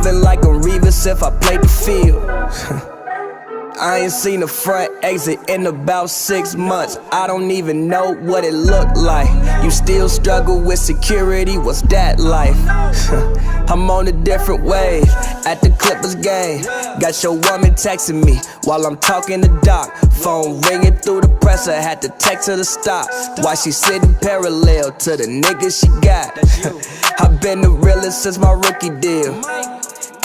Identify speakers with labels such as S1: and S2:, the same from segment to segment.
S1: moving like a Revis if I played the field. I ain't seen the front exit in about 6 months. I don't even know what it looked like. You still struggle with security, what's that life? I'm on a different wave at the Clippers game. Got your woman texting me while I'm talking to Doc. Phone ringing through the presser, had to text her to stop. Why she sitting parallel to the niggas she got? I've been the realest since my rookie deal.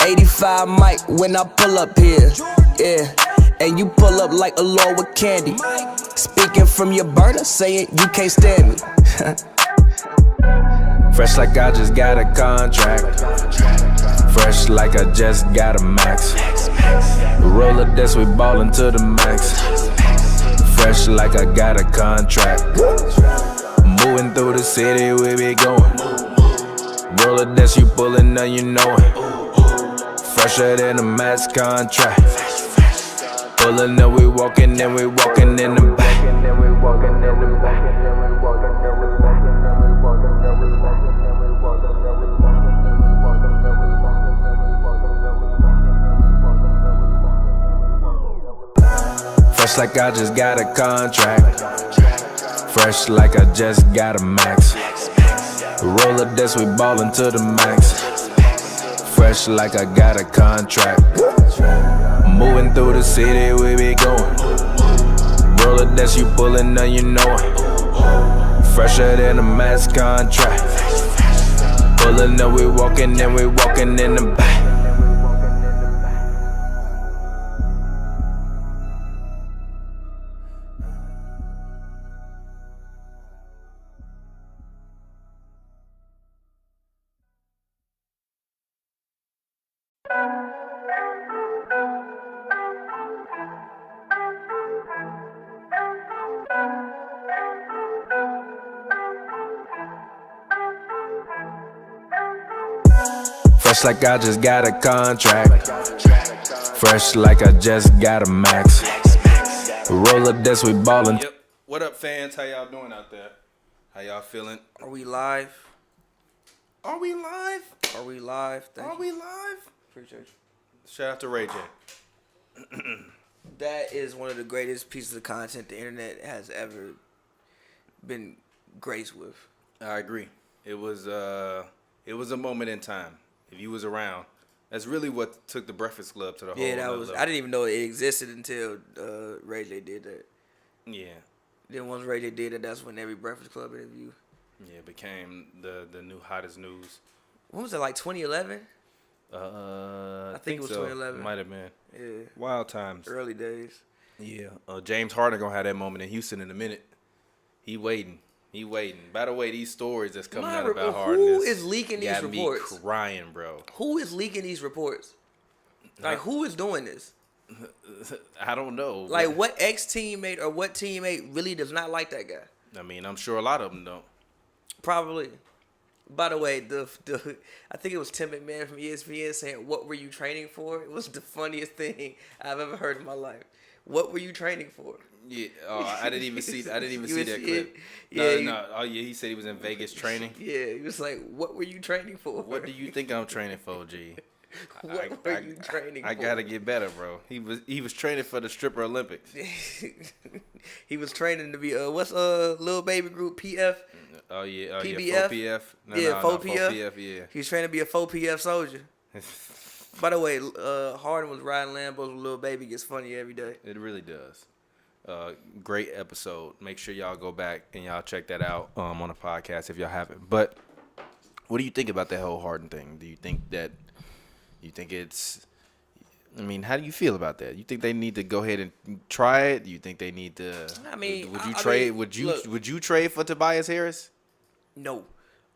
S1: 85 mic when I pull up here, yeah. And you pull up like a Lord with candy. Speaking from your burner, saying you can't stand me.
S2: Fresh like I just got a contract. Fresh like I just got a max. Roller this, we ballin' to the max. Fresh like I got a contract. Moving through the city, we be going. Roller this, you pullin' up, you know it. Fresher than a max contract. Pullin' up, we walkin' and we walkin' in the back. Fresh like I just got a contract. Fresh like I just got a max. Roll up this, we ballin' to the max. Fresh like I got a contract. Moving through the city, we be going. Roller that's you pullin' up, you know it. Fresher than a max contract. Pullin' up, we walkin' and we walkin' in the back. Fresh like I just got a contract. Fresh like I just got a max. Roll up this, we ballin'.
S3: Yep. What up, fans? How y'all doing out there? How y'all feeling?
S1: Are we live?
S3: Are we live?
S1: Are we live?
S3: Are we live?
S1: Appreciate you.
S3: Shout out to Ray J.
S1: That is one of the greatest pieces of content the internet has ever been graced with.
S3: I agree. It was a moment in time. If you was around, that's really what took the Breakfast Club to the whole.
S1: Yeah, that was.
S3: level.
S1: I didn't even know it existed until Ray J did that.
S3: Yeah.
S1: Then once Ray J did it, that's when every Breakfast Club interview.
S3: Yeah, it became the new hottest news.
S1: When was it, like 2011?
S3: I
S1: think it was
S3: so.
S1: 2011.
S3: Might have been.
S1: Yeah.
S3: Wild times.
S1: Early days.
S3: Yeah. James Harden gonna have that moment in Houston in a minute. He waiting. By the way, these stories that's coming out about Harden
S1: who is leaking these
S3: got
S1: reports?
S3: me crying, bro.
S1: Who is leaking these reports? Like, who is doing this?
S3: I don't know.
S1: Like, what ex-teammate or what teammate really does not like that guy?
S3: I mean, I'm sure a lot of them don't.
S1: Probably. By the way, I think it was Tim McMahon from ESPN saying, "What were you training for?" It was the funniest thing I've ever heard in my life. What were you training for?
S3: Yeah, I didn't even see. I didn't even see that clip.
S1: Yeah,
S3: no. Oh yeah, he said he was in Vegas training.
S1: Yeah, he was like, "What were you training for?"
S3: What do you think I'm training for, G?
S1: What were you training for?
S3: I gotta get better, bro. He was training for the Stripper Olympics.
S1: He was training to be what's little baby group PF?
S3: Oh yeah,
S1: PBF?
S3: 4PF. No,
S1: 4PF.
S3: Yeah.
S1: He was training to be a 4PF soldier. By the way, Harden was riding Lambos with Lil Baby. Gets funny every day.
S3: It really does. Great episode. Make sure y'all go back and y'all check that out on the podcast if y'all haven't. But what do you think about that whole Harden thing? Do you think it's? I mean, how do you feel about that? You think they need to go ahead and try it? Do you think they need to?
S1: I mean,
S3: would you trade? Would you trade for Tobias Harris?
S1: No.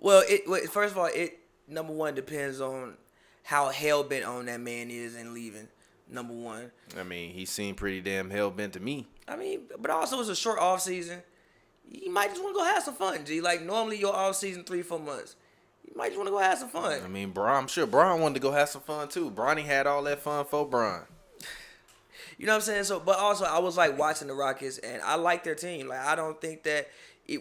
S1: Well, first of all, it number one depends on how hell bent on that man is and leaving. Number one.
S3: I mean, he seemed pretty damn hell bent to me.
S1: I mean, but also it's a short off season. You might just want to go have some fun, G. Like normally your off season 3-4 months. You might just want to go have some fun.
S3: I mean, I'm sure Bron wanted to go have some fun too. Bronny had all that fun for Bron.
S1: You know what I'm saying? So, but also I was like watching the Rockets and I like their team. Like I don't think that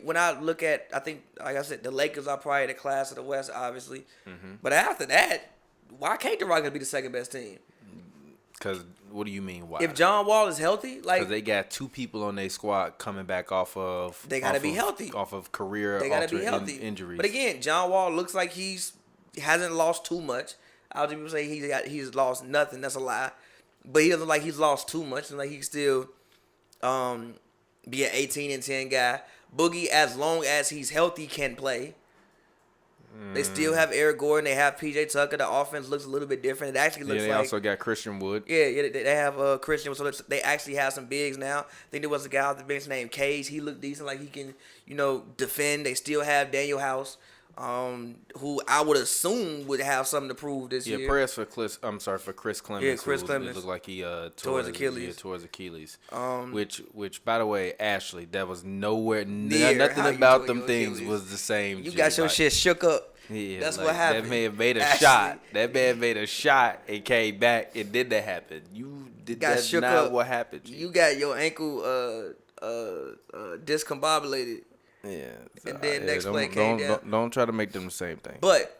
S1: when I look at, I think like I said, the Lakers are probably the class of the West, obviously. Mm-hmm. But after that,
S4: why can't the Rockets be the second best team?
S3: Because what do you mean? Why?
S4: If John Wall is healthy, like
S3: because they got 2 people on their squad coming back off of.
S4: They gotta be healthy.
S3: Off of career.
S4: They gotta be healthy.
S3: Injuries.
S4: But again, John Wall looks like he hasn't lost too much. I'll just people say he's lost nothing. That's a lie. But he doesn't look like he's lost too much, and like he still be an 18-10 guy. Boogie, as long as he's healthy, can play. They still have Eric Gordon. They have PJ Tucker. The offense looks a little bit different. It actually looks
S3: they
S4: like
S3: also got Christian Wood.
S4: Yeah, they have Christian. So they actually have some bigs now. I think there was a guy off the bench named Cage. He looked decent, like he can, defend. They still have Daniel House, who I would assume would have something to prove this year.
S3: Yeah, prayers for Chris Clemens.
S4: Yeah, Chris Clemens.
S3: It looked like he
S4: tore his Achilles.
S3: Yeah, tore his Achilles. Which, by the way, Ashley, that was nowhere
S4: near
S3: nothing about them things was the same.
S4: You got your shit shook up.
S3: Yeah,
S4: that's what happened.
S3: That man made a shot. That man made a shot and came back, and then that happened. That's
S4: shook
S3: not
S4: up.
S3: what happened.
S4: You got your ankle discombobulated.
S3: Yeah.
S4: And then next play came down.
S3: Don't try to make them the same thing.
S4: But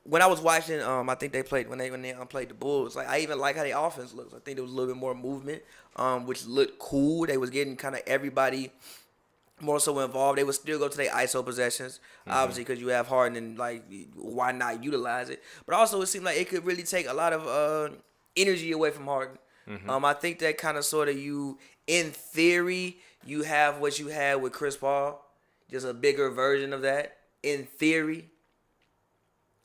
S4: when I was watching, I think they played when they played the Bulls. Like I even like how the offense looks. I think there was a little bit more movement, which looked cool. They was getting kind of everybody more so involved. They would still go to their ISO possessions, obviously, because you have Harden, and like, why not utilize it? But also, it seemed like it could really take a lot of energy away from Harden. I think that kind of sort of in theory, you have what you had with Chris Paul, just a bigger version of that, in theory.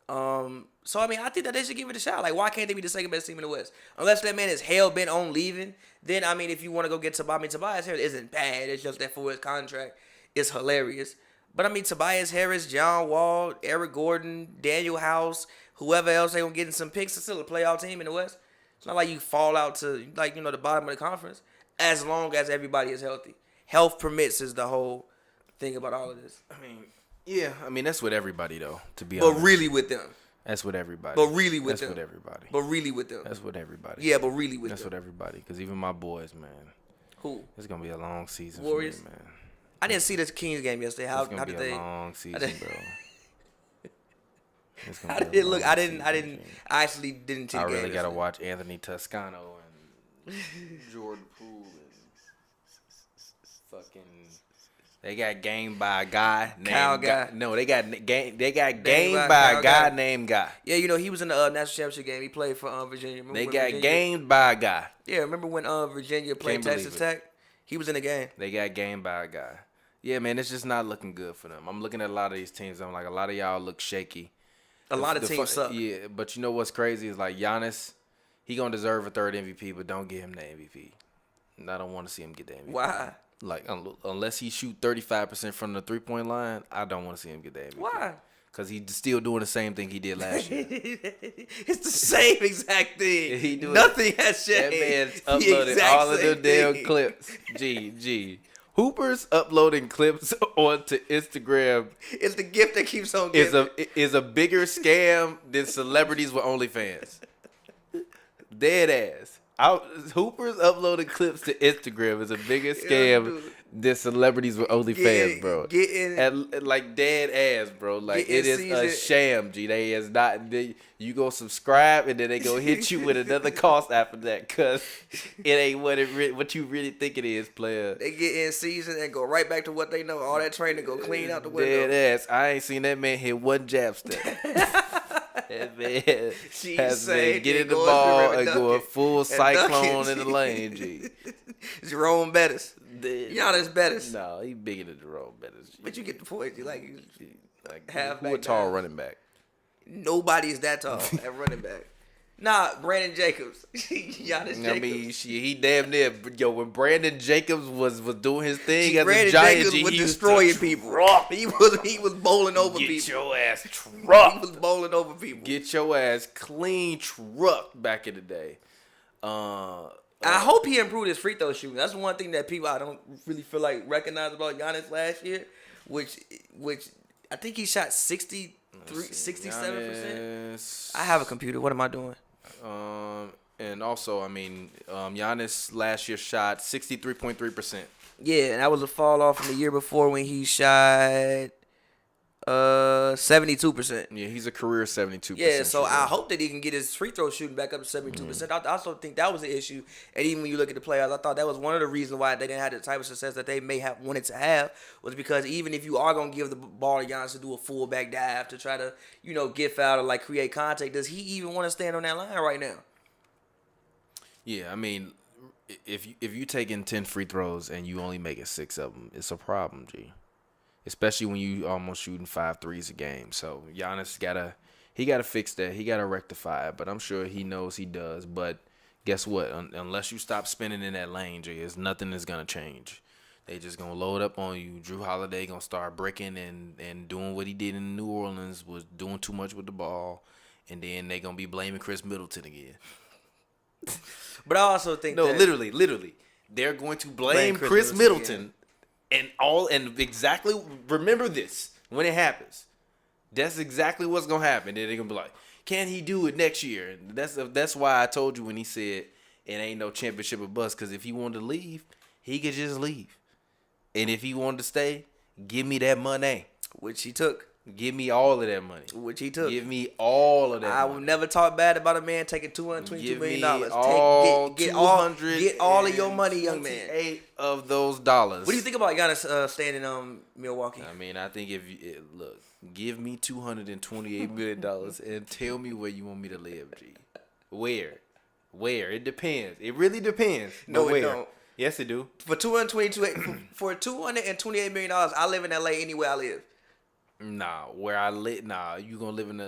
S4: So, I mean, I think that they should give it a shot. Like, why can't they be the second best team in the West? Unless that man is hell-bent on leaving, then, I mean, if you want to go get Tobias Harris isn't bad. It's just that for his contract, it's hilarious. But, I mean, Tobias Harris, John Wall, Eric Gordon, Daniel House, whoever else they going to get in some picks, it's still a playoff team in the West. It's not like you fall out to, like, the bottom of the conference, as long as everybody is healthy. Health permits is the whole thing about all of this.
S3: Yeah, that's with everybody, though, to be honest.
S4: But really with them.
S3: That's with everybody.
S4: But really with them.
S3: That's with everybody.
S4: But really with them.
S3: That's with everybody.
S4: Yeah, but really with them.
S3: That's with everybody. Because even my boys, man.
S4: Who?
S3: It's going to be a long season
S4: Warriors?
S3: for me, man.
S4: I didn't see the Kings game yesterday. How
S3: it's going to
S4: did
S3: be
S4: they?
S3: a long season, bro.
S4: How did it look? I actually didn't see the
S3: I
S4: game
S3: really got to
S4: yesterday.
S3: watch Anthony Toscano and Jordan Poole and fucking... They got gamed by a guy named
S4: Kyle Guy.
S3: No, they got gamed by a guy named Guy.
S4: Yeah, he was in the national championship game. He played for Virginia.
S3: They got gamed by a guy.
S4: Yeah, remember when Virginia played Texas Tech? He was in the game.
S3: They got gamed by a guy. Yeah, man, it's just not looking good for them. I'm looking at a lot of these teams. I'm like, a lot of y'all look shaky.
S4: A lot of teams suck.
S3: Yeah, but you know what's crazy is like Giannis, he gonna deserve a third MVP, but don't give him the MVP. And I don't want to see him get the MVP.
S4: Why?
S3: Like, unless he shoot 35% from the three-point line, I don't want to see him get the MVP.
S4: Why?
S3: Because he's still doing the same thing he did last year.
S4: It's the same exact thing.
S3: Nothing
S4: has changed.
S3: That man uploaded all of them damn clips. G. Hoopers uploading clips onto Instagram.
S4: It's the gift that keeps on giving.
S3: Is a bigger scam than celebrities with OnlyFans. Dead ass. Hoopers uploading clips to Instagram is a bigger scam than celebrities with OnlyFans, bro. Like dead ass, bro. Like it is a sham, G. They is not. You go subscribe and then they go hit you with another cost after that, cause it ain't what you really think it is, player.
S4: They get in season and go right back to what they know. All that training go clean out the window.
S3: Dead ass. I ain't seen that man hit one jab step. That man has been getting the ball and going full cyclone in the lane, G.
S4: Jerome Bettis. Giannis Bettis.
S3: No, he bigger than Jerome Bettis. G.
S4: But you get the point. Like
S3: half who a tall running back?
S4: Nobody is that tall at running back. Nah, Brandon Jacobs. Giannis Jacobs.
S3: I mean, he damn near. Yo, when Brandon Jacobs was doing his thing as
S4: Brandon
S3: a Giant,
S4: Jacobs
S3: G,
S4: was
S3: he
S4: destroying
S3: was
S4: people. He was bowling over people.
S3: Get your ass trucked.
S4: He was bowling over people.
S3: Get your ass clean trucked back in the day.
S4: I hope he improved his free throw shooting. That's one thing that people I don't really feel like recognize about Giannis last year, which I think he shot 67%. I have a computer. What am I doing?
S3: And also, I mean, Giannis last year shot 63.3%.
S4: Yeah, and that was a fall off from the year before when he shot 72%.
S3: Yeah, he's a career 72%.
S4: Yeah, so
S3: shooter.
S4: I hope that he can get his free throw shooting back up to 72%. I also think that was the issue. And even when you look at the playoffs, I thought that was one of the reasons why they didn't have the type of success that they may have wanted to have, was because even if you are going to give the ball to Giannis to do a full back dive to try to, get fouled or like create contact, does he even want to stand on that line right now?
S3: Yeah, I mean, if you taking 10 free throws and you only making 6 of them, it's a problem, G. Especially when you almost shooting 5 threes a game. So Giannis gotta fix that. He gotta rectify it. But I'm sure he knows he does. But guess what? Unless you stop spinning in that lane, G, nothing is gonna change. They just gonna load up on you. Drew Holiday gonna start breaking and doing what he did in New Orleans, was doing too much with the ball, and then they gonna be blaming Chris Middleton again.
S4: But I also think
S3: literally, they're going to blame Chris Middleton. And exactly, remember this when it happens. That's exactly what's gonna happen. Then they're gonna be like, "Can he do it next year?" And that's why I told you when he said it ain't no championship or bust. Because if he wanted to leave, he could just leave. And if he wanted to stay, give me that money,
S4: which he took.
S3: Give me all of that money,
S4: which he took.
S3: Give me all of that.
S4: I
S3: money.
S4: will never talk bad about a man taking $222 million. Get all of your money, young man.
S3: 8 of those dollars.
S4: What do you think about Giannis staying in Milwaukee?
S3: I mean, I think look, give me $228 million and tell me where you want me to live, G. Where? It depends. It really depends.
S4: No,
S3: it
S4: don't.
S3: Yes, it do.
S4: For $228 million, I live in LA anywhere I live.
S3: Nah, where I live. Nah, you gonna live in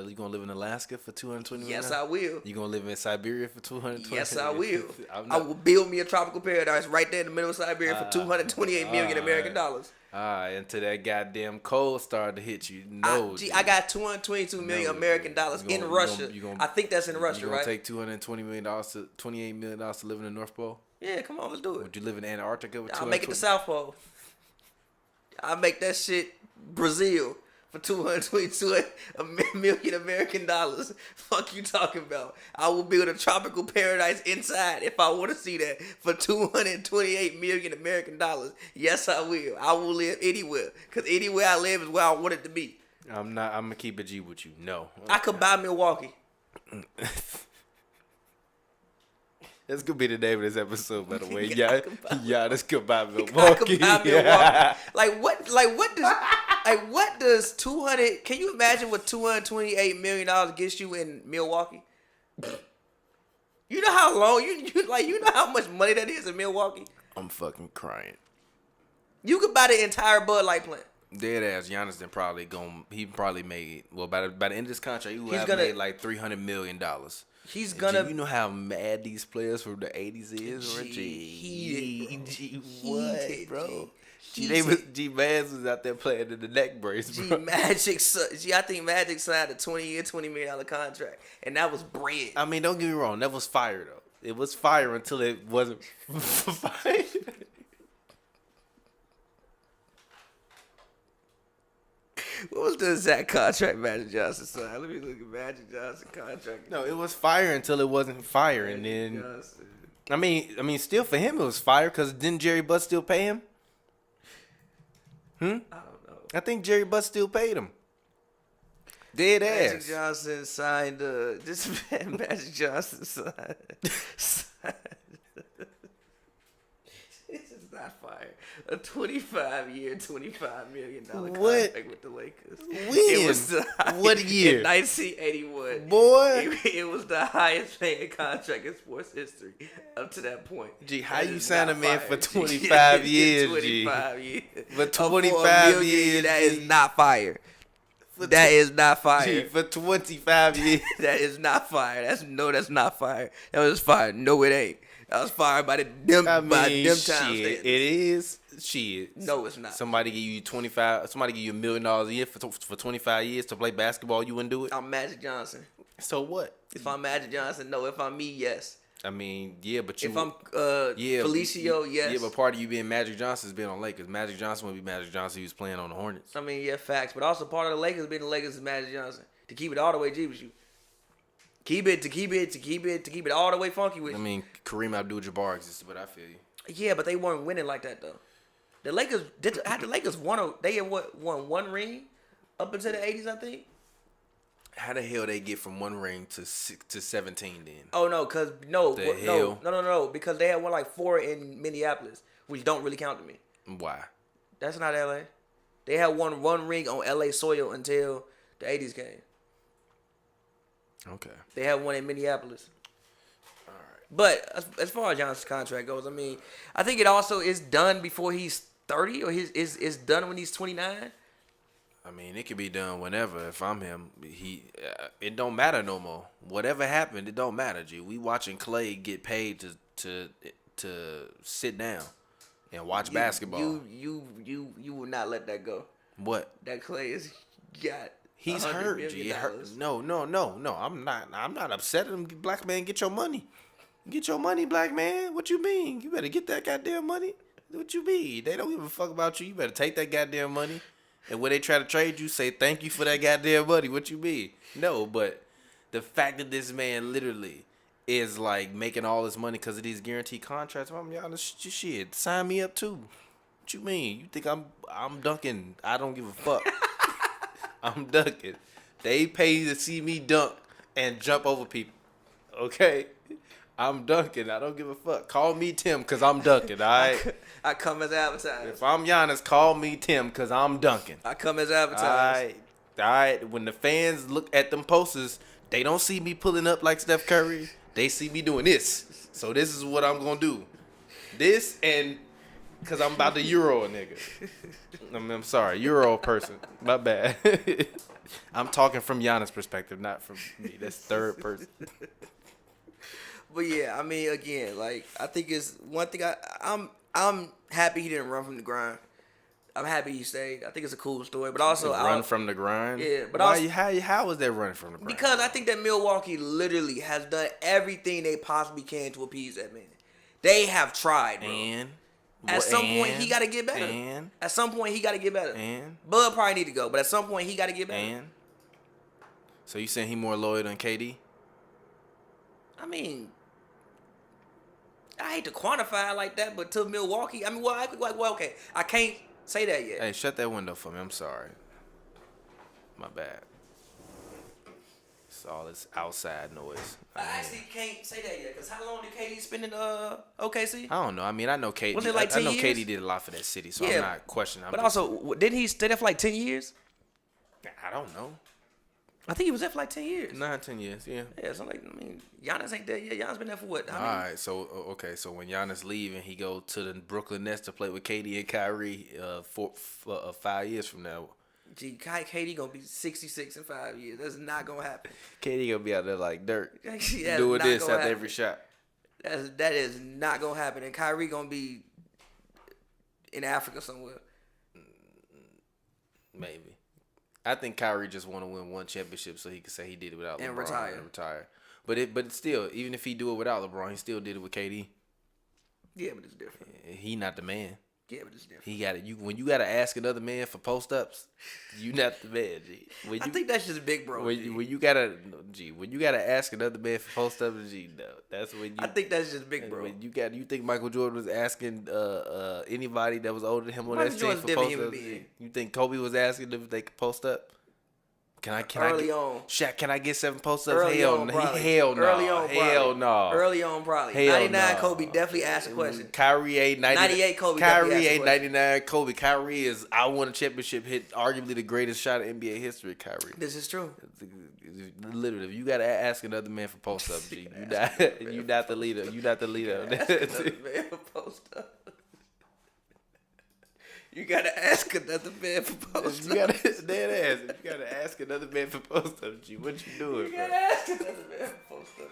S3: Alaska for $220 million?
S4: Yes, I will.
S3: You gonna live in Siberia for $220
S4: Yes, I will. I will build me a tropical paradise right there in the middle of Siberia for $228 million American dollars.
S3: Until that goddamn cold started to hit you. No,
S4: I got $222 million American dollars in Russia. I think that's in Russia, right?
S3: You gonna take $220 million to $28 million to live in the North Pole?
S4: Yeah, come on, let's do it.
S3: Would you live in Antarctica with
S4: I'll make it the South Pole. I'll make that shit Brazil for $222 million American dollars. Fuck you talking about? I will build a tropical paradise inside if I want to see that for $228 million American dollars. Yes, I will. I will live anywhere, because anywhere I live is where I want it to be.
S3: I'm gonna keep it G with you. No,
S4: I could buy Milwaukee.
S3: That's gonna be the name of this episode, by the way. Yeah, this could buy Milwaukee.
S4: What does 200? Can you imagine what $228 million gets you in Milwaukee? You know how long you know how much money that is in Milwaukee?
S3: I'm fucking crying.
S4: You could buy the entire Bud Light plant.
S3: Dead ass Giannis he probably made, well, by the end of this contract, he would have made like $300 million.
S4: He's gonna.
S3: You know how mad these players from the 80s is, or G? What, bro? G Mans was out there playing in the neck brace, bro.
S4: I think Magic signed a 20-year, $20 million contract, and that was bread.
S3: I mean, don't get me wrong, that was fire though. It was fire until it wasn't fire.
S4: What was the exact contract Magic Johnson signed? Let me look at Magic Johnson contract.
S3: No, it was fire until it wasn't fire, and then Johnson. I mean, still for him it was fire, because didn't Jerry Buss still pay him? I don't know. I think Jerry Buss still paid him. Dead ass.
S4: Magic Johnson signed. Magic Johnson signed. This is not fire. A 25-year, $25 million contract with the Lakers.
S3: When?
S4: It was
S3: what year?
S4: In 1981.
S3: Boy.
S4: It was the highest paying contract in sports history up to that point.
S3: Gee, how you sign a man for 25 years,
S4: 25 years.
S3: For 25 years.
S4: That is not fire. That is not fire.
S3: Gee, for 25 years.
S4: That is not fire. That's not fire. That was fire. No, it ain't. That was fired by them times.
S3: It is. Shit.
S4: No, it's not.
S3: Somebody give you $1 million a year for 25 years to play basketball, you wouldn't do it?
S4: I'm Magic Johnson.
S3: So what?
S4: If I'm Magic Johnson, no. If I'm me, yes.
S3: I mean, yeah, but you.
S4: If I'm Felicio, yes.
S3: Yeah, but part of you being Magic Johnson is being on Lakers. Magic Johnson would be Magic Johnson. He was playing on the Hornets.
S4: I mean, yeah, facts. But also part of the Lakers being the Lakers is Magic Johnson. To keep it all the way G with you. Keep it all the way funky with you.
S3: I mean, Kareem Abdul-Jabbar existed, but I feel you.
S4: Yeah, but they weren't winning like that though. The Lakers won one ring up until the 80s, I think.
S3: How the hell they get from 1 ring to 17 then?
S4: Oh no, because no, because they had won like 4 in Minneapolis, which don't really count to me.
S3: Why?
S4: That's not LA. They had won 1 ring on LA soil until the 80s came.
S3: Okay.
S4: They had one in Minneapolis. All right. But as far as Giannis' contract goes, I mean, I think it also is done before he's 30, or is done when he's 29.
S3: I mean, it could be done whenever. If I'm him, it don't matter no more. Whatever happened, it don't matter. G, we watching Clay get paid to sit down and watch basketball.
S4: You will not let that go.
S3: What?
S4: That Clay is got.
S3: He's hurt. G, hurt. No. I'm not upset at him. Black man, get your money. Get your money, black man. What you mean? You better get that goddamn money. What you mean? They don't give a fuck about you. You better take that goddamn money. And when they try to trade you, say thank you for that goddamn money. What you mean? No, but the fact that this man literally is like making all this money because of these guaranteed contracts, I'm honest, shit, sign me up too. What you mean? You think I'm dunking? I don't give a fuck. I'm dunking. They pay to see me dunk and jump over people. Okay? I'm dunking. I don't give a fuck. Call me Tim because I'm dunking, all right?
S4: I come as advertised.
S3: If I'm Giannis, call me Tim because I'm dunking.
S4: I come as advertised.
S3: All right. When the fans look at them posters, they don't see me pulling up like Steph Curry. They see me doing this. So this is what I'm going to do. This and because I'm about to Euro a nigga. I'm sorry. Euro person. My bad. I'm talking from Giannis' perspective, not from me. That's third person.
S4: But yeah, I mean, again, like I think it's one thing. I'm happy he didn't run from the grind. I'm happy he stayed. I think it's a cool story, but also
S3: run from the grind.
S4: Yeah, but
S3: why? How was that running from the grind?
S4: Because I think that Milwaukee literally has done everything they possibly can to appease that man. They have tried, bro.
S3: And
S4: at some point he got to get better.
S3: And
S4: at some point he got to get better.
S3: And
S4: Bud probably need to go, but at some point he got to get better.
S3: And so you saying he more loyal than KD?
S4: I mean, I hate to quantify it like that, but to Milwaukee, I mean, well, okay, I can't say that yet.
S3: Hey, shut that window for me. I'm sorry. My bad. It's all this outside noise.
S4: I actually can't say that yet, because how long did KD spend in OKC?
S3: I don't know. I mean, I know KD.
S4: Was it like 10
S3: I know
S4: years?
S3: KD did a lot for that city, so I'm not questioning.
S4: But also, didn't he stay there for like 10 years?
S3: I don't know.
S4: I think he was there for like 10 years.
S3: 9-10 years, yeah.
S4: Yeah, so like, I mean, Giannis ain't there yet. Giannis been there for what?
S3: All right, so okay, so when Giannis leave and he go to the Brooklyn Nets to play with KD and Kyrie for 5 years from now.
S4: Gee, KD gonna be 66 in 5 years. That's not gonna happen.
S3: KD gonna be out there like dirt,
S4: Doing
S3: doing this after every shot.
S4: That is not gonna happen. And Kyrie gonna be in Africa somewhere.
S3: Maybe. I think Kyrie just want to win one championship so he can say he did it without
S4: and
S3: LeBron and retire. But still, even if he do it without LeBron, he still did it with KD.
S4: Yeah, but it's different.
S3: He not the man.
S4: Yeah, but it's different.
S3: He got it. When you gotta ask another man for post ups, you not the man. G.
S4: I think that's just big bro.
S3: When you gotta ask another man for post ups, G, no, that's when you.
S4: I think that's just big bro.
S3: When you think Michael Jordan was asking anybody that was older than him on that team for post ups? You think Kobe was asking them if they could post up? Can I Shaq, can I get 7 post ups? Hell no.
S4: Early on,
S3: hell no.
S4: Early on, probably.
S3: Hell
S4: 99
S3: no.
S4: Kobe definitely asked a question.
S3: Kyrie ain't
S4: 98 Kobe.
S3: Kyrie ain't 99 Kobe. Kyrie is I won a championship, hit arguably the greatest shot in NBA history. Kyrie.
S4: This is true.
S3: Literally, if you gotta ask another man for post ups, you not the leader. You not the leader.
S4: Another man for post up. You gotta ask another man for post ups.
S3: You gotta ask another man for post ups. G, what you doing?
S4: You gotta ask another man for post ups.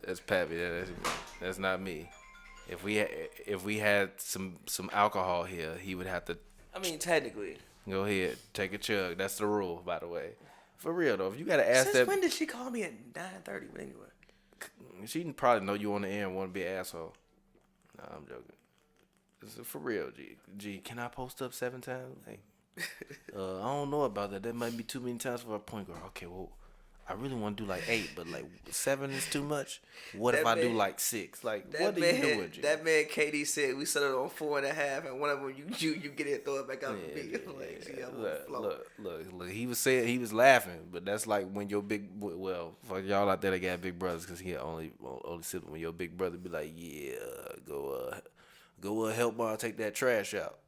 S3: That's Pavy. That's not me. If we had some alcohol here, he would have to.
S4: I mean, technically.
S3: Go ahead, take a chug. That's the rule, by the way. For real though, if you gotta ask
S4: Since when did she call me at 9:30? But anyway,
S3: she probably know you on the air and want to be an asshole. Nah, I'm joking. For real, G, can I post up 7 times? Like, I don't know about that. That might be too many times for a point guard. Okay, well, I really want to do like 8, but like 7 is too much. What if
S4: That
S3: I do
S4: man-
S3: like 6? Like,
S4: That
S3: what are
S4: man,
S3: you doing, G?
S4: that man KD said we settled on 4.5, and one of them you get it, throw it back out the beat. Like, gee, I'm on the floor.
S3: Look. He was saying he was laughing, but that's like when your for y'all out there that got big brothers, because he only sit when your big brother be like, yeah, go help mom take that trash out.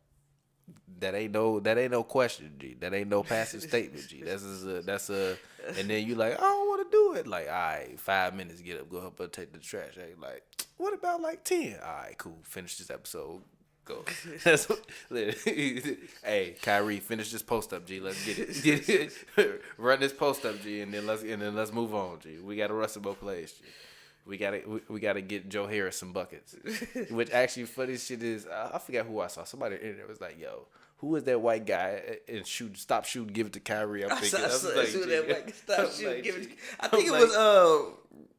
S3: That ain't no question, G. That ain't no passive statement, G. That's a, and then you like, I don't want to do it. Like, all right, 5 minutes, get up, go help her take the trash. Hey, like, what about like 10? All right, cool. Finish this episode. Go. That's what, hey, Kyrie, finish this post up, G. Let's get it. Run this post up, G, and then let's move on, G. We gotta run some more plays, G. We gotta get Joe Harris some buckets. Which actually funny shit is, I forgot who I saw. Somebody in there was like, "Yo, who is that white guy?" And stop shooting, give it to Kyrie. I'm thinking,
S4: I think it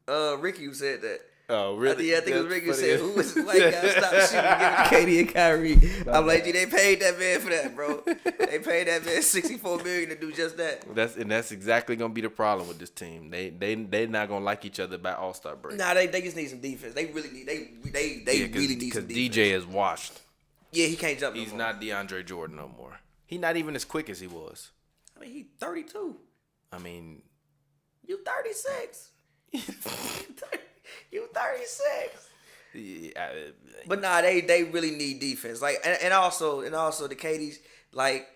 S4: was Ricky who said that.
S3: Oh, really?
S4: I think it was Ricky who said, "Who was the white guy? Stop shooting, give it to Katie and Kyrie." I'm like, "Gee, they paid that man for that, bro. They paid that man $64 million to do just that."
S3: That's exactly gonna be the problem with this team. They not gonna like each other by All-Star break.
S4: Nah, they just need some defense. They really need really need some defense.
S3: DJ is washed.
S4: Yeah, he can't jump.
S3: He's not DeAndre Jordan no more. He's not even as quick as he was.
S4: I mean, he's 32.
S3: I mean,
S4: You 36. You 36.
S3: yeah,
S4: But nah, they really need defense. Like and also the KD's like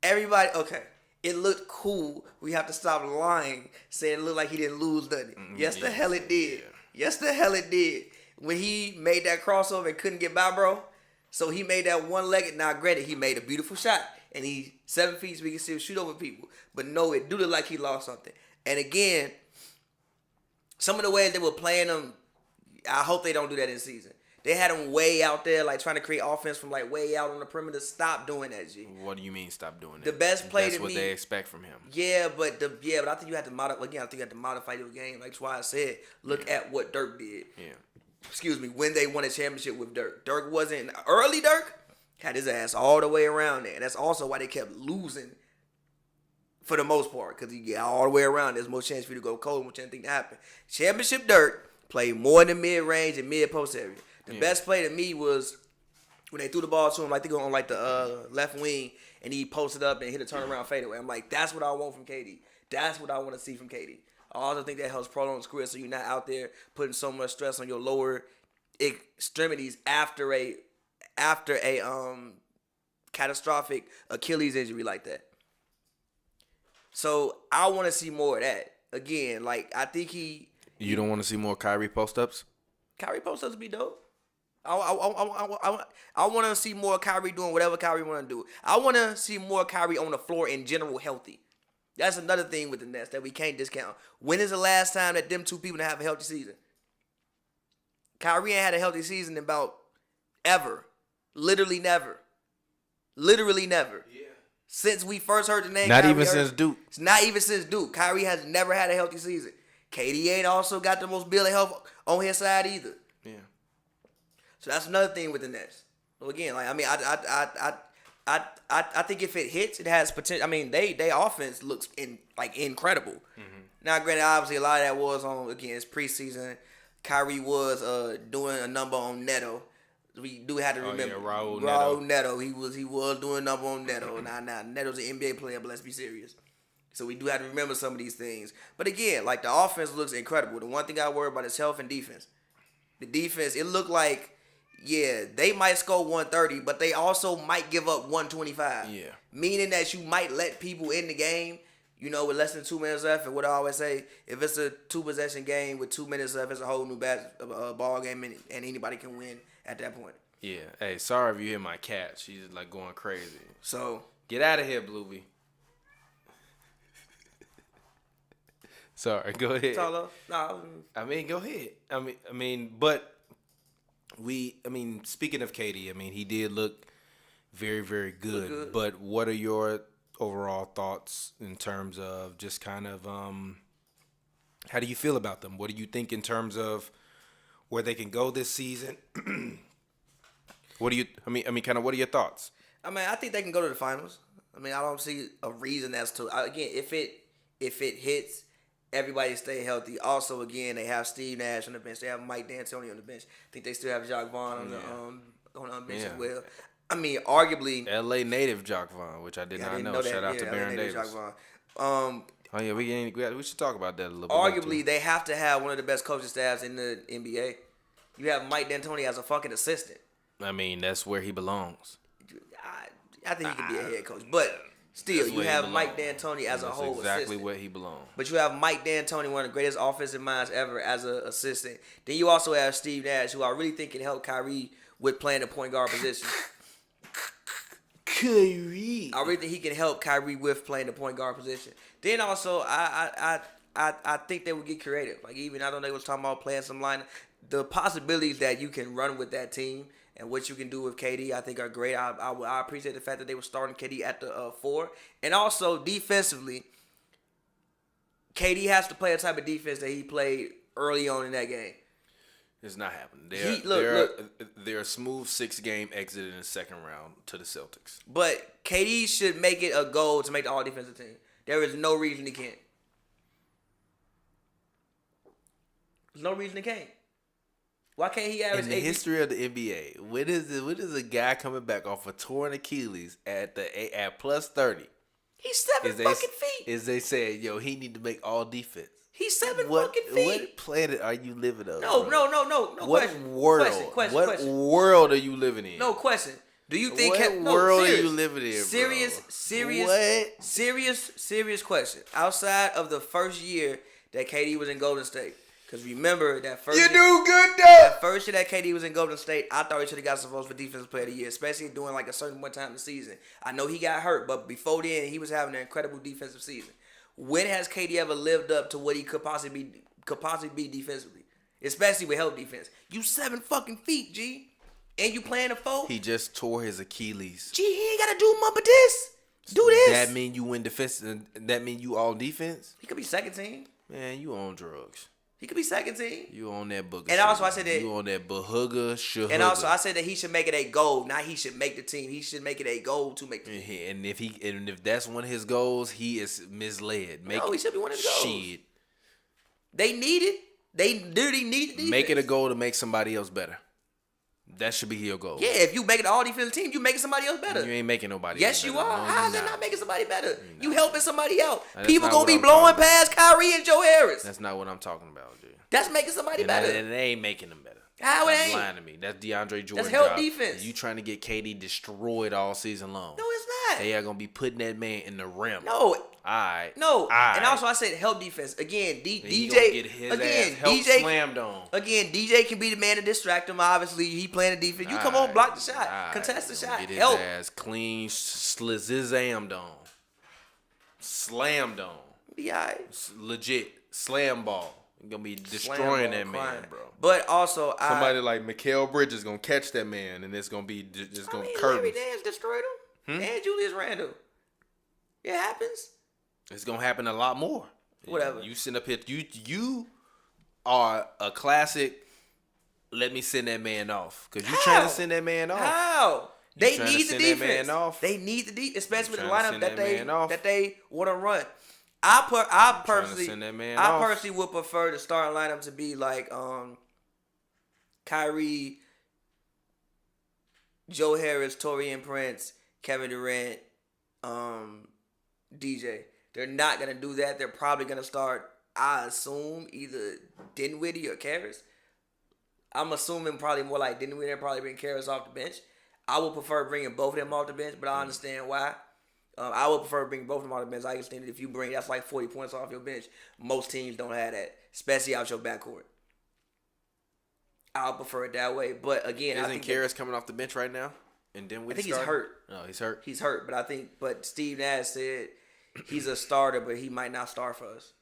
S4: everybody. Okay, it looked cool. We have to stop lying, saying it looked like he didn't lose nothing. Yes, the hell it did. Yes, the hell it did. When he made that crossover and couldn't get by, bro. So he made that one-legged. Now, granted, he made a beautiful shot, and he's 7 feet, so he can still shoot over people. But no, it do look like he lost something. And again, some of the ways they were playing him, I hope they don't do that in season. They had him way out there, like trying to create offense from like way out on the perimeter. Stop doing that, G.
S3: what do you mean stop doing that?
S4: The best play
S3: That's
S4: to
S3: what
S4: me.
S3: they expect from him.
S4: Yeah, but I think you have to modify. Again, I think you have to modify your game. Like that's why I said, look at what Dirk did.
S3: Yeah.
S4: Excuse me, when they won a championship with Dirk. Dirk wasn't early. Dirk had his ass all the way around there. And that's also why they kept losing for the most part, because he got all the way around. There's more chance for you to go cold, more chance of things to happen. Championship Dirk played more in the mid-range and mid-post area. The best play to me was when they threw the ball to him, like they go on like the left wing, and he posted up and hit a turnaround fadeaway. I'm like, that's what I want from KD. That's what I want to see from KD. I also think that helps prolong the career, so you're not out there putting so much stress on your lower extremities after a catastrophic Achilles injury like that. So I want to see more of that. Again, like I think
S3: You don't want to see more Kyrie post-ups?
S4: Kyrie post-ups be dope. I want to see more Kyrie doing whatever Kyrie want to do. I want to see more Kyrie on the floor in general healthy. That's another thing with the Nets that we can't discount. When is the last time that them two people have a healthy season? Kyrie ain't had a healthy season in about ever. Literally never. Literally never. Yeah. Since we first heard the name.
S3: Not
S4: Kyrie
S3: even since Duke.
S4: Not even since Duke. Kyrie has never had a healthy season. KD ain't also got the most bill of health on his side either.
S3: Yeah.
S4: So that's another thing with the Nets. So again, like I mean, I think if it hits, it has potential. I mean, they offense looks incredible. Mm-hmm. Now, granted, obviously a lot of that was on it's preseason. Kyrie was doing a number on Neto. We do have to remember
S3: Raul
S4: Neto. He was doing a number on Neto. Now Neto's an NBA player, but let's be serious. So we do have to remember some of these things. But again, like the offense looks incredible. The one thing I worry about is health and defense. The defense, it looked like, yeah, they might score 130, but they also might give up 125.
S3: Yeah.
S4: Meaning that you might let people in the game, with less than 2 minutes left. And what I always say, if it's a 2-possession game with 2 minutes left, it's a whole new ball game, and anybody can win at that point.
S3: Yeah. Hey, sorry if you hear my cat. She's like going crazy.
S4: So
S3: get out of here, Bluey. Sorry, go ahead.
S4: No.
S3: I mean, go ahead. But speaking of KD, he did look very, very good. But what are your overall thoughts in terms of just kind of how do you feel about them? What do you think in terms of where they can go this season? What are your thoughts?
S4: I think they can go to the finals. I don't see a reason as to again if it hits everybody stay healthy. Also, again, they have Steve Nash on the bench. They have Mike D'Antoni on the bench. I think they still have Jacques Vaughn on the bench as well. I mean, arguably,
S3: L.A. native Jacques Vaughn, which I did not know. Shout out to Baron Davis.
S4: Jacques Vaughn.
S3: Oh yeah, we should talk about that a little bit.
S4: Arguably, they have to have one of the best coaching staffs in the NBA. You have Mike D'Antoni as a fucking assistant.
S3: I mean, that's where he belongs.
S4: I think he could be a head coach, but still, you have Mike D'Antoni as a whole
S3: exactly
S4: assistant.
S3: where he belongs.
S4: But you have Mike D'Antoni, one of the greatest offensive minds ever, as an assistant. Then you also have Steve Nash, who I really think can help Kyrie with playing the point guard position.
S3: Kyrie.
S4: I really think he can help Kyrie with playing the point guard position. Then also, I think they would get creative. Like, even I know they was talking about playing some line. The possibilities that you can run with that team and what you can do with KD, I think are great. I appreciate the fact that they were starting KD at the 4. And also, defensively, KD has to play a type of defense that he played early on in that game.
S3: It's not happening. They're a smooth 6-game exit in the second round to the Celtics.
S4: But KD should make it a goal to make the all-defensive team. There is no reason he can't. There's no reason he can't. Why can't he average
S3: in the history of the NBA? When is a guy coming back off a torn Achilles at plus 30?
S4: He's 7 fucking feet.
S3: Is they saying, yo, he need to make all defense?
S4: He's 7 fucking feet.
S3: What planet are you living on?
S4: No.
S3: What
S4: question.
S3: world?
S4: Question.
S3: World are you living in?
S4: No question. Do you think
S3: world are you living in?
S4: Serious question. Outside of the first year that KD was in Golden State, because remember that first.
S3: You
S4: year,
S3: do good though.
S4: That first year that KD was in Golden State, I thought he should have got some votes for Defensive Player of the Year, especially during like a certain one time in the season. I know he got hurt, but before then, he was having an incredible defensive season. When has KD ever lived up to what he could possibly be defensively, especially with help defense? You 7 fucking feet, G, and you playing a 4.
S3: He just tore his Achilles.
S4: G, he ain't gotta do much but this. Do this.
S3: That mean you win defense? That mean you all defense?
S4: He could be second team.
S3: Man, you on drugs.
S4: He could be second team.
S3: You on that booger.
S4: And also I said that
S3: you on that bahooga shahooga.
S4: And also I said that he should make it a goal. Not he should make the team. He should make it a goal to make the team.
S3: And if that's one of his goals, he is misled.
S4: He should be one of his goals.
S3: Shit.
S4: They need it. They literally need it.
S3: Make it a goal to make somebody else better. That should be your goal.
S4: Yeah, if you make it all defensive team, you making somebody else better.
S3: You ain't making nobody
S4: else
S3: better.
S4: Yes, you are.
S3: No,
S4: How is that not making somebody better?
S3: No.
S4: You helping somebody out.
S3: That's
S4: People gonna be blowing past Kyrie and Joe Harris.
S3: That's not what I'm talking about, dude.
S4: That's making somebody better.
S3: And they ain't making them better.
S4: How it
S3: That's
S4: ain't?
S3: lying to me. That's DeAndre Jordan's
S4: That's help
S3: job.
S4: defense.
S3: You trying to get KD destroyed all season long.
S4: No, it's not.
S3: They are gonna be putting that man in the rim.
S4: No.
S3: Alright.
S4: No.
S3: Alright.
S4: And also I said help defense. Again, DJ
S3: get his ass help slammed on.
S4: Again, DJ can be the man to distract him. Obviously, he playing the defense. You come on, block the shot. Contest the shot.
S3: Get his
S4: help.
S3: ass clean slammed on. Slammed on.
S4: Be alright.
S3: Legit. Slam ball. You're gonna be destroying that man, bro.
S4: But also,
S3: somebody like Mikal Bridges gonna catch that man, and it's gonna be just gonna curve.
S4: Larry Nance destroyed him, and Julius Randle. It happens.
S3: It's gonna happen a lot more.
S4: Whatever.
S3: You send up here. You are a classic. Let me send that man off because you trying to send that man off.
S4: How? They need the defense.
S3: They
S4: need the defense, especially with the lineup that they want to run. I personally would prefer the starting lineup to be like Kyrie, Joe Harris, Taurean Prince, Kevin Durant, DJ. They're not gonna do that. They're probably gonna start, I assume, either Dinwiddie or Karras. I'm assuming probably more like Dinwiddie and probably bring Karras off the bench. I would prefer bringing both of them off the bench, but I understand why. I would prefer bringing both of them off the bench. I understand that if you bring, that's like 40 points off your bench. Most teams don't have that, especially out your backcourt. I would prefer it that way. But again,
S3: isn't Karras coming off the bench right now? And then
S4: I think he's hurt.
S3: Oh, he's hurt.
S4: He's hurt, but Steve Nash said he's a starter, but he might not start for us.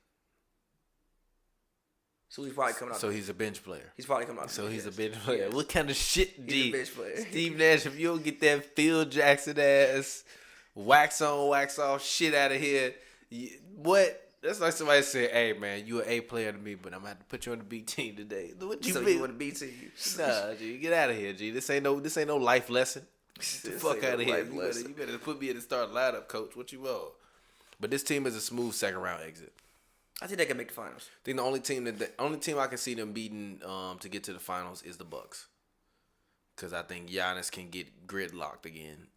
S4: So he's probably coming off.
S3: So he's a bench player.
S4: He's probably coming off.
S3: So he's a bench player. Yes. What kind of shit,
S4: He's a bench player.
S3: Steve Nash, if you don't get that Phil Jackson ass wax on, wax off shit out of here, what? That's like somebody said, "Hey man, you an A player to me, but I'm gonna have to put you on the B team today." What you mean?
S4: You want the B team?
S3: Nah, G, get out of here, G. This ain't no life lesson. Get the fuck out of here. You better put me in the starting lineup, coach. What you want? But this team is a smooth second round exit.
S4: I think they can make the finals.
S3: I think the only team I can see them beating to get to the finals is the Bucks. Because I think Giannis can get gridlocked again.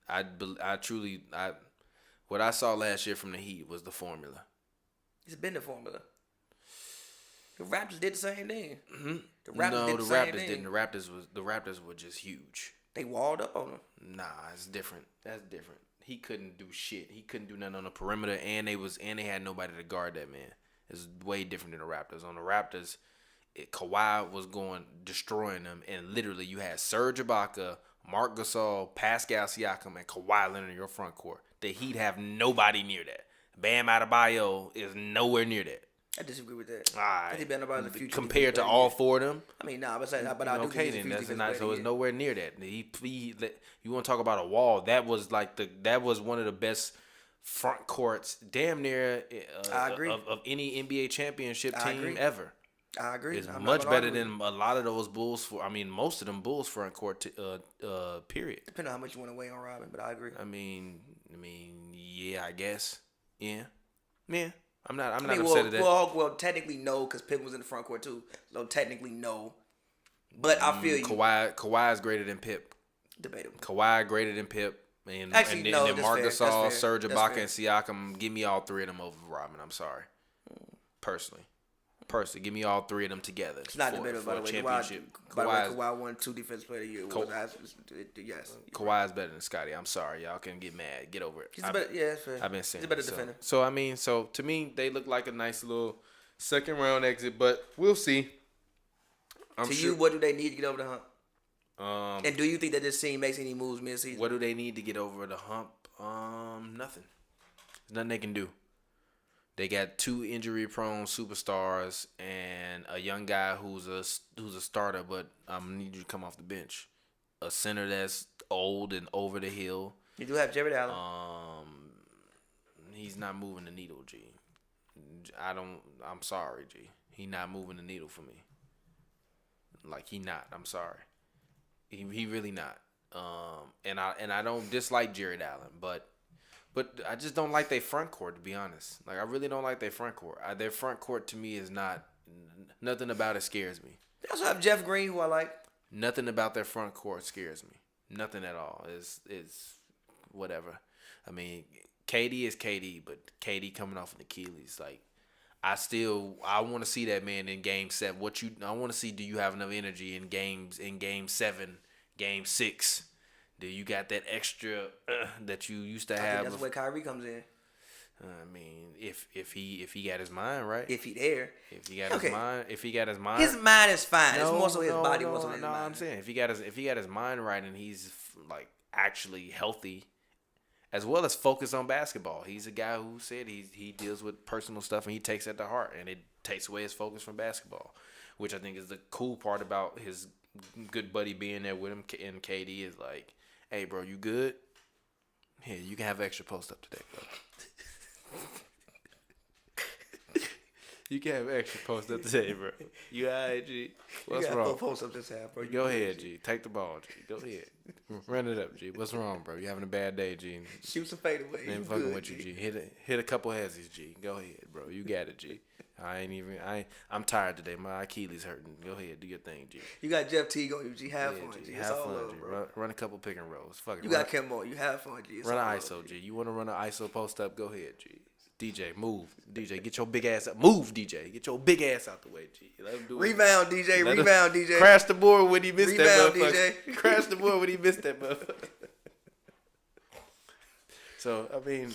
S3: What I saw last year from the Heat was the formula.
S4: It's been the formula. The Raptors did the same thing.
S3: Mm-hmm.
S4: The Raptors
S3: didn't. The Raptors were just huge.
S4: They walled up on them.
S3: Nah, it's different. That's different. He couldn't do shit. He couldn't do nothing on the perimeter, and they had nobody to guard that man. It's way different than the Raptors. On the Raptors, Kawhi was destroying them, and literally you had Serge Ibaka, Marc Gasol, Pascal Siakam, and Kawhi Leonard in your front court. The Heat have nobody near that. Bam Adebayo is nowhere near that.
S4: I disagree with that.
S3: All right.
S4: I think Bam Adebayo is the future.
S3: Compared to all four of them?
S4: I mean, nah, but I do
S3: okay,
S4: think
S3: then
S4: he's
S3: that's not. So it's nowhere near that. You want to talk about a wall? That was one of the best front courts, damn near.
S4: I agree.
S3: Of any NBA championship team ever.
S4: I agree.
S3: It's much better than a lot of those Bulls. Most of them Bulls front court. Period.
S4: Depending on how much you want to weigh on Robin, but I agree.
S3: I mean, yeah, I guess, yeah. I'm not upset at that.
S4: Well, technically no, because Pippen was in the front court too. So technically no, but I feel you.
S3: Kawhi is greater than Pip.
S4: Debatable.
S3: Kawhi greater than Pip. And then Marc Gasol, Serge Ibaka, and Siakam. Give me all three of them over Robin. I'm sorry. Personally, give me all three of them together.
S4: It's not debatable, by the way.
S3: Championship.
S4: Kawhi won 2 Defensive Player of the Year. Yes.
S3: Kawhi is better than Scotty. I'm sorry. Y'all can get mad. Get over it.
S4: He's better. Yeah, fair.
S3: I've been saying
S4: he's a better defender.
S3: So to me, they look like a nice little second round exit, but we'll see.
S4: You, what do they need to get over the hump? And do you think that this team makes any moves mid-season?
S3: What do they need to get over the hump? Nothing. There's nothing they can do. They got 2 injury-prone superstars and a young guy who's a starter, but I need you to come off the bench. A center that's old and over the hill.
S4: You do have Jared Allen.
S3: He's not moving the needle, G. I'm sorry, G. He not moving the needle for me. Like, he not. I'm sorry. He really not. And I don't dislike Jared Allen, but I just don't like their front court, to be honest. Like, I really don't like their front court. Their front court, to me, is nothing about it scares me.
S4: They also have Jeff Green, who I like.
S3: Nothing about their front court scares me. Nothing at all. It's whatever. I mean, KD is KD, but KD coming off an Achilles, like, I want to see that man in Game 7. I want to see, do you have enough energy in Game 7, Game 6? Do you got that extra that you used to have?
S4: That's where Kyrie comes in.
S3: I mean, if he got his mind right,
S4: if he there,
S3: if he got his mind,
S4: his mind is fine. It's more so his body, more so his mind.
S3: I'm saying if he got his mind right and he's like actually healthy, as well as focused on basketball. He's a guy who said he deals with personal stuff and he takes that to heart, and it takes away his focus from basketball, which I think is the cool part about his good buddy being there with him. And KD is like, hey, bro, you good? Here, you can have extra post up today, bro. You can have extra post up today, bro. You all right, G? What's wrong?
S4: You got post up this half, bro.
S3: Go ahead, G. Take the ball, G. Go ahead. Run it up, G. What's wrong, bro? You having a bad day, G?
S4: Shoot some fadeaway.
S3: Ain't fucking with you, G. Hit a couple hezzies, G. Go ahead, bro. You got it, G. I'm tired today. My Achilles hurting. Go ahead, do your thing, G.
S4: You got Jeff Teague on you, G. Have fun, G.
S3: Have fun, G. Bro. Run a couple pick and rolls. Fuck it.
S4: You got Kemba. You have fun, G.
S3: Run an ISO, G. You want to run an ISO post up? Go ahead, G. DJ, move. DJ, get your big ass up. Move, DJ. Get your big ass out the way, G. Let him do it.
S4: Rebound, DJ. Rebound, DJ.
S3: Crash the board when he missed that
S4: Rebound,
S3: motherfucker.
S4: DJ.
S3: Crash the board when he missed that motherfucker. So, I mean,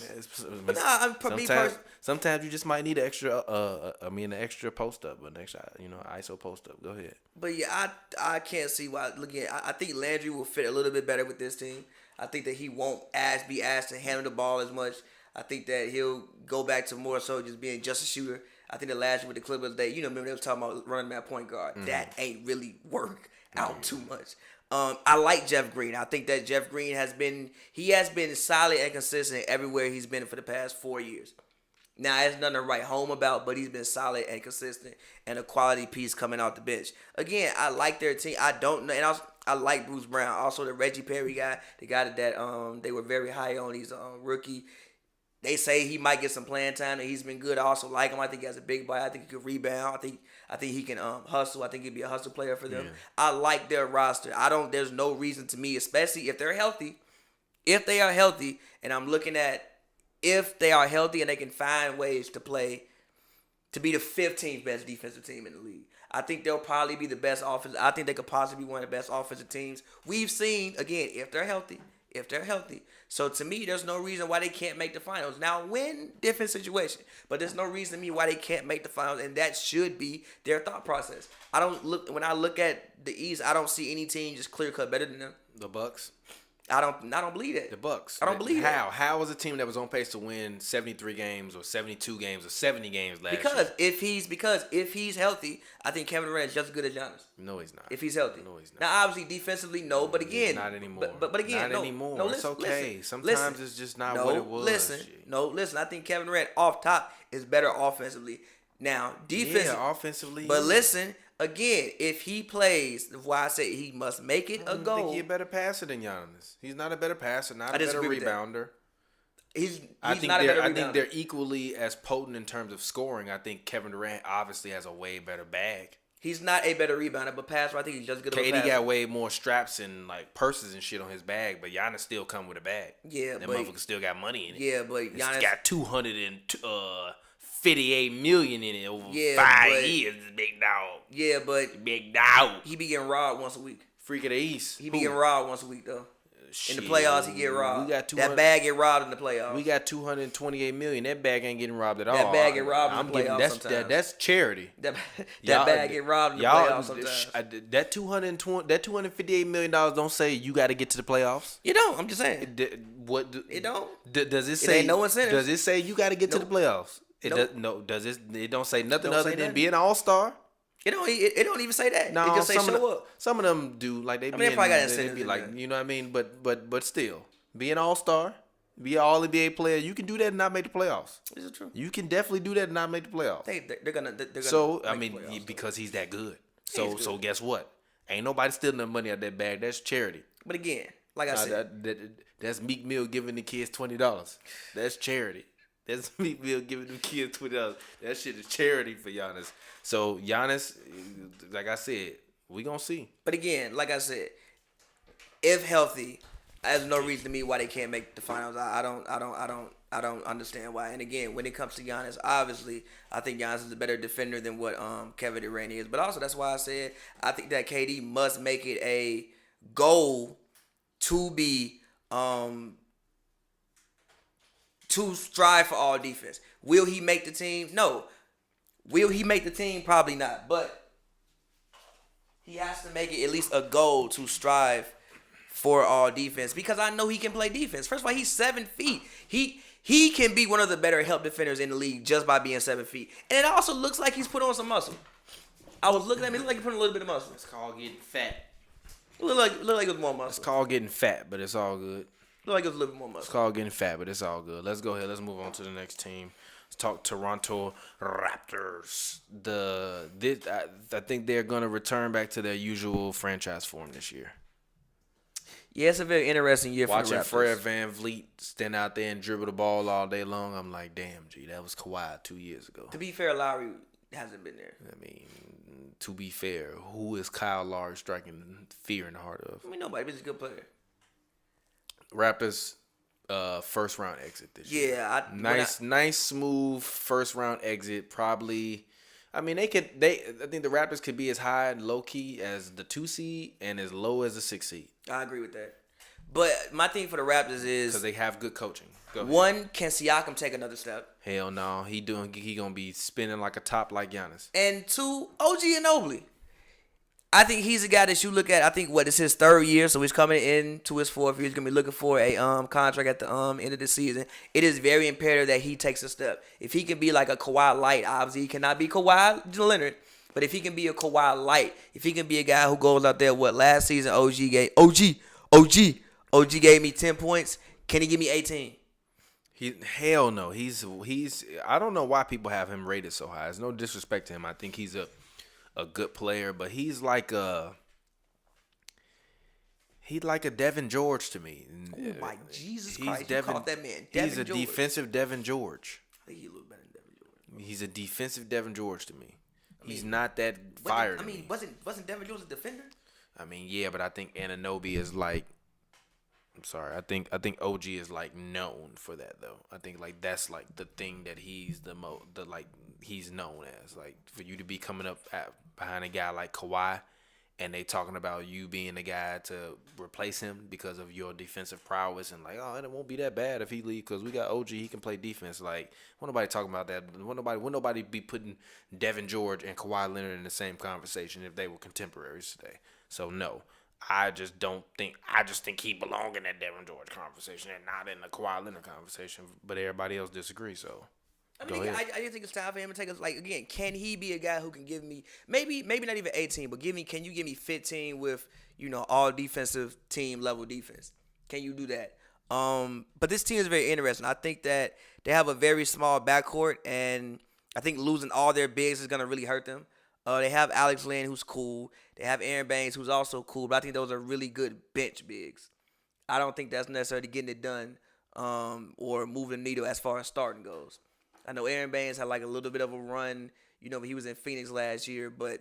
S3: sometimes you just might need an extra post up, an extra, ISO post up. Go ahead.
S4: But yeah, I can't see why. I think Landry will fit a little bit better with this team. I think that he won't be asked to handle the ball as much. I think that he'll go back to more so just being just a shooter. I think the last year with the Clippers, remember they were talking about running that point guard. Mm-hmm. That ain't really worked out too much. I like Jeff Green. I think that Jeff Green has been solid and consistent everywhere he's been for the past 4 years. Now, there's nothing to write home about, but he's been solid and consistent and a quality piece coming out the bench. Again, I like their team. I don't know, and I like Bruce Brown. Also, the Reggie Perry guy, the guy that they were very high on. He's a rookie. They say he might get some playing time, and he's been good. I also like him. I think he has a big body. I think he can rebound. I think he can hustle. I think he'd be a hustle player for them. Yeah. I like their roster. There's no reason to me, especially if they're healthy. If they are healthy, and I'm looking at if they are healthy and they can find ways to play to be the 15th best defensive team in the league. I think they'll probably be the best offense. I think they could possibly be one of the best offensive teams we've seen, again, if they're healthy. So to me, there's no reason why they can't make the finals. Now, win, different situation. But there's no reason to me why they can't make the finals, and that should be their thought process. When I look at the East, I don't see any team just clear cut better than them.
S3: The Bucks.
S4: I don't believe that.
S3: The Bucks.
S4: I don't believe that.
S3: How was a team that was on pace to win 73 games or 72 games or 70 games last
S4: year?
S3: Because
S4: if he's healthy, I think Kevin Durant is just as good as Giannis.
S3: No, he's not.
S4: If he's healthy.
S3: No, he's not.
S4: Now, obviously, defensively, no. But again,
S3: not anymore.
S4: But again,
S3: not anymore.
S4: No,
S3: it's okay. Sometimes it's just not what it was.
S4: Listen. I think Kevin Durant off top is better offensively. Now, defense.
S3: Yeah, offensively.
S4: But listen. Again, if he plays, why I say he must make it a goal.
S3: I think he's a better passer than Giannis. He's not a better passer, not a better rebounder.
S4: He's not a better rebounder.
S3: I think they're equally as potent in terms of scoring. I think Kevin Durant obviously has a way better bag.
S4: He's not a better rebounder, but passer, I think he's just good.
S3: KD got way more straps and like purses and shit on his bag, but Giannis still come with a bag.
S4: Yeah,
S3: that motherfucker still got money in it.
S4: Yeah, but Giannis
S3: got 258 million in it over 5 years. Big dog.
S4: Yeah, but
S3: big dog.
S4: He be getting robbed once a week.
S3: Freak of the East.
S4: He be getting robbed once a week though. In the playoffs, he get robbed. That bag get robbed in the playoffs.
S3: We got 228 million. That bag ain't getting robbed at all.
S4: That bag get robbed in the playoffs sometimes.
S3: That's charity.
S4: That bag get robbed in the playoffs sometimes.
S3: That 258 million dollars don't say you got to get to the playoffs.
S4: You don't. I'm just saying.
S3: It
S4: don't.
S3: Does it say?
S4: Ain't no incentive.
S3: Does it say you got to get to the playoffs? Does it? It don't say nothing other than be an all-star.
S4: It don't even say that.
S3: No,
S4: it just say show up.
S3: Some of them do. Like they
S4: probably got incentives.
S3: They be like, you know what I mean? But still, be an all-star, be an all-NBA player. You can do that and not make the playoffs.
S4: Is it true?
S3: You can definitely do that and not make the playoffs.
S4: They're gonna.
S3: So I mean, because he's that good. So guess what? Ain't nobody stealing the money out that bag. That's charity.
S4: But again, like I said,
S3: that's Meek Mill giving the kids $20. That's charity. That's Meek Mill giving them kids $20. That shit is charity for Giannis. So Giannis, like I said, we gonna see.
S4: But again, like I said, if healthy, there's no reason to me why they can't make the finals. I don't understand why. And again, when it comes to Giannis, obviously, I think Giannis is a better defender than what Kevin Durant is. But also, that's why I said I think that KD must make it a goal to be to strive for all defense. Will he make the team? No. Will he make the team? Probably not. But he has to make it at least a goal to strive for all defense because I know he can play defense. First of all, he's 7 feet. He can be one of the better help defenders in the league just by being 7 feet. And it also looks like he's put on some muscle. I was looking at him. It looked like he put on a little bit of muscle.
S3: It's called getting fat.
S4: It looked like it was more muscle.
S3: It's called getting fat, but it's all good.
S4: Look like it was a little bit more muscle.
S3: It's called getting fat, but it's all good. Let's go ahead. Let's move on to the next team. Let's talk Toronto Raptors. I think they're going to return back to their usual franchise form this year.
S4: Yeah, it's a very interesting year for the Raptors.
S3: Watching Fred VanVleet stand out there and dribble the ball all day long, I'm like, damn, G, that was Kawhi 2 years ago.
S4: To be fair, Lowry hasn't been there.
S3: I mean, to be fair, who is Kyle Lowry striking fear in the heart of?
S4: I mean, nobody, but he's a good player.
S3: Raptors first round exit this year.
S4: Yeah,
S3: nice smooth first round exit. Probably, I mean I think the Raptors could be as high and low key as the 2 seed and as low as the 6 seed.
S4: I agree with that. But my thing for the Raptors is
S3: because they have good coaching.
S4: One, can Siakam take another step?
S3: Hell no, he gonna be spinning like a top like Giannis.
S4: And 2, OG Anunoby. I think he's a guy that you look at. I think it's his 3rd year, so he's coming into his 4th year. He's gonna be looking for a contract at the end of the season. It is very imperative that he takes a step. If he can be like a Kawhi light, obviously he cannot be Kawhi Leonard, but if he can be a Kawhi light, if he can be a guy who goes out there, last season OG gave me 10 points. Can he give me 18?
S3: Hell no. He's. I don't know why people have him rated so high. There's no disrespect to him. I think he's a good player, but he's like He's like a Devin George to me.
S4: Oh my Jesus
S3: He's
S4: Christ! You called that man
S3: He's
S4: Devin
S3: a
S4: George.
S3: defensive Devin George.
S4: I think he's a little better than Devin George.
S3: He's a defensive Devin George to me. He's not that fire to me.
S4: Wasn't Devin George a defender?
S3: I mean, yeah, but I think Anunoby is like. I'm sorry. I think OG is like known for that though. I think like that's like the thing that he's he's known as, like, for you to be coming up behind a guy like Kawhi, and they talking about you being the guy to replace him because of your defensive prowess, and like, oh, it won't be that bad if he leave because we got OG, he can play defense. Like, won't nobody talking about that? Won't nobody be putting Devin George and Kawhi Leonard in the same conversation if they were contemporaries today? So no. I just think he belong in that Devin George conversation and not in the Kawhi Leonard conversation. But everybody else disagree. So
S4: I just think it's time for him to take us. Like, again, can he be a guy who can give me maybe not even 18, but can you give me 15 with, you know, all defensive team level defense? Can you do that? But this team is very interesting. I think that they have a very small backcourt, and I think losing all their bigs is gonna really hurt them. They have Alex Len, who's cool. They have Aaron Baines, who's also cool. But I think those are really good bench bigs. I don't think that's necessarily getting it done or moving the needle as far as starting goes. I know Aaron Baines had like a little bit of a run. You know, he was in Phoenix last year. But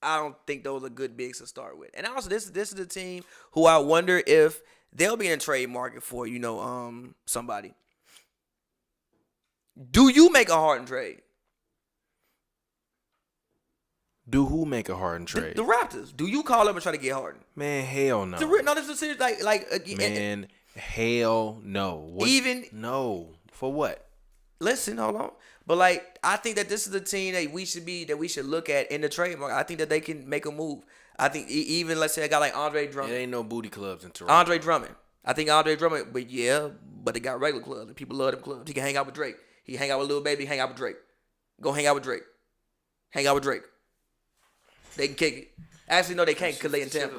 S4: I don't think those are good bigs to start with. And also, this is a team who I wonder if they'll be in a trade market for, you know, somebody. Do you make a Harden trade?
S3: do who make a Harden trade?
S4: The Raptors. Do you call them and try to get Harden?
S3: Man, hell no.
S4: No, this is serious.
S3: Man, hell no. No. For what?
S4: Listen, hold on. But like, I think that this is the team that we should look at in the trade market. I think that they can make a move. I think even, let's say, a guy like Andre Drummond.
S3: It ain't no booty clubs in Toronto.
S4: Andre Drummond. I think Andre Drummond, but they got regular clubs and people love them clubs. He can hang out with Drake. He hang out with Lil Baby, hang out with Drake. Go hang out with Drake. Hang out with Drake. They can kick it. Actually, no, they can't because they in Tampa.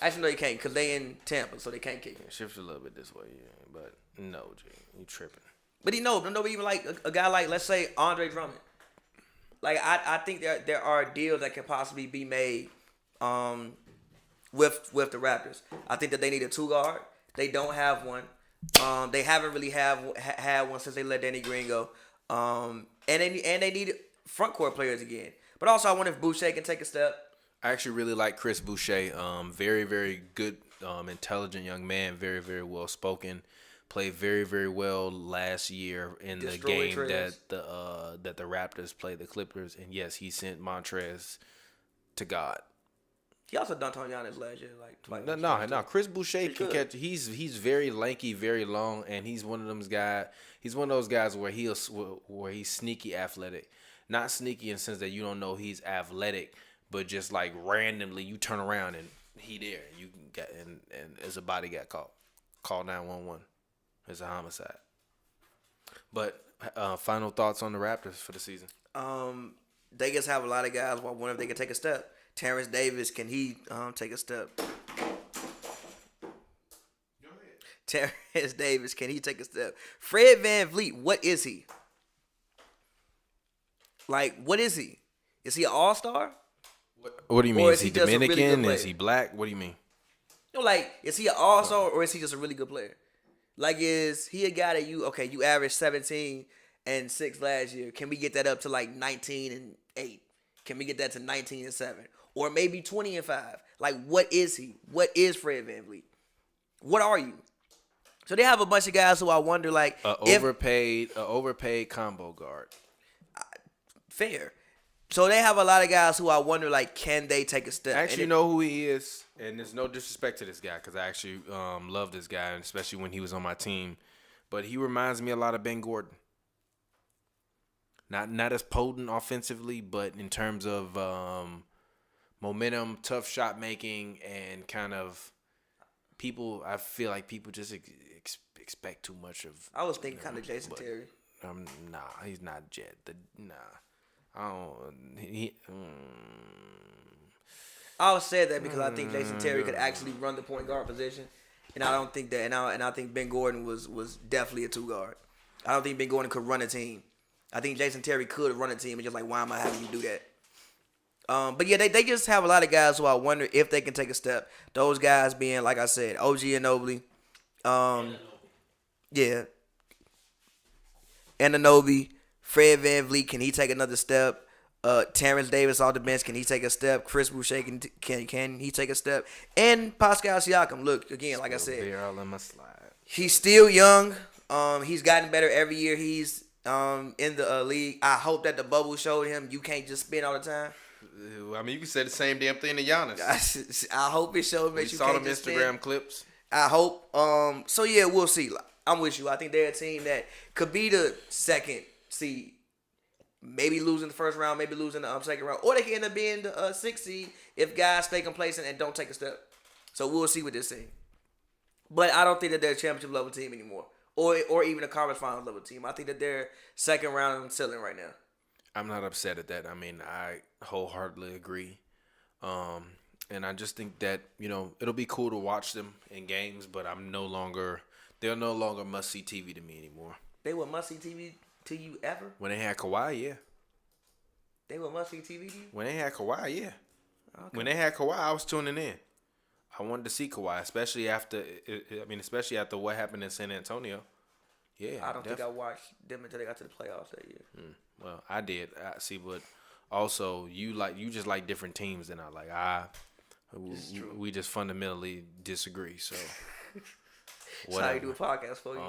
S4: Actually, no, they can't because they in Tampa, so they can't kick it.
S3: Shift a little bit this way, yeah. But no, G, you tripping.
S4: But nobody even like a guy like, let's say, Andre Drummond. Like, I think there are deals that can possibly be made with the Raptors. I think that they need a 2-guard. They don't have one. They haven't really had one since they let Danny Green go. And they need front court players again. But also, I wonder if Boucher can take a step.
S3: I actually really like Chris Boucher. Very, very good, intelligent young man. Very, very well spoken. Played very, very well last year in the game that the Raptors played the Clippers. And yes, he sent Montrez to God.
S4: He also dunked on Giannis last year, like twice.
S3: No. Chris Boucher can catch. He's very lanky, very long, and he's one of those guys. He's one of those guys where he's sneaky athletic. Not sneaky in the sense that you don't know he's athletic, but just like randomly you turn around and he there. You get and as a body got caught. Call 911. It's a homicide. But final thoughts on the Raptors for the season?
S4: They just have a lot of guys. I wonder if they can take a step. Terrence Davis, can he take a step? Go ahead. Terrence Davis, can he take a step? Fred VanVleet, what is he? Like, what is he? Is he an all-star?
S3: What do you mean? Is he
S4: Dominican?
S3: Really, is he black? What do you mean?
S4: No, like, is he an all-star or is he just a really good player? Like, is he a guy that you averaged 17 and 6 last year? Can we get that up to like 19 and 8? Can we get that to 19 and 7? Or maybe 20 and 5? Like, what is he? What is Fred VanVleet? What are you? So they have a bunch of guys who I wonder, like,
S3: overpaid combo guard.
S4: Fair. So they have a lot of guys who I wonder, like, can they take a step?
S3: I actually know who he is, and there's no disrespect to this guy because I actually love this guy, especially when he was on my team. But he reminds me a lot of Ben Gordon. Not as potent offensively, but in terms of momentum, tough shot making, and kind of people. I feel like people just expect too much of.
S4: I was thinking kind of Jason Terry.
S3: Nah, he's not Jet. I
S4: always said that because I think Jason Terry could actually run the point guard position, and I don't think that. And I think Ben Gordon was definitely a 2-guard. I don't think Ben Gordon could run a team. I think Jason Terry could run a team, and just like, why am I having you do that? But yeah, they just have a lot of guys who I wonder if they can take a step. Those guys being, like I said, OG Anunoby, yeah, Anunoby, Fred VanVleet, can he take another step? Terrence Davis off the bench, can he take a step? Chris Boucher, can he take a step? And Pascal Siakam, look, again, like I said, he's still young. He's gotten better every year he's in the league. I hope that the bubble showed him you can't just spin all the time.
S3: I mean, you can say the same damn thing to Giannis.
S4: I hope it showed that you
S3: saw
S4: can't
S3: them
S4: just
S3: Instagram
S4: spin.
S3: clips.
S4: I hope. So yeah, we'll see. I'm with you. I think they're a team that could be the second seed. Maybe losing the first round, maybe losing the second round, or they can end up being the sixth seed if guys stay complacent and don't take a step. So we'll see with this team. But I don't think that they're a championship level team anymore, or even a conference finals level team. I think that they're second round ceiling right now.
S3: I'm not upset at that. I mean, I wholeheartedly agree. And I just think that, it'll be cool to watch them in games, but they're no longer must-see TV to me anymore.
S4: They were must-see TV to you ever?
S3: When they had Kawhi, yeah.
S4: They were must-see TV to you?
S3: When they had Kawhi, yeah.
S4: Okay.
S3: When they had Kawhi, I was tuning in. I wanted to see Kawhi, especially after what happened in San Antonio. Yeah,
S4: I don't think I watched them until they got to the playoffs that year.
S3: Well, I did. I see, but also you just like different teams than I like. We just fundamentally disagree. So
S4: That's how you do a podcast for you.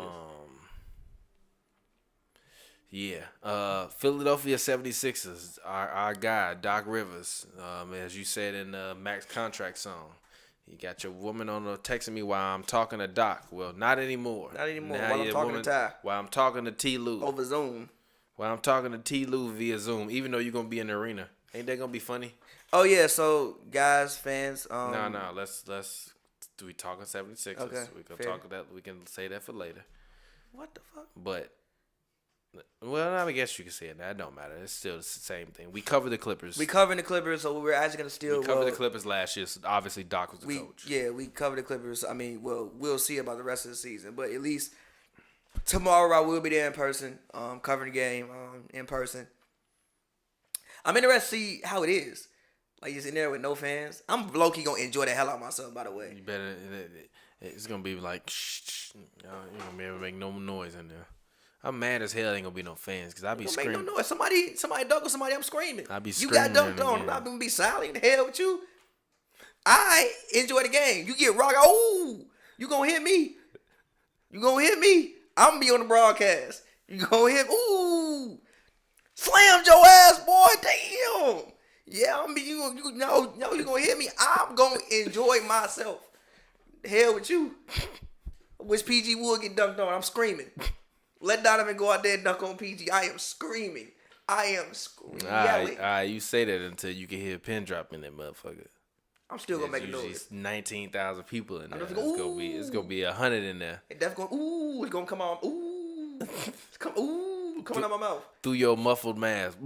S3: Yeah. Philadelphia 76ers, our guy, Doc Rivers, as you said in the Max Contract song. You got your woman texting me while I'm talking to Doc. Well, not anymore.
S4: Not anymore. While I'm talking to Ty.
S3: While I'm talking to T. Lou.
S4: Over Zoom.
S3: While I'm talking to T. Lou via Zoom, even though you're going to be in the arena. Ain't that going to be funny?
S4: Oh, yeah. So, guys, fans.
S3: No. Let's do we talking 76ers?
S4: Okay.
S3: We can talk that. We can say that for later.
S4: What the fuck?
S3: But, well, I guess you can say it. That don't matter. It's still the same thing. We covered the Clippers.
S4: We covered the Clippers, so we're actually going to still.
S3: We covered the Clippers last year. So obviously, Doc was the coach.
S4: Yeah, we covered the Clippers. I mean, we'll see about the rest of the season. But at least tomorrow I will be there in person, covering the game in person. I'm interested to see how it is. Like, just in there with no fans. I'm low-key going to enjoy the hell out of myself, by the way.
S3: You better. It's going to be like, shh. You're going to be able to make no noise in there. I'm mad as hell ain't going to be no fans because I be screaming.
S4: Make no noise. Somebody dunk on somebody, I'm screaming.
S3: I be
S4: You
S3: screaming.
S4: got dunked on. I'm not going to be silent. The hell with you. I enjoy the game. You get rocked. Oh, you going to hit me. You going to hit me. I'm going to be on the broadcast. You going to hit. Ooh. Slammed your ass, boy. Damn. Yeah, you know you're going to hit me. I'm going to enjoy myself. The hell with you. I wish PG would get dunked on. I'm screaming. Let Donovan go out there and dunk on PG. I am screaming. All
S3: right, you say that until you can hear a pin drop in that motherfucker.
S4: I'm still going to make a noise.
S3: 19,000 people in there.
S4: It's
S3: going to be 100 in there.
S4: And that's going, ooh, it's going to come on. Ooh. Coming out my mouth.
S3: Through your muffled mask.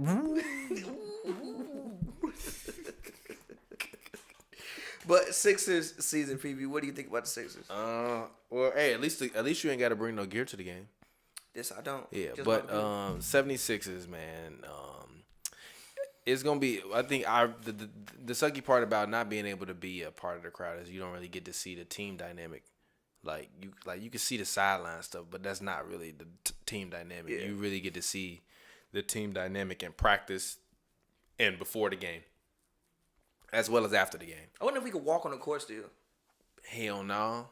S4: But Sixers season preview, what do you think about the Sixers?
S3: Well, hey, at least you ain't got to bring no gear to the game.
S4: This I don't.
S3: Yeah, but 76ers, man, it's gonna be. I think the sucky part about not being able to be a part of the crowd is you don't really get to see the team dynamic. Like you can see the sideline stuff, but that's not really the team dynamic. Yeah. You really get to see the team dynamic in practice and before the game, as well as after the game.
S4: I wonder if we could walk on the court still.
S3: Hell no.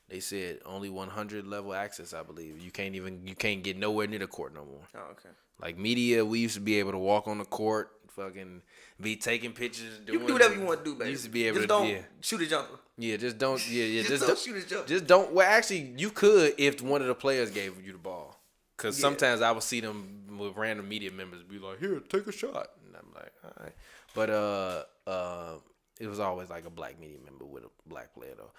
S3: They said only 100 level access, I believe. You can't get nowhere near the court no more.
S4: Oh, okay.
S3: Like media, we used to be able to walk on the court, fucking be taking pictures.
S4: You can do whatever you want to do, baby.
S3: You used to be able
S4: just
S3: to
S4: don't shoot a jumper.
S3: Yeah, just don't. Yeah,
S4: just don't shoot a jumper.
S3: Just don't. Well, actually, you could if one of the players gave you the ball. Because sometimes I would see them with random media members be like, "Here, take a shot," and I'm like, "All right," but it was always like a black media member with a black player though.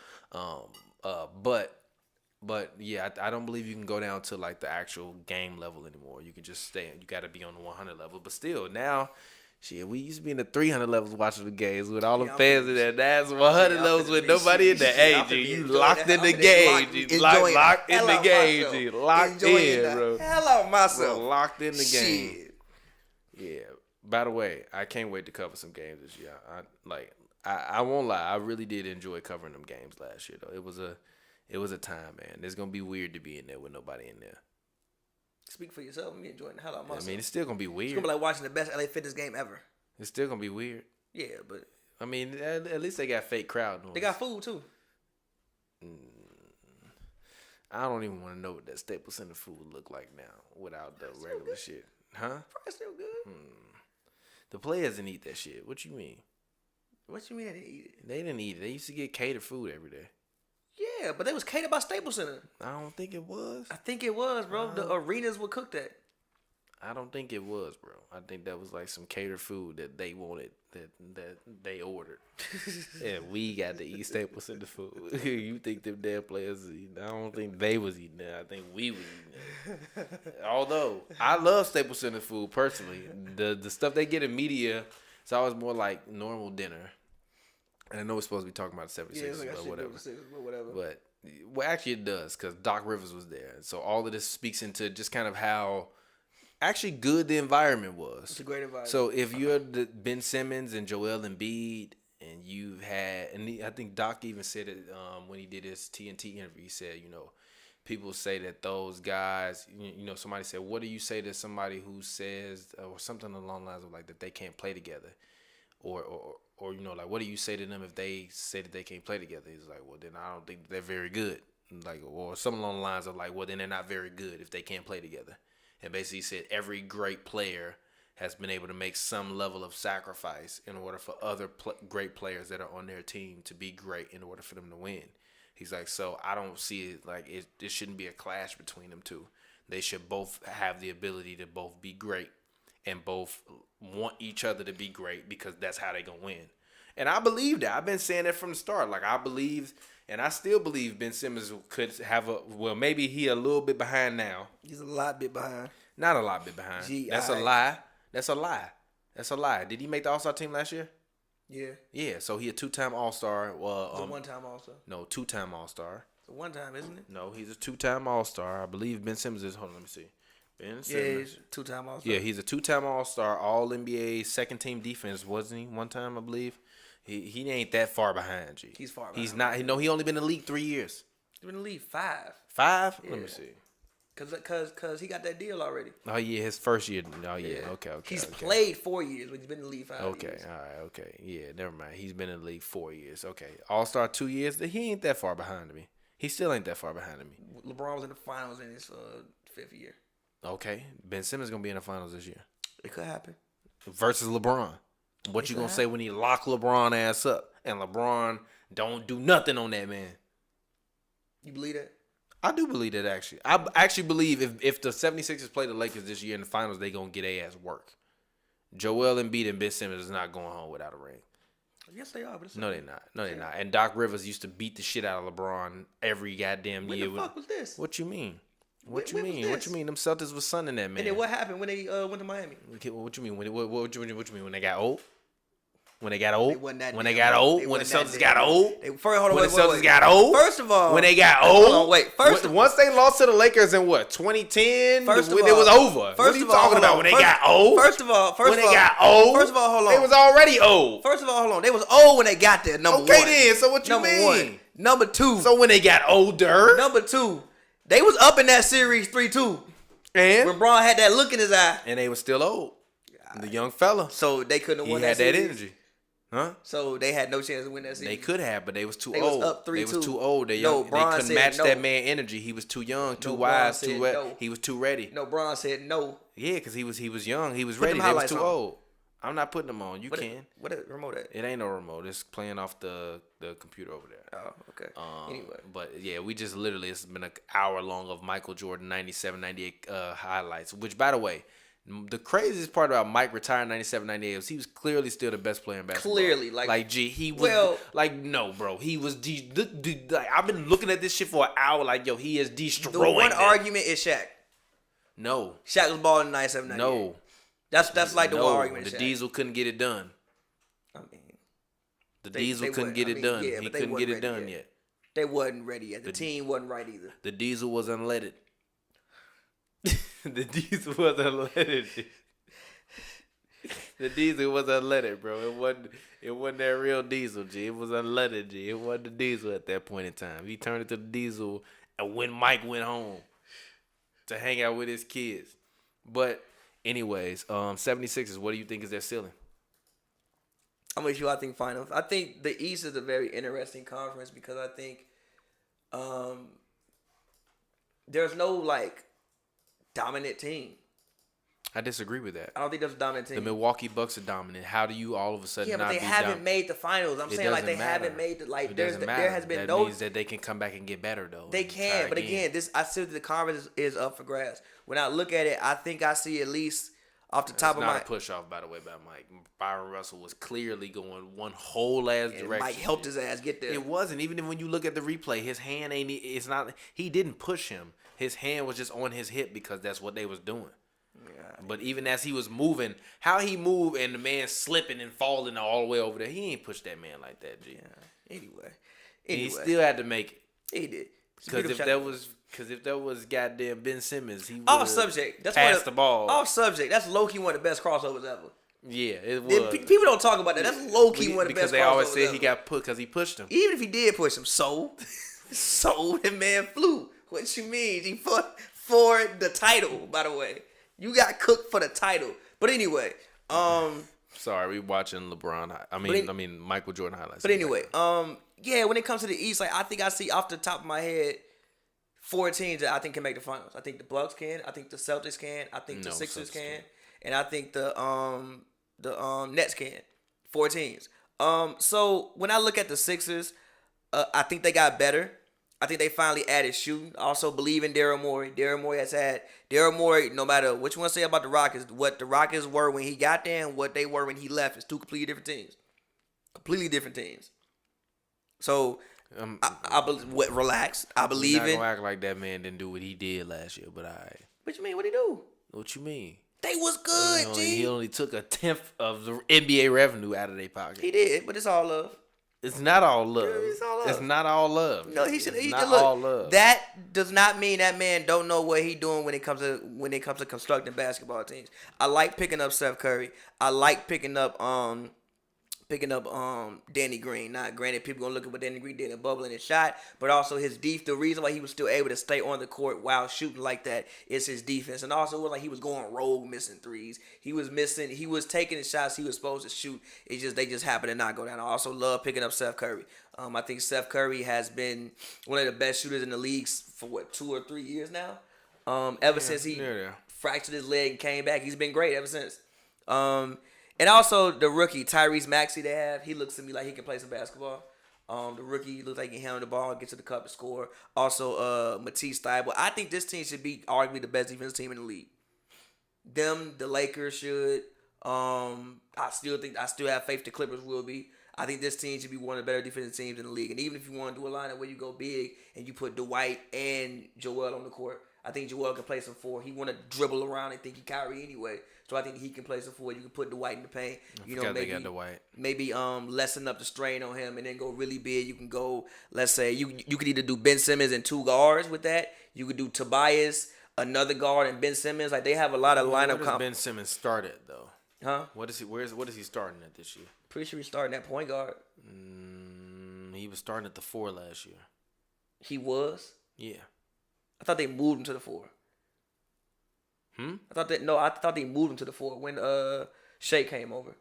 S3: But yeah, I don't believe you can go down to like the actual game level anymore. You can just stay. You got to be on the 100 level. But still, now, shit, we used to be in the 300 levels watching the games with all the fans in there. That's 100 levels with nobody in there. Hey, G, you locked in the game. You locked in the game. G, locked in, bro.
S4: Hell out myself.
S3: Locked in the game. Yeah. By the way, I can't wait to cover some games this year. I won't lie. I really did enjoy covering them games last year, though. It was a time, man. It's gonna be weird to be in there with nobody in there.
S4: Speak for yourself. Me enjoying the hell out of myself.
S3: I mean, it's still gonna be weird.
S4: It's gonna be like watching the best LA Fitness game ever.
S3: It's still gonna be weird.
S4: Yeah, but
S3: I mean, at least they got fake crowd noise.
S4: they got food too.
S3: I don't even want to know what that Staples Center food look like now without the regular shit. Huh?
S4: Fries still good.
S3: The players didn't eat that shit. What you mean?
S4: What you mean they didn't eat it?
S3: They didn't eat it. They used to get catered food every day.
S4: Yeah, but they was catered by Staples Center.
S3: I don't think it was.
S4: I think it was, bro. The arenas would cook that.
S3: I don't think it was, bro. I think that was like some catered food that they wanted, that they ordered. And we got to eat Staples Center food. You think them damn players was eating? I don't think they was eating that. I think we was eating that. Although, I love Staples Center food personally. The stuff they get in media, it's always more like normal dinner. And I know we're supposed to be talking about the 76ers,
S4: like
S3: but whatever.
S4: Whatever.
S3: But, well, actually it does, because Doc Rivers was there. So all of this speaks into just kind of how actually good the environment was.
S4: It's a great environment.
S3: So if you're the Ben Simmons and Joel Embiid, and you've had, and I think Doc even said it when he did his TNT interview. He said, people say that those guys, somebody said, what do you say to somebody who says, or something along the lines of like that they can't play together, or like what do you say to them if they say that they can't play together? He's like, well, then I don't think they're very good, like, or something along the lines of like, well, then they're not very good if they can't play together. And basically said every great player has been able to make some level of sacrifice in order for other great players that are on their team to be great in order for them to win. He's like, so I don't see it like it shouldn't be a clash between them two. They should both have the ability to both be great and both want each other to be great because that's how they going to win. And I believe that. I've been saying that from the start. Like, I believe, and I still believe Ben Simmons could have maybe he a little bit behind now.
S4: He's a lot bit behind.
S3: Not a lot bit behind. That's a lie. That's a lie. That's a lie. Did he make the All-Star team last year?
S4: Yeah.
S3: Yeah, so he a two-time All-Star. Well,
S4: a one-time All-Star.
S3: No, two-time All-Star.
S4: It's a one-time, isn't it?
S3: No, he's a two-time All-Star. I believe Ben Simmons is. Hold on, let me see. Ben Simmons.
S4: Yeah, he's a two-time All-Star.
S3: Yeah, he's a two-time All-Star, All-NBA, second-team defense, wasn't he? One time, I believe. He ain't that far behind, G.
S4: He's far behind.
S3: He's not. He only been in the league 3 years.
S4: He's been in the league 5.
S3: 5?
S4: Yeah.
S3: Let me see.
S4: Cause he got that deal already.
S3: Oh yeah, his first year. Oh yeah, okay.
S4: He's played 4 years, but he's been in the league 5 years.
S3: Okay, all right, okay. Yeah, never mind. He's been in the league 4 years. Okay, All-Star 2 years. He ain't that far behind me. He still ain't that far behind me.
S4: LeBron was in the finals in his 5th year.
S3: Okay, Ben Simmons gonna be in the finals this year.
S4: It could happen.
S3: Versus LeBron. What you gonna say when he lock LeBron ass up and LeBron don't do nothing on that man?
S4: You believe that?
S3: I do believe that, actually. I actually believe if the 76ers play the Lakers this year in the finals, they going to get their ass work. Joel Embiid and Ben Simmons is not going home without a ring.
S4: Yes, they are. But
S3: No, they're not. No, they're not. And Doc Rivers used to beat the shit out of LeBron every goddamn year.
S4: When the fuck was this?
S3: What you mean? What
S4: When
S3: you mean?
S4: was
S3: What
S4: this?
S3: you mean? Them Celtics was sunning that man.
S4: And then what happened when they went to Miami?
S3: What you mean? What you mean? When they got old? When they got old?
S4: They wasn't that
S3: When they
S4: damn
S3: got
S4: old.
S3: old?
S4: They
S3: When the
S4: wasn't
S3: Celtics
S4: that
S3: got
S4: damn
S3: old?
S4: Hold on,
S3: when
S4: wait,
S3: the Celtics
S4: wait.
S3: got old?
S4: First of all,
S3: when they got
S4: hold
S3: old?
S4: on, wait.
S3: Once they lost to the Lakers in what, 2010?
S4: First of
S3: it
S4: all,
S3: was over.
S4: First
S3: What are you
S4: of all,
S3: talking
S4: hold
S3: about?
S4: on.
S3: When they got old?
S4: First of all,
S3: when they got old?
S4: First of all, hold on.
S3: They was already old.
S4: First of all, hold on. They was old when they got there. Number one.
S3: Okay then. So what you
S4: Number
S3: mean?
S4: one. Number two.
S3: So when they got older?
S4: Number two. They was up in that series 3-2.
S3: And?
S4: When Braun had that look in his eye.
S3: And they was still old. The young fella.
S4: So they couldn't have
S3: He
S4: won
S3: had
S4: that
S3: that
S4: series.
S3: energy. Huh?
S4: So they had no chance to win that series.
S3: They could have, but they was too
S4: They
S3: old.
S4: was up 3-2.
S3: They was too old. They
S4: No,
S3: they
S4: Bron
S3: couldn't
S4: said
S3: match
S4: no.
S3: that man energy. He was too young, too
S4: No,
S3: wise,
S4: Bron
S3: too
S4: said
S3: wet.
S4: no.
S3: He was too ready.
S4: No, Braun said no.
S3: Yeah, because he was young. He was
S4: Put
S3: ready.
S4: them
S3: They was
S4: highlights
S3: too
S4: on.
S3: old. I'm not putting them on. You can.
S4: What the remote at?
S3: It ain't no remote. It's playing off the computer over there.
S4: Oh, okay. Anyway.
S3: But yeah, we just literally, it's been an hour long of Michael Jordan 97, 98 highlights. Which, by the way, the craziest part about Mike retiring 97, 98 was he was clearly still the best player in basketball.
S4: Clearly,
S3: he was,
S4: well,
S3: no, bro. He was, like, I've been looking at this shit for an hour, like, yo, he is destroying
S4: the one
S3: that.
S4: argument is Shaq.
S3: No.
S4: Shaq was balling in 97, 98.
S3: No.
S4: That's like the one argument is
S3: The
S4: Shaq.
S3: Diesel couldn't get it done.
S4: I mean,
S3: The
S4: They-
S3: Diesel
S4: they
S3: couldn't
S4: wasn't-
S3: get
S4: I
S3: it
S4: mean,
S3: done.
S4: yeah,
S3: He
S4: but they
S3: couldn't get
S4: wasn't
S3: it
S4: ready
S3: done
S4: yet.
S3: yet.
S4: they wasn't ready yet. The team wasn't right either.
S3: The Diesel was unleaded. The Diesel was unleaded. The diesel was unleaded, bro. It wasn't that real diesel, G. It was unleaded, G. It wasn't the diesel at that point in time. He turned it to the diesel and when Mike went home to hang out with his kids. But anyways, 76ers, what do you think is their ceiling?
S4: I'm with you. I think finals. I think the East is a very interesting conference because I think there's no like dominant team.
S3: I disagree with that.
S4: I don't think there's a dominant team.
S3: The Milwaukee Bucks are dominant. How do you all of a sudden
S4: yeah, but
S3: not
S4: they
S3: be
S4: haven't made the finals. I'm saying like they haven't made the like. There has been
S3: that means that they can come back and get better though.
S4: They can, but again, I still think the conference is up for grabs. When I look at it, I think I see at least off the top of my.
S3: Not a push off, by the way, by Mike. Byron Russell was clearly going one whole ass direction.
S4: Mike helped his ass get there.
S3: It wasn't. Even when you look at the replay, his hand ain't. It's not. He didn't push him. His hand was just on his hip because that's what they was doing. Yeah. But even as he was moving, how he moved and the man slipping and falling all the way over there, he ain't pushed that man like that, G.
S4: Yeah. Anyway.
S3: He still had to make it.
S4: He did.
S3: Because if that was goddamn Ben Simmons, he would
S4: off subject. That's
S3: passed the ball.
S4: Off subject. That's low key one of the best crossovers ever.
S3: Yeah, it was.
S4: People don't talk about that. That's low key one of the best crossovers
S3: because they always said
S4: ever.
S3: he got put because he pushed him.
S4: Even if he did push him, so the man flew. What you mean? He fought for the title, by the way. You got cooked for the title. But anyway,
S3: sorry, we watching LeBron. I mean Michael Jordan highlights.
S4: But anyway, yeah, when it comes to the East, like I think I see off the top of my head 4 teams that I think can make the finals. I think the Bucks can. I think the Celtics can. I think the Sixers can. And I think the Nets can. 4 teams. So when I look at the Sixers, I think they got better. I think they finally added shooting. I also believe in Daryl Morey. Daryl Morey, no matter what you want to say about the Rockets, what the Rockets were when he got there and what they were when he left is 2 completely different teams. Completely different teams. So, relax. I believe in.
S3: You're not gonna act like that man didn't do what he did last year, but
S4: What you mean? What'd he do?
S3: What you mean?
S4: They was good, G.
S3: He only took 1/10 of the NBA revenue out of their pocket.
S4: He did, but it's all love.
S3: It's not all love.
S4: It's all love.
S3: It's not all love.
S4: No, he should.
S3: Not all love.
S4: That does not mean that man don't know what he doing when it comes to constructing basketball teams. I like picking up Steph Curry. I like picking up Danny Green. Now, granted, people gonna look at what Danny Green did in bubbling his shot, but also his defense. The reason why he was still able to stay on the court while shooting like that is his defense, and also it was like he was going rogue, missing threes. He was taking the shots he was supposed to shoot. They just happened to not go down. I also love picking up Steph Curry. I think Steph Curry has been one of the best shooters in the league for 2 or 3 years now. Ever since he fractured his leg and came back, he's been great ever since. And also the rookie, Tyrese Maxey they have, he looks to me like he can play some basketball. The rookie looks like he can handle the ball, get to the cup and score. Also, Matisse Thybulle. I think this team should be arguably the best defensive team in the league. The Lakers should. I still have faith the Clippers will be. I think this team should be one of the better defensive teams in the league. And even if you want to do a lineup where you go big and you put Dwight and Joel on the court, I think Joel can play some 4. He want to dribble around and think he Kyrie anyway. So I think he can play some 4. You can put Dwight in the paint. Maybe lessen up the strain on him and then go really big. You can go, let's say, you could either do Ben Simmons and 2 guards with that. You could do Tobias, another guard, and Ben Simmons. Like they have a lot of lineup.
S3: Where does Ben Simmons start at though?
S4: Huh?
S3: What is he starting at this year?
S4: Pretty sure he's starting at point guard.
S3: He was starting at the 4 last year.
S4: He was?
S3: Yeah.
S4: I thought they moved him to the 4. I thought they moved him to the 4 when Shea came over.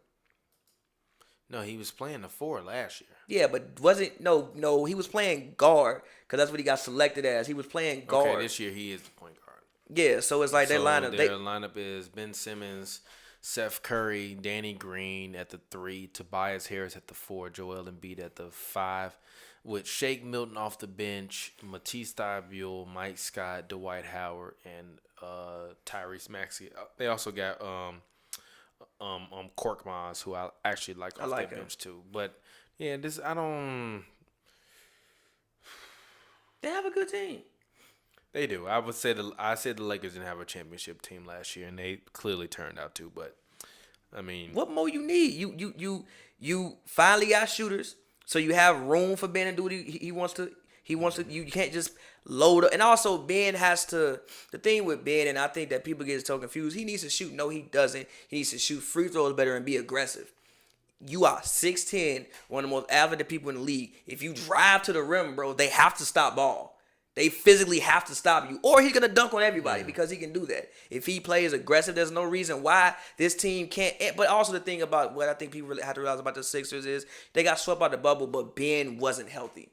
S3: No, he was playing the 4 last year.
S4: Yeah, but he was playing guard because that's what he got selected as. He was playing guard.
S3: Okay, this year he is the point guard.
S4: Yeah, so it's like their lineup.
S3: Their lineup is Ben Simmons, Steph Curry, Danny Green at the 3, Tobias Harris at the 4, Joel Embiid at the 5, with Shake Milton off the bench, Matisse Thybulle, Mike Scott, Dwight Howard, and Tyrese Maxey. They also got Korkmaz, who I actually like off that bench too. But yeah, they
S4: have a good team.
S3: They do. I said the Lakers didn't have a championship team last year, and they clearly turned out to. But I mean,
S4: what more you need? You finally got shooters, so you have room for Ben to do what he wants to. He wants to. You can't just load up. And also, Ben has to. The thing with Ben, and I think that people get so confused. He needs to shoot. No, he doesn't. He needs to shoot free throws better and be aggressive. You are 6'10", one of the most athletic people in the league. If you drive to the rim, bro, they have to stop ball. They physically have to stop you. Or he's going to dunk on everybody because he can do that. If he plays aggressive, there's no reason why this team can't. But also the thing about what I think people really have to realize about the Sixers is they got swept out the bubble, but Ben wasn't healthy.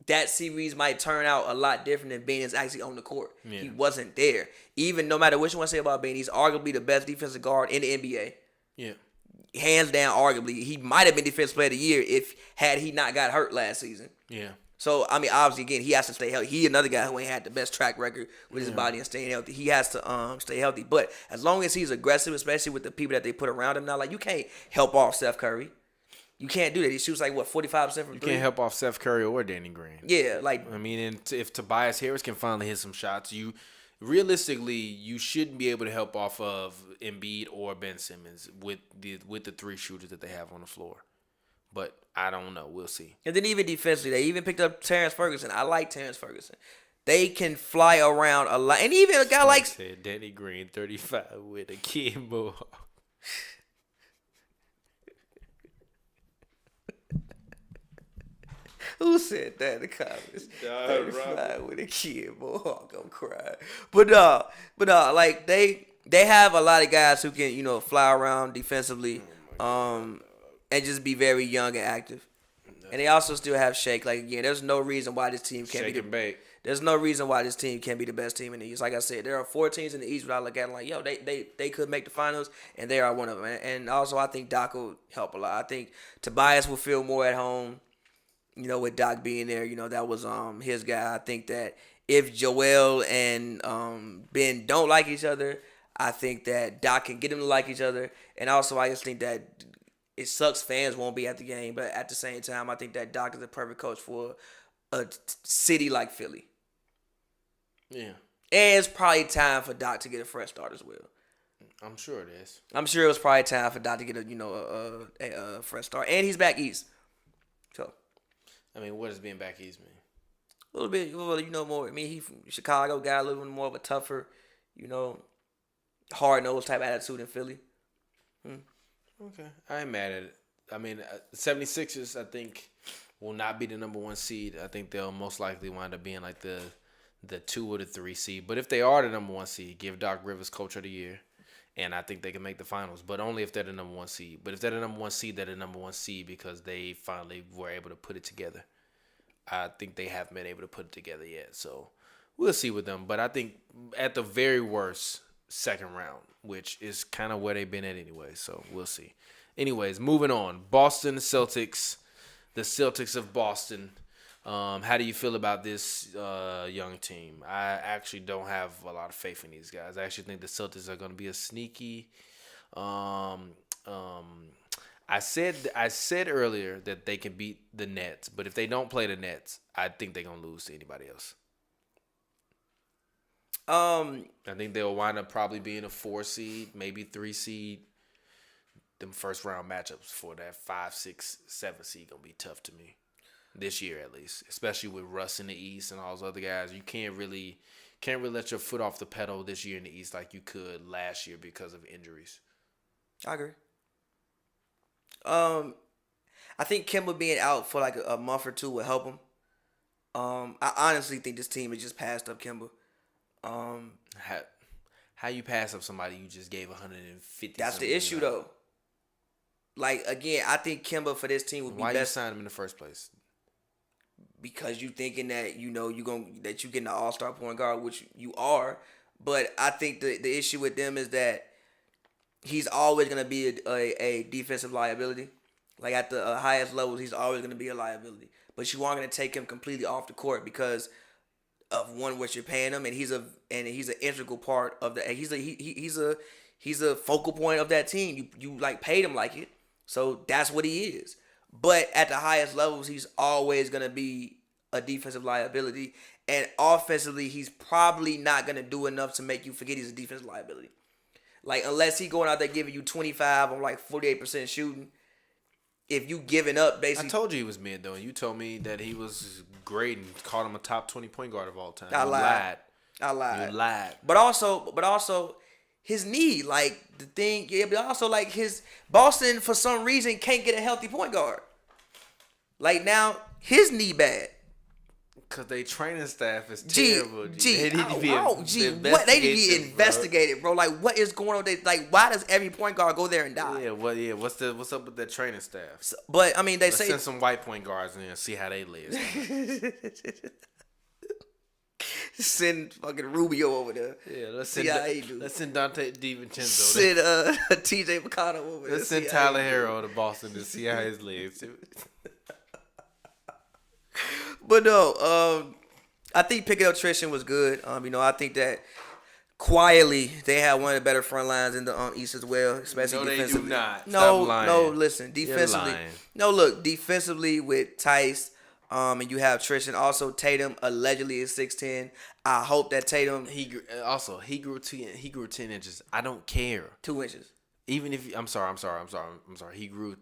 S4: That series might turn out a lot different if Ben is actually on the court. Yeah. He wasn't there. Even no matter what you want to say about Ben, he's arguably the best defensive guard in the NBA.
S3: Yeah.
S4: Hands down, arguably. He might have been Defensive Player of the Year had he not got hurt last season.
S3: Yeah.
S4: So, I mean, obviously, again, he has to stay healthy. He another guy who ain't had the best track record with his body and staying healthy. He has to stay healthy. But as long as he's aggressive, especially with the people that they put around him now, like, you can't help off Steph Curry. You can't do that. He shoots like, 45% from three?
S3: You can't help off Steph Curry or Danny Green.
S4: Yeah, like.
S3: I mean, and if Tobias Harris can finally hit some shots, realistically, you shouldn't be able to help off of Embiid or Ben Simmons with the three shooters that they have on the floor. But I don't know. We'll see.
S4: And then even defensively, they even picked up Terrence Ferguson. I like Terrence Ferguson. They can fly around a lot. And even a guy like...
S3: said Danny Green, 35 with a kid mohawk.
S4: Who said that in the comments? 35 with a kid mohawk. I'm crying. But like they have a lot of guys who can, fly around defensively. And just be very young and active. And they also still have Shake. Like, again, there's no reason why this team can't There's no reason why this team can't be the best team in the East. Like I said, there are 4 teams in the East where I look at them like, yo, they could make the finals, and they are one of them. And also, I think Doc will help a lot. I think Tobias will feel more at home, with Doc being there. That was his guy. I think that if Joel and Ben don't like each other, I think that Doc can get them to like each other. And also, I just think that it sucks fans won't be at the game, but at the same time, I think that Doc is the perfect coach for a city like Philly.
S3: Yeah.
S4: And it's probably time for Doc to get a fresh start as well.
S3: I'm sure it is.
S4: I'm sure it was probably time for Doc to get a fresh start. And he's back east. So.
S3: I mean, what does being back east mean?
S4: A little bit, more. I mean, he's from Chicago, got a little bit more of a tougher, hard-nosed type attitude in Philly.
S3: Okay. I ain't mad at it. I mean, 76ers, I think, will not be the number 1 seed. I think they'll most likely wind up being like the 2 or the 3 seed. But if they are the number 1 seed, give Doc Rivers Coach of the Year. And I think they can make the finals, but only if they're the number 1 seed. But if they're the number 1 seed, they're the number 1 seed because they finally were able to put it together. I think they haven't been able to put it together yet. So we'll see with them. But I think at the very worst, second round, which is kind of where they've been at anyway. So we'll see. Anyways, moving on. Boston Celtics, the Celtics of Boston. How do you feel about this young team? I actually don't have a lot of faith in these guys. I actually think the Celtics are going to be a sneaky. I said earlier that they can beat the Nets, but if they don't play the Nets, I think they're going to lose to anybody else. I think they'll wind up probably being a 4 seed, maybe 3 seed. Them first round matchups for that 5, 6, 7 seed gonna be tough to me this year at least, especially with Russ in the East and all those other guys. You can't really let your foot off the pedal this year in the East like you could last year because of injuries.
S4: I agree. I think Kemba being out for like a month or 2 will help him. I honestly think this team has just passed up Kemba.
S3: How you pass up somebody you just gave 150?
S4: That's the issue though. Like again, I think Kemba for this team would be
S3: Why
S4: best.
S3: you sign him in the first place?
S4: Because you thinking that you getting an all-star point guard, which you are. But I think the issue with them is that he's always gonna be a defensive liability. Like at the highest levels, he's always gonna be a liability. But you aren't gonna take him completely off the court because of what you're paying him, and he's an integral part of the. He's a focal point of that team. You like paid him like it, so that's what he is. But at the highest levels, he's always gonna be a defensive liability, and offensively, he's probably not gonna do enough to make you forget he's a defensive liability. Like unless he going out there giving you 25 on like 48% shooting, if you giving up
S3: I
S4: basically.
S3: told you he was mid though, and you told me that he was great and called him a top 20 point guard of all time.
S4: I lied.
S3: You lied.
S4: But also his knee, like the thing, yeah, but also like his Boston for some reason can't get a healthy point guard. Like now his knee bad.
S3: Cause they training staff is
S4: They
S3: terrible.
S4: need to be
S3: investigated,
S4: investigated, bro. Like what is going on? Like why does every point guard go there and die?
S3: Yeah. What's up with that training staff?
S4: But I mean, they
S3: Let's
S4: say
S3: send some white point guards in and see how they live.
S4: send fucking Rubio over there.
S3: Yeah, let's
S4: see
S3: send
S4: how he do.
S3: Let's send Dante DiVincenzo.
S4: Send TJ McConnell over there.
S3: Let's send Tyler Hero to Boston to see how his lives.
S4: But no, I think picking up Tristan was good. I think that quietly they had one of the better front lines in the East as well, especially defensively.
S3: They do not.
S4: No, listen, defensively.
S3: lying.
S4: No, look, defensively with Tice, and you have Tristan. Also, Tatum allegedly is 6'10". I hope that Tatum
S3: He grew 10 inches. I don't care.
S4: 2 inches.
S3: Even if I'm sorry. He grew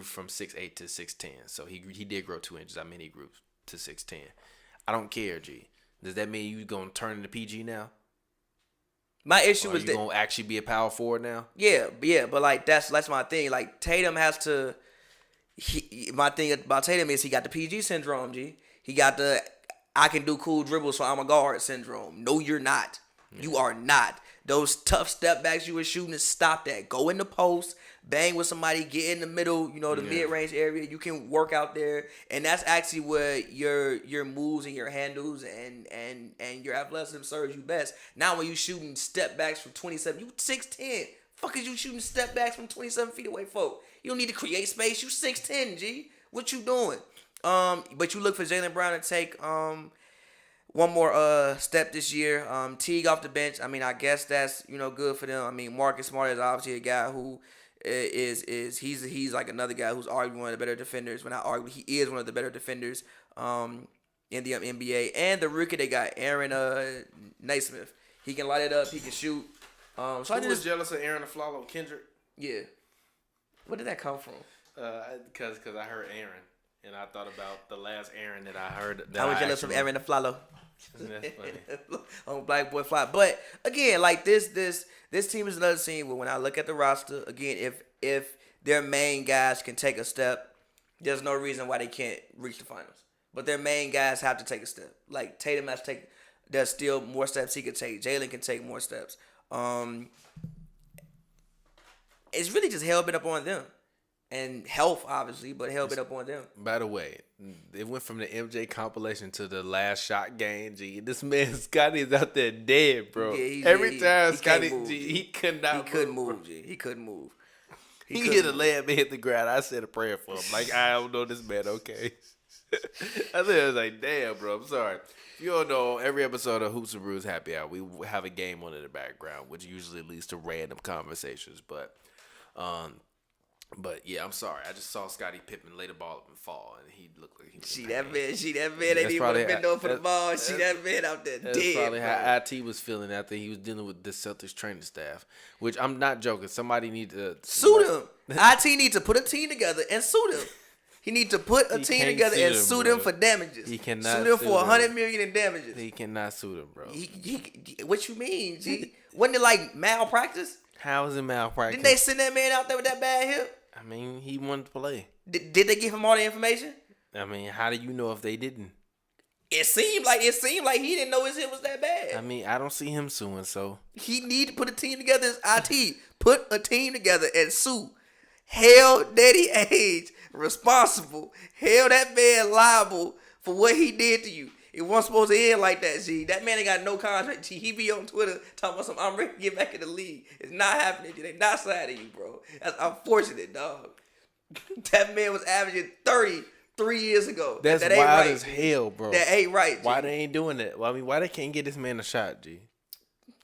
S3: from 6'8" to 6'10". So he did grow 2 inches. I mean he grew to 6'10". I don't care, G. Does that mean you gonna turn into PG now?
S4: My issue
S3: Or
S4: is
S3: you
S4: that
S3: gonna actually be a power forward now?
S4: yeah, but like that's my thing. Like Tatum has to. My thing about Tatum is he got the PG syndrome. G. He got the I can do cool dribbles, so I'm a guard syndrome. No, you're not. You are not. Those tough step backs you were shooting, stop that. Go in the post, bang with somebody, get in the middle, the mid-range area. You can work out there. And that's actually where your moves and your handles and your athleticism serves you best. Now when you shooting step backs from 27, you 6'10". Fuck is you shooting step backs from 27 feet away, folk? You don't need to create space. You 6'10", G. What you doing? But you look for Jaylen Brown to take one more step this year. Teague off the bench. I mean, I guess that's good for them. I mean, Marcus Smart is obviously a guy who he's like another guy who's arguably one of the better defenders. When I argue, he is one of the better defenders in the NBA. And the rookie they got, Aaron Naismith. He can light it up. He can shoot. So
S3: Who was jealous of Aaron Aflalo, Kendrick?
S4: Yeah. Where did that come from?
S3: Because I heard Aaron. And I thought about the last Aaron that I heard.
S4: I was jealous of Aaron Aflalo.
S3: Isn't that funny?
S4: On Black Boy Fly. But again, like this team is another team where when I look at the roster, again, if their main guys can take a step, there's no reason why they can't reach the finals. But their main guys have to take a step. Like Tatum has to take, there's still more steps he could take. Jalen can take more steps. It's really just hell bit up on them. And health, obviously, but hell bit up on them.
S3: By the way, it went from the MJ compilation to the last shot game. G, this man Scotty is out there dead, bro.
S4: Yeah,
S3: Every time
S4: he
S3: Scotty,
S4: can't move,
S3: G, he could not.
S4: He couldn't move, G. He couldn't move.
S3: He hit a layup and hit the ground. I said a prayer for him. Like, I don't know this man, okay? I think I was like, damn, bro, I'm sorry. If you don't know, every episode of Hoops and Brews Happy Hour, we have a game on in the background, which usually leads to random conversations. But yeah, I'm sorry. I just saw Scottie Pippen lay the ball up and fall, and he looked like he was in pain.
S4: She that man ain't even been known for the ball. She that man out there
S3: That's
S4: dead.
S3: probably how IT was feeling after he was dealing with the Celtics training staff, which I'm not joking. Somebody need to
S4: Suit him. IT need to put a team together and suit him. He need to put a team together and suit him for damages.
S3: He cannot
S4: suit him for $100 million in damages.
S3: He cannot suit him, bro.
S4: What you mean, G? Wasn't it like malpractice?
S3: How is it malpractice?
S4: Didn't they send that man out there with that bad hip?
S3: I mean, he wanted to play.
S4: Did they give him all the information?
S3: I mean, how do you know if they didn't?
S4: It seemed like he didn't know his hip was that bad.
S3: I mean, I don't see him suing, so
S4: He need to put a team together as IT. Put a team together and sue. Held Daddy Age responsible. Held that man liable for what he did to you. It wasn't supposed to end like that, G. That man ain't got no contract. He be on Twitter talking about something. I'm ready to get back in the league. It's not happening. They not signing you, bro. That's unfortunate, dog. That man was averaging 30 3 years ago.
S3: that's
S4: that ain't
S3: wild
S4: right,
S3: as hell, bro.
S4: That ain't right, G.
S3: Why they ain't doing that? Well, I mean, why they can't get this man a shot, G?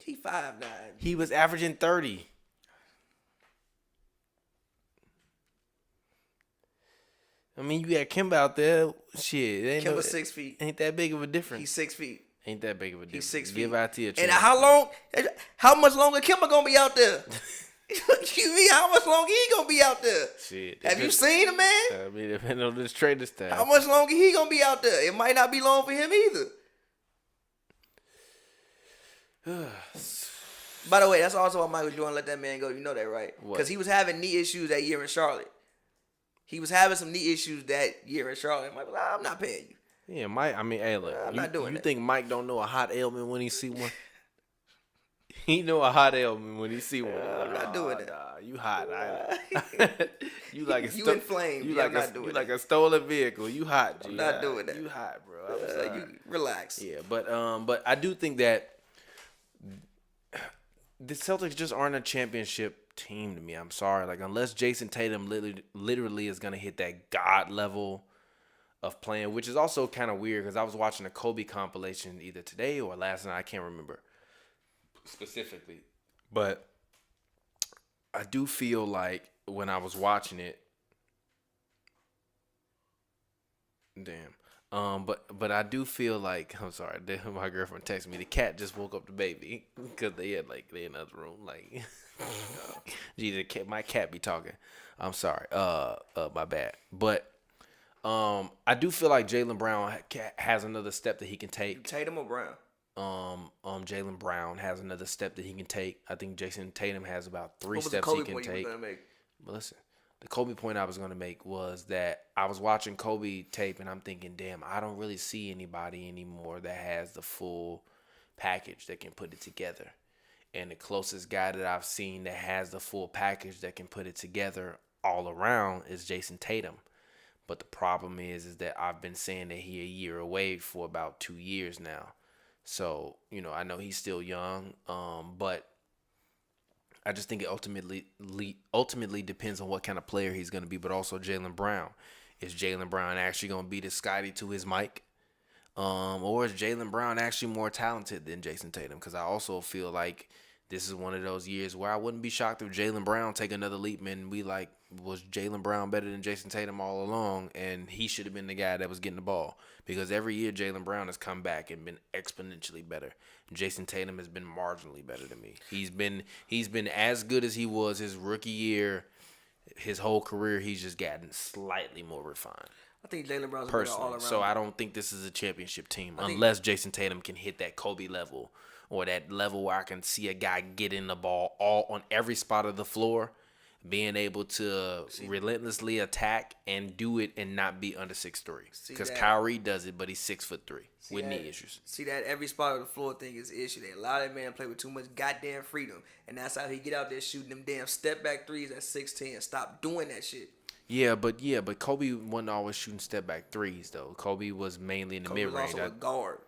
S4: He 5'9".
S3: He was averaging 30. I mean, you got Kemba out there. Shit, ain't
S4: Kemba 6 feet.
S3: Ain't that big of a difference.
S4: He's 6 feet.
S3: Ain't that big of a difference.
S4: He's 6 feet.
S3: Give IT a chance.
S4: And how much longer Kemba gonna be out there? You mean how much longer he gonna be out there?
S3: Shit.
S4: Have you seen him, man?
S3: I mean, depending on this training staff.
S4: How much longer he gonna be out there? It might not be long for him either. By the way, that's also why Michael Jordan let that man go. You know that, right? Because he was having knee issues that year in Charlotte. He was having some knee issues that year in Charlotte. Mike was like, I'm not paying you.
S3: Yeah, Mike. I mean, hey, look.
S4: I'm not doing
S3: You
S4: that.
S3: think Mike don't know a hot ailment when he see one? He know a hot ailment when he see one.
S4: I'm not doing that.
S3: Nah, you hot. You like a
S4: You inflamed.
S3: You
S4: Yeah,
S3: like
S4: I'm not doing
S3: you
S4: that.
S3: like a stolen vehicle. You hot. G.
S4: I'm not doing that.
S3: You hot, bro. I'm sorry.
S4: You relax.
S3: Yeah, but I do think that the Celtics just aren't a championship team to me. I'm sorry. Like, unless Jason Tatum literally is gonna hit that god level of playing, which is also kind of weird because I was watching a Kobe compilation either today or last night. I can't remember specifically, but I do feel like when I was watching it, but I do feel like, I'm sorry, my girlfriend texted me, the cat just woke up the baby because they in another room. Like, Jesus, my cat be talking. I'm sorry, my bad. But I do feel like Jaylen Brown has another step that he can take.
S4: Tatum or Brown?
S3: Jaylen Brown has another step that he can take. I think Jason Tatum has about three
S4: What was the
S3: steps
S4: Kobe
S3: he can
S4: point you
S3: take.
S4: were gonna make?
S3: But listen, the Kobe point I was going to make was that I was watching Kobe tape and I'm thinking, damn, I don't really see anybody anymore that has the full package that can put it together. And the closest guy that I've seen that has the full package that can put it together all around is Jason Tatum. But the problem is that I've been saying that he a year away for about 2 years now. So, I know he's still young, but I just think it ultimately depends on what kind of player he's going to be, but also Jaylen Brown. Is Jaylen Brown actually going to be the Scotty to his Mike? Or is Jaylen Brown actually more talented than Jason Tatum? Because I also feel like this is one of those years where I wouldn't be shocked if Jaylen Brown take another leap and we like, was Jaylen Brown better than Jason Tatum all along? And he should have been the guy that was getting the ball. Because every year Jaylen Brown has come back and been exponentially better. Jason Tatum has been marginally better than me. He's been as good as he was his rookie year. His whole career, he's just gotten slightly more refined.
S4: I think Jaylen Brown's a better all
S3: Personally,
S4: around.
S3: so I don't think this is a championship team unless Jason Tatum can hit that Kobe level or that level where I can see a guy getting the ball all on every spot of the floor, being able to relentlessly attack and do it and not be under 6'3". Because Kyrie does it, but he's 6'3" with knee issues.
S4: See that every spot of the floor thing is the issue. They allow that man to play with too much goddamn freedom, and that's how he get out there shooting them damn step back threes at 6'10". Stop doing that shit.
S3: Yeah, but Kobe wasn't always shooting step back threes though. Kobe was mainly in the mid range.
S4: Kobe was also a guard.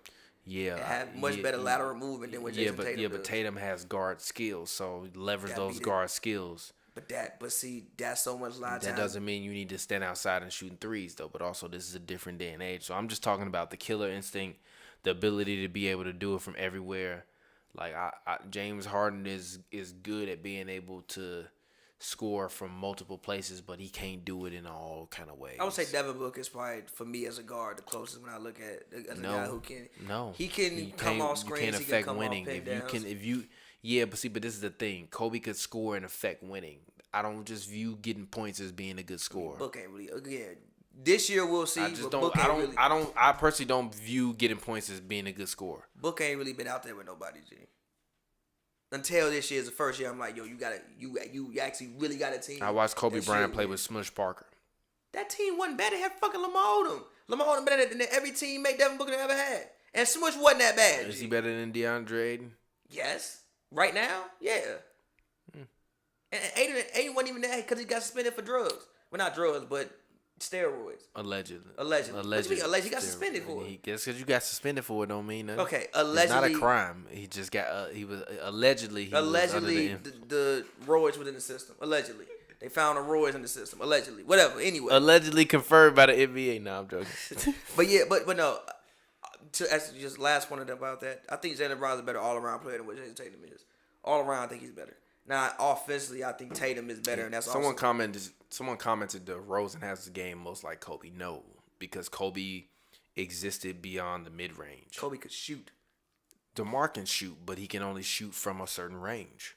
S3: Yeah,
S4: and had much better lateral movement than what Jason Tatum does.
S3: But Tatum has guard skills, so leverage those guard skills.
S4: But see, that's so much lot of time.
S3: That doesn't mean you need to stand outside and shooting threes though. But also, this is a different day and age. So I'm just talking about the killer instinct, the ability to be able to do it from everywhere. Like James Harden is good at being able to score from multiple places, but he can't do it in all kind of ways.
S4: I would say Devin Booker is probably, for me as a guard, the closest when I look at as a guy who can. No, he can come off screens. You can't affect winning if you can. But this is the thing. Kobe could score and affect winning. I don't just view getting points as being a good scorer. Book ain't really again. This year we'll see.
S3: I personally don't view getting points as being a good scorer.
S4: Book ain't really been out there with nobody, G. Until this year is the first year, I'm like, yo, you actually really got a team.
S3: I watched Kobe Bryant play with Smush Parker.
S4: That team wasn't better. It had fucking Lamar Odom. Lamar Odom better than every teammate Devin Booker ever had. And Smush wasn't that bad.
S3: Is he better than DeAndre Ayton?
S4: Yes. Right now, yeah. And Ayton wasn't even that because he got suspended for drugs. Well, not drugs, but steroids.
S3: Allegedly.
S4: He got suspended for it.
S3: Guess because you got suspended for it don't mean nothing.
S4: Okay, allegedly.
S3: It's not a crime. He just got. He was allegedly.
S4: The roids was in the system. Allegedly, they found the roids in the system. Allegedly, whatever. Anyway.
S3: Allegedly confirmed by the NBA. No, I'm joking.
S4: but no. That's just last point about that. I think Jaylen Brown's a better all around player than what Jason Tatum is. All around, I think he's better. Now, offensively, I think Tatum is better, and that's
S3: someone commented. DeRozan has the game most like Kobe. No, because Kobe existed beyond the mid range.
S4: Kobe could shoot.
S3: DeMar can shoot, but he can only shoot from a certain range.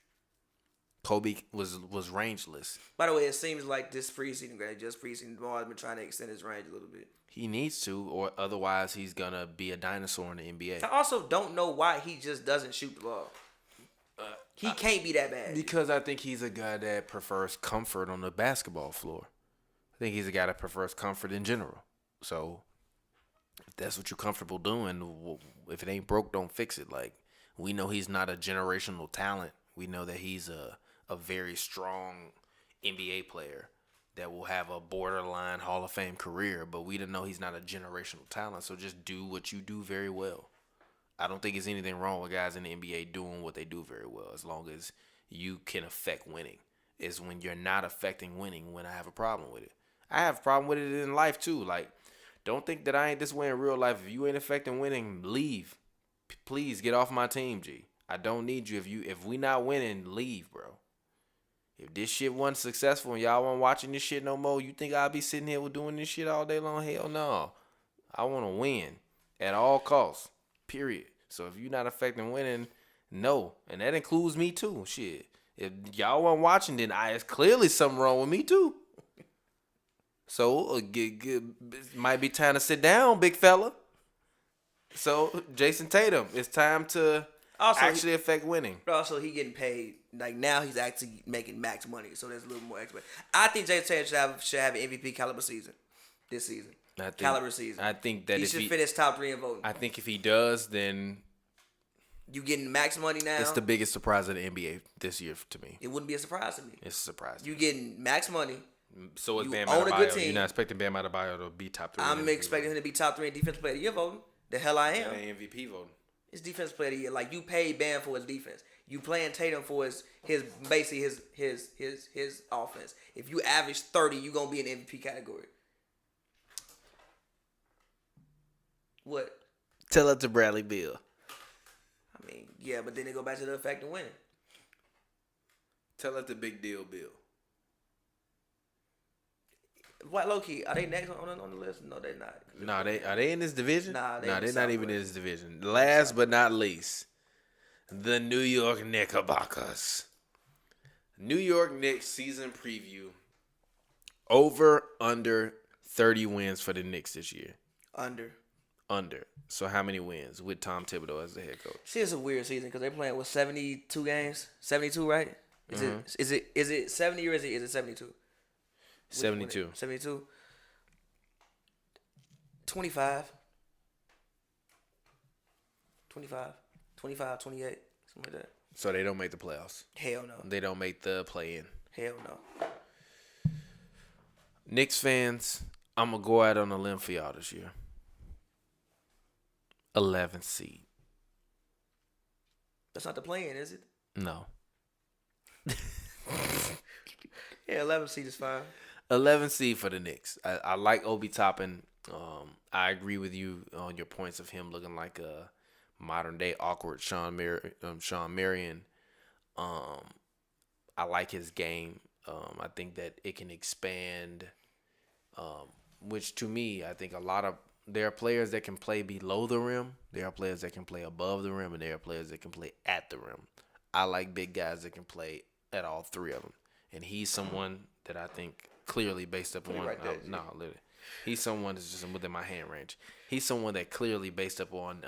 S3: Kobe was rangeless.
S4: By the way, it seems like this preseason, just preseason, Jamal has been trying to extend his range a little bit.
S3: He needs to, or otherwise he's gonna be a dinosaur in the NBA.
S4: I also don't know why he just doesn't shoot the ball. He can't be that bad.
S3: Because I think he's a guy that prefers comfort on the basketball floor. I think he's a guy that prefers comfort in general. So if that's what you're comfortable doing, if it ain't broke, don't fix it. Like, we know he's not a generational talent. We know that he's a very strong NBA player that will have a borderline Hall of Fame career, but we don't know he's not a generational talent. So just do what you do very well. I don't think there's anything wrong with guys in the NBA doing what they do very well, as long as you can affect winning. It's when you're not affecting winning when I have a problem with it. I have a problem with it in life too. Like, don't think that I ain't this way in real life. If you ain't affecting winning, leave. Please get off my team, G. I don't need you. If we not winning, leave, bro. If this shit wasn't successful and y'all weren't watching this shit no more, you think I'll be sitting here doing this shit all day long? Hell no. I want to win at all costs. Period. So if you're not affecting winning, no. And that includes me too. Shit. If y'all weren't watching, then it's clearly something wrong with me too. So might be time to sit down, big fella. So Jason Tatum, it's time to actually affect winning.
S4: But also, he getting paid. Like, now he's actually making max money, so there's a little more expect. I think Jason Tatum should have an MVP caliber season this season. Caliber season.
S3: I think that
S4: he should finish top 3 in voting.
S3: I think if he does, then
S4: you getting max money now.
S3: It's the biggest surprise of the NBA this year to me.
S4: It wouldn't be a surprise to me.
S3: It's a surprise.
S4: You getting max money.
S3: So is Bam
S4: own a good
S3: Adebayo.
S4: team.
S3: You're not expecting Bam Adebayo to be top 3.
S4: I'm expecting him to be top 3 in defensive player of the year voting. The hell I am.
S3: MVP voting.
S4: It's defensive player of the year. Like, you paid Bam for his defense. You playing Tatum for his basically his offense. If you average 30, you gonna be in the MVP category. What?
S3: Tell it to Bradley Beal.
S4: I mean, yeah, but then they go back to the effect of winning.
S3: Tell it to Big Deal Bill.
S4: What, low-key, are they next on the list? No, they're not.
S3: No, are they in this division?
S4: Nah,
S3: they're not even in this division. Last but not least, the New York Knickerbockers. New York Knicks season preview. Over, under 30 wins for the Knicks this year.
S4: Under.
S3: So how many wins with Tom Thibodeau as the head coach?
S4: See, it's a weird season because they're playing with 72 games. 72, right? Is it 70 or is it 72?
S3: 72.
S4: 72. 25. 25. 25, 28. Something like that.
S3: So they don't make the playoffs.
S4: Hell no.
S3: They don't make the play-in.
S4: Hell no.
S3: Knicks fans, I'm going to go out on a limb for y'all this year. 11th seed.
S4: That's not the play-in, is it?
S3: No.
S4: Yeah, 11th seed is fine.
S3: 11th seed for the Knicks. I like Obi Toppin. I agree with you on your points of him looking like a modern-day awkward Sean Marion. I like his game. I think that it can expand, which to me, I think there are players that can play below the rim. There are players that can play above the rim, and there are players that can play at the rim. I like big guys that can play at all three of them. And he's someone that I think clearly based upon literally. He's someone that's just within my hand range. He's someone that clearly based upon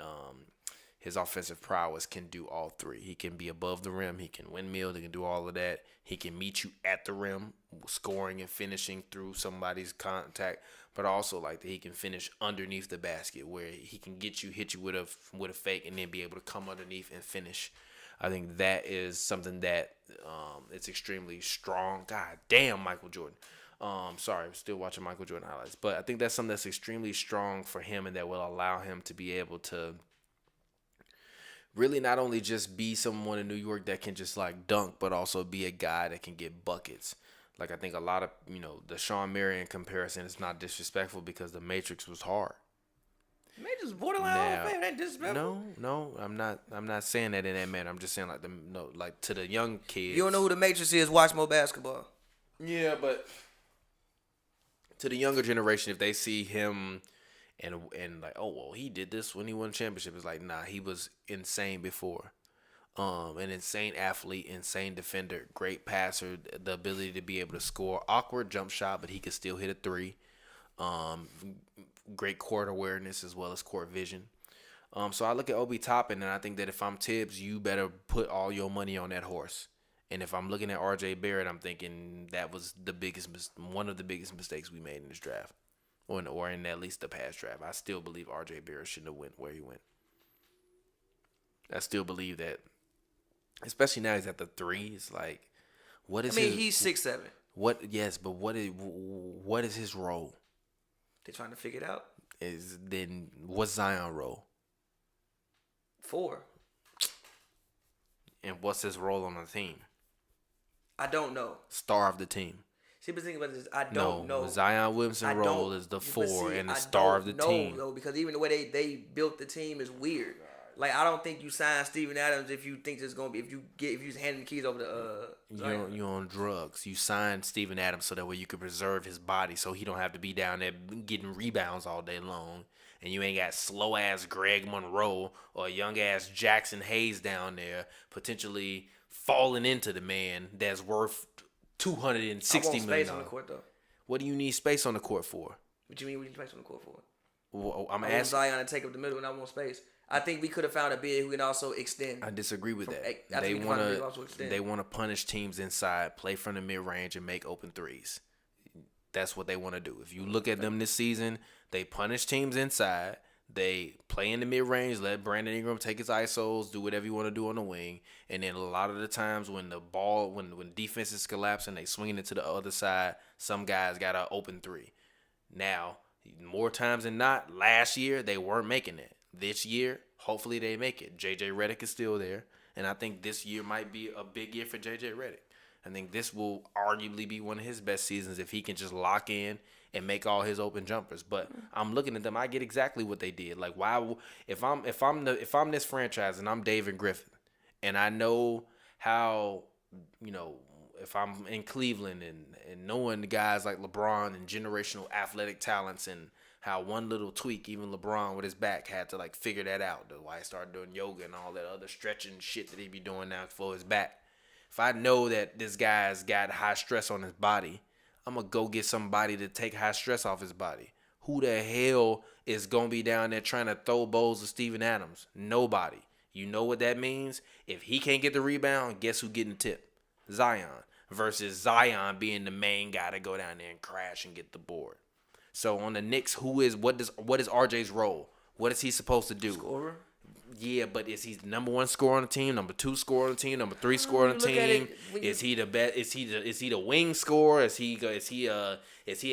S3: his offensive prowess can do all three. He can be above the rim. He can windmill. He can do all of that. He can meet you at the rim, scoring and finishing through somebody's contact. But also like that he can finish underneath the basket where he can hit you with a fake and then be able to come underneath and finish. I think that is something that it's extremely strong. God damn, Michael Jordan. Sorry, I'm still watching Michael Jordan highlights. But I think that's something that's extremely strong for him and that will allow him to be able to really not only just be someone in New York that can just like dunk, but also be a guy that can get buckets. Like I think a lot of, the Sean Marion comparison is not disrespectful because the Matrix was hard.
S4: Matrix borderline Hall of Fame, ain't disrespectful.
S3: No, I'm not saying that in that manner. I'm just saying like to the young kids.
S4: You don't know who the Matrix is, watch more basketball.
S3: Yeah, but to the younger generation, if they see him and like, oh well, he did this when he won a championship, it's like, nah, he was insane before. An insane athlete, insane defender, great passer, the ability to be able to score. Awkward jump shot, but he could still hit a three. Great court awareness as well as court vision. So I look at Obi Toppin, and I think that if I'm Tibbs, you better put all your money on that horse. And if I'm looking at R.J. Barrett, I'm thinking that was one of the biggest mistakes we made in this draft, or in at least the past draft. I still believe R.J. Barrett shouldn't have went where he went. I still believe that, especially now he's at the 3. It's like, what is?
S4: He's 6'7".
S3: What? Yes, but what is his role?
S4: They're trying to figure it out.
S3: What's Zion's role?
S4: 4.
S3: And what's his role on the team?
S4: I don't know.
S3: Star of the team.
S4: See, but the thing about this, I don't know.
S3: Zion Williamson's role is the 4 and the star of the team.
S4: No, because even the way they built the team is weird. Like, I don't think you sign Steven Adams if you think it's gonna be if you just hand the keys over to
S3: You're on drugs. You signed Steven Adams so that way you could preserve his body so he don't have to be down there getting rebounds all day long. And you ain't got slow ass Greg Monroe or young ass Jackson Hayes down there potentially falling into the man that's worth $260 million.
S4: Space on the court though.
S3: What do you need space on the court for?
S4: What you mean? What you need space on the court for?
S3: Well,
S4: I want Zion to take up the middle, and I want space. I think we could have found a big who can also extend.
S3: I disagree with that. They want to punish teams inside, play from the mid range, and make open threes. That's what they want to do. If you look at them this season, they punish teams inside. They play in the mid range, let Brandon Ingram take his ISOs, do whatever you want to do on the wing, and then a lot of the times when the ball, when defenses collapse and they swing it to the other side, some guys got an open 3. Now, more times than not, last year they weren't making it. This year, hopefully they make it. J.J. Redick is still there, and I think this year might be a big year for J.J. Redick. I think this will arguably be one of his best seasons if he can just lock in and make all his open jumpers. But I'm looking at them, I get exactly what they did. Like, why? If I'm this franchise and I'm David Griffin, and I know how, if I'm in Cleveland and knowing the guys like LeBron and generational athletic talents and how one little tweak, even LeBron with his back had to figure that out. That's why he started doing yoga and all that other stretching shit that he be doing now for his back. If I know that this guy's got high stress on his body, I'm going to go get somebody to take high stress off his body. Who the hell is going to be down there trying to throw bowls to Steven Adams? Nobody. You know what that means? If he can't get the rebound, guess who getting the tip? Zion. Versus Zion being the main guy to go down there and crash and get the board. So on the Knicks, what is RJ's role? What is he supposed to do?
S4: Scorer?
S3: Yeah, but is he the number 1 scorer on the team, number 2 scorer on the team, number 3 scorer on the team? Is he the best? Is he the wing scorer? Is he a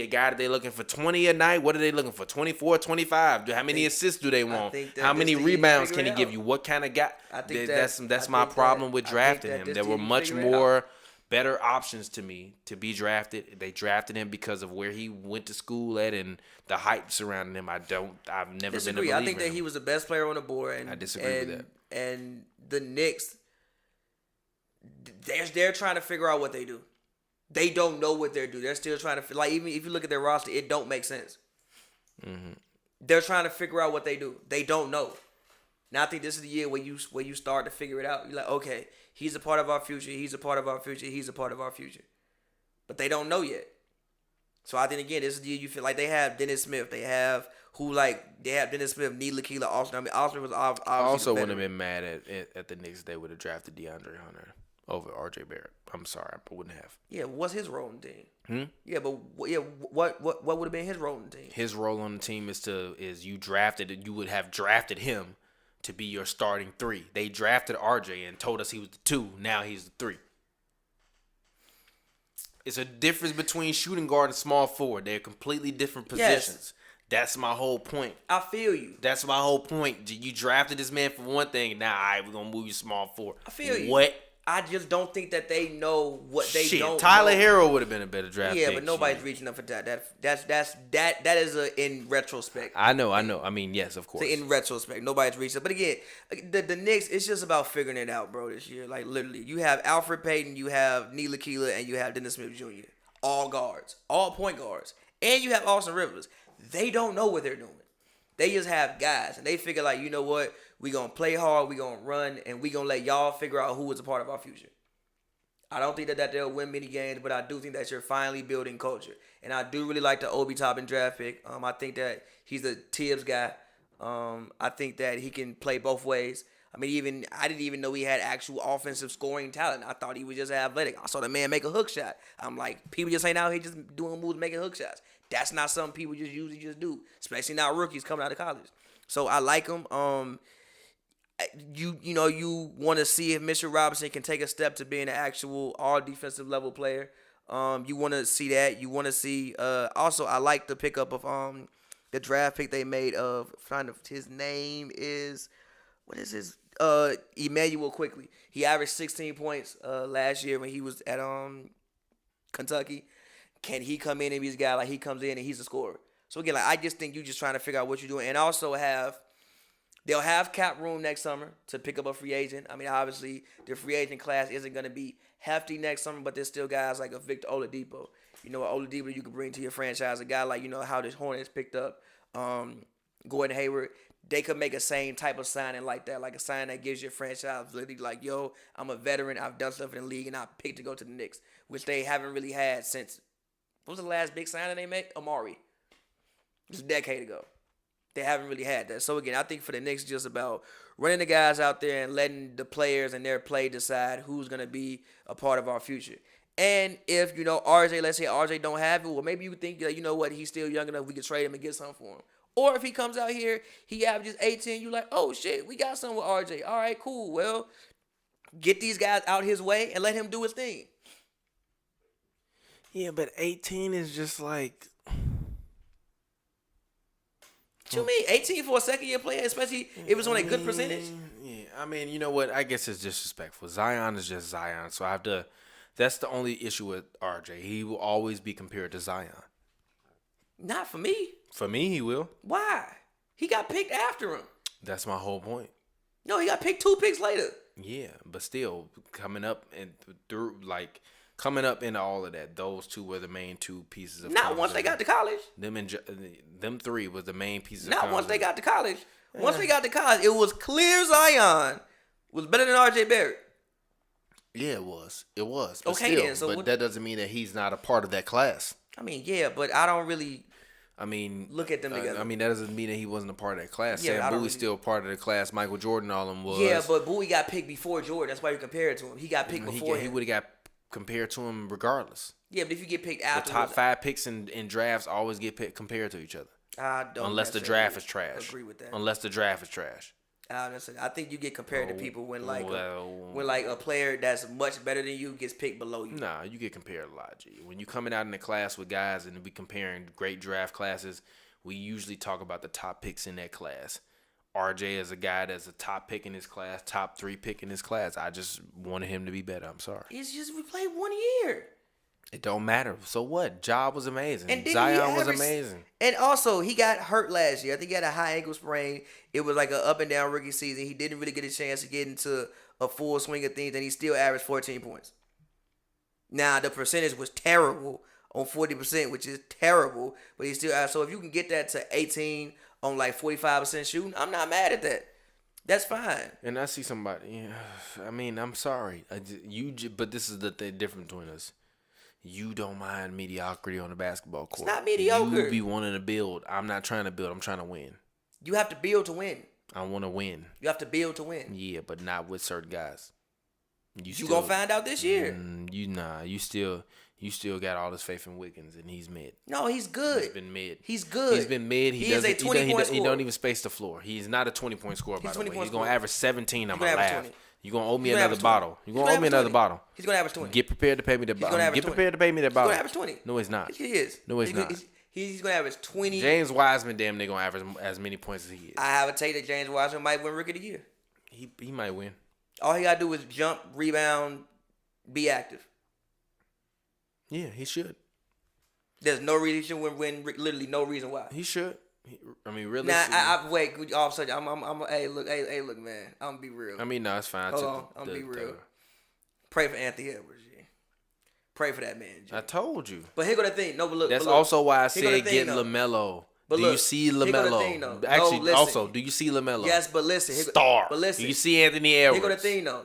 S3: guy that they looking for 20 a night? What are they looking for? 24, 25? How many assists do they want? How many rebounds can he give you? What kind of guy? That's my problem with drafting him. There were much more better options to me to be drafted. They drafted him because of where he went to school at and the hype surrounding him. I've never been a believer.
S4: I think that he was the best player on the board. And
S3: I disagree with that.
S4: And the Knicks, they're trying to figure out what they do. They don't know what they're doing. They're still trying to even if you look at their roster, it don't make sense. Mm-hmm. They're trying to figure out what they do. They don't know. Now I think this is the year where you start to figure it out. You're like, okay, he's a part of our future. He's a part of our future. He's a part of our future. But they don't know yet. So I think again, this is the year you feel like they have Dennis Smith. They have Dennis Smith, Neil Akila, Austin. I mean, Austin was obviously. I
S3: also wouldn't have been mad at the Knicks. They would have drafted DeAndre Hunter over R.J. Barrett. I'm sorry, I wouldn't have.
S4: Yeah, what's his role in the team? Yeah, but what would have been his role in the team?
S3: His role on the team is you would have drafted him to be your starting 3. They drafted RJ and told us he was the 2. Now he's the 3. It's a difference between shooting guard and small forward. They're completely different positions. Yes. That's my whole point.
S4: I feel you.
S3: That's my whole point. You drafted this man for one thing. Now, all right, we're going to move you small forward.
S4: I feel you.
S3: What?
S4: I just don't think that they know what they don't.
S3: Tyler Herro would have been a better draft pick.
S4: Yeah, but nobody's reaching up for that. That is in retrospect.
S3: I know. I mean, yes, of course.
S4: So in retrospect, nobody's reached up. But again, the Knicks, it's just about figuring it out, bro. This year, like literally, you have Alfred Payton, you have Neil Akila, and you have Dennis Smith Jr. All guards, all point guards, and you have Austin Rivers. They don't know what they're doing. They just have guys, and they figure like, you know what? We gonna play hard. We gonna run, and we gonna let y'all figure out who is a part of our future. I don't think that they'll win many games, but I do think that you're finally building culture. And I do really like the Obi Toppin draft pick. I think that he's a Tibbs guy. I think that he can play both ways. I mean, I didn't even know he had actual offensive scoring talent. I thought he was just athletic. I saw the man make a hook shot. I'm like, people just ain't out here just doing moves, making hook shots. That's not something people just usually just do, especially not rookies coming out of college. So I like him. You want to see if Mitchell Robinson can take a step to being an actual all defensive level player. You want to see that. You want to see. Also, I like the pickup of the draft pick they made of. His name is, what is his? Emmanuel Quickly. He averaged 16 points last year when he was at Kentucky. Can he come in and be this guy like he comes in and he's a scorer? So again, like I just think you're just trying to figure out what you're doing, and also they'll have cap room next summer to pick up a free agent. I mean, obviously the free agent class isn't going to be hefty next summer, but there's still guys like a Victor Oladipo. You know, Oladipo you can bring to your franchise. A guy like how the Hornets picked up Gordon Hayward. They could make a same type of signing like that, like a sign that gives your franchise validity. Like, yo, I'm a veteran. I've done stuff in the league, and I picked to go to the Knicks, which they haven't really had since. What was the last big signing they made? Amari. It was a decade ago. They haven't really had that. So, again, I think for the Knicks, just about running the guys out there and letting the players and their play decide who's going to be a part of our future. And if, RJ, let's say RJ don't have it, well, maybe you think, you know what, he's still young enough, we could trade him and get something for him. Or if he comes out here, he averages 18, you like, oh, shit, we got something with RJ. All right, cool. Well, get these guys out his way and let him do his thing.
S3: Yeah, but 18 is just like...
S4: What you mean? 18 for a second-year player, especially if it's on a good percentage?
S3: Yeah, I mean, you know what? I guess it's disrespectful. Zion is just Zion, so I have to... That's the only issue with RJ. He will always be compared to Zion.
S4: Not for me.
S3: For me, he will.
S4: Why? He got picked after him.
S3: That's my whole point.
S4: No, he got picked 2 picks later.
S3: Yeah, but still, coming up into all of that, those two were the main 2 pieces of.
S4: Not once they got to college.
S3: Them 3 was the main pieces.
S4: Not once they got to college. Once they got to college, it was clear Zion was better than RJ Barrett.
S3: Yeah, it was. It was. But
S4: okay,
S3: still,
S4: then. So
S3: that doesn't mean that he's not a part of that class.
S4: I mean, yeah, but I don't really. Look at them together.
S3: That doesn't mean that he wasn't a part of that class.
S4: Yeah,
S3: Sam Bowie's still part of the class. Michael Jordan, all of them was.
S4: Yeah, but Bowie got picked before Jordan. That's why you compare it to him. He got picked before him.
S3: He would have got compared to him regardless.
S4: Yeah, but if you get picked after
S3: the top 5 picks in drafts always get compared to each other.
S4: I don't.
S3: Unless the draft is trash.
S4: Agree with that.
S3: Unless the draft is trash.
S4: I think you get compared to people when a player that's much better than you gets picked below you.
S3: Nah, you get compared a lot, G. When you coming out in the class with guys and we comparing great draft classes, we usually talk about the top picks in that class. RJ is a guy that's a top pick in his class, top 3 pick in his class. I just wanted him to be better. I'm sorry.
S4: It's just we played 1 year.
S3: It don't matter. So what? Job was amazing. And Zion was amazing.
S4: And also, he got hurt last year. I think he had a high ankle sprain. It was like an up and down rookie season. He didn't really get a chance to get into a full swing of things, and he still averaged 14 points. Now, the percentage was terrible on 40%, which is terrible, but he still averaged. So if you can get that to 18 on like 45% shooting, I'm not mad at that. That's fine.
S3: And I see somebody. I'm sorry. But this is the difference between us. You don't mind mediocrity on the basketball court.
S4: It's not mediocre.
S3: You be wanting to build. I'm not trying to build. I'm trying to win.
S4: You have to build to win.
S3: I want to win.
S4: You have to build to win.
S3: Yeah, but not with certain guys.
S4: You gonna find out this year.
S3: You still got all this faith in Wiggins, and he's mid.
S4: No, he's good.
S3: He's been mid.
S4: He's good.
S3: He's been mid. He
S4: is a 20-point scorer.
S3: He don't even space the floor. He's not a 20-point scorer, by the way. He's gonna average 17. I'm gonna laugh. 20. You're going to owe me another bottle. You're going to owe me another bottle.
S4: He's going to average 20.
S3: Get prepared to pay me that bottle. Get prepared to pay me that bottle.
S4: He's going to average 20.
S3: No, he's not.
S4: He is.
S3: No, he's not.
S4: He's going to average 20.
S3: James Wiseman, damn near going to average as many points as he is.
S4: I have a take that James Wiseman might win Rookie of the Year.
S3: He might win.
S4: All he got to do is jump, rebound, be active.
S3: Yeah, he should.
S4: There's no reason he should win. Literally no reason why.
S3: He should. Really.
S4: Nah, I wait. All of a sudden, hey, look, man. I'm gonna be real.
S3: No, it's fine.
S4: Hold on, I'm gonna be real. Pray for Anthony Edwards, G. Pray for that man, G.
S3: I told you.
S4: But here go the thing. No, but look.
S3: That's also why I said get LaMelo.
S4: But
S3: do
S4: look,
S3: you see
S4: here go the
S3: LaMelo?
S4: thing, though.
S3: Actually,
S4: No, listen.
S3: also, do you see LaMelo?
S4: Yes, but listen.
S3: Star.
S4: But listen.
S3: Do you see Anthony Edwards?
S4: Here go the thing, though.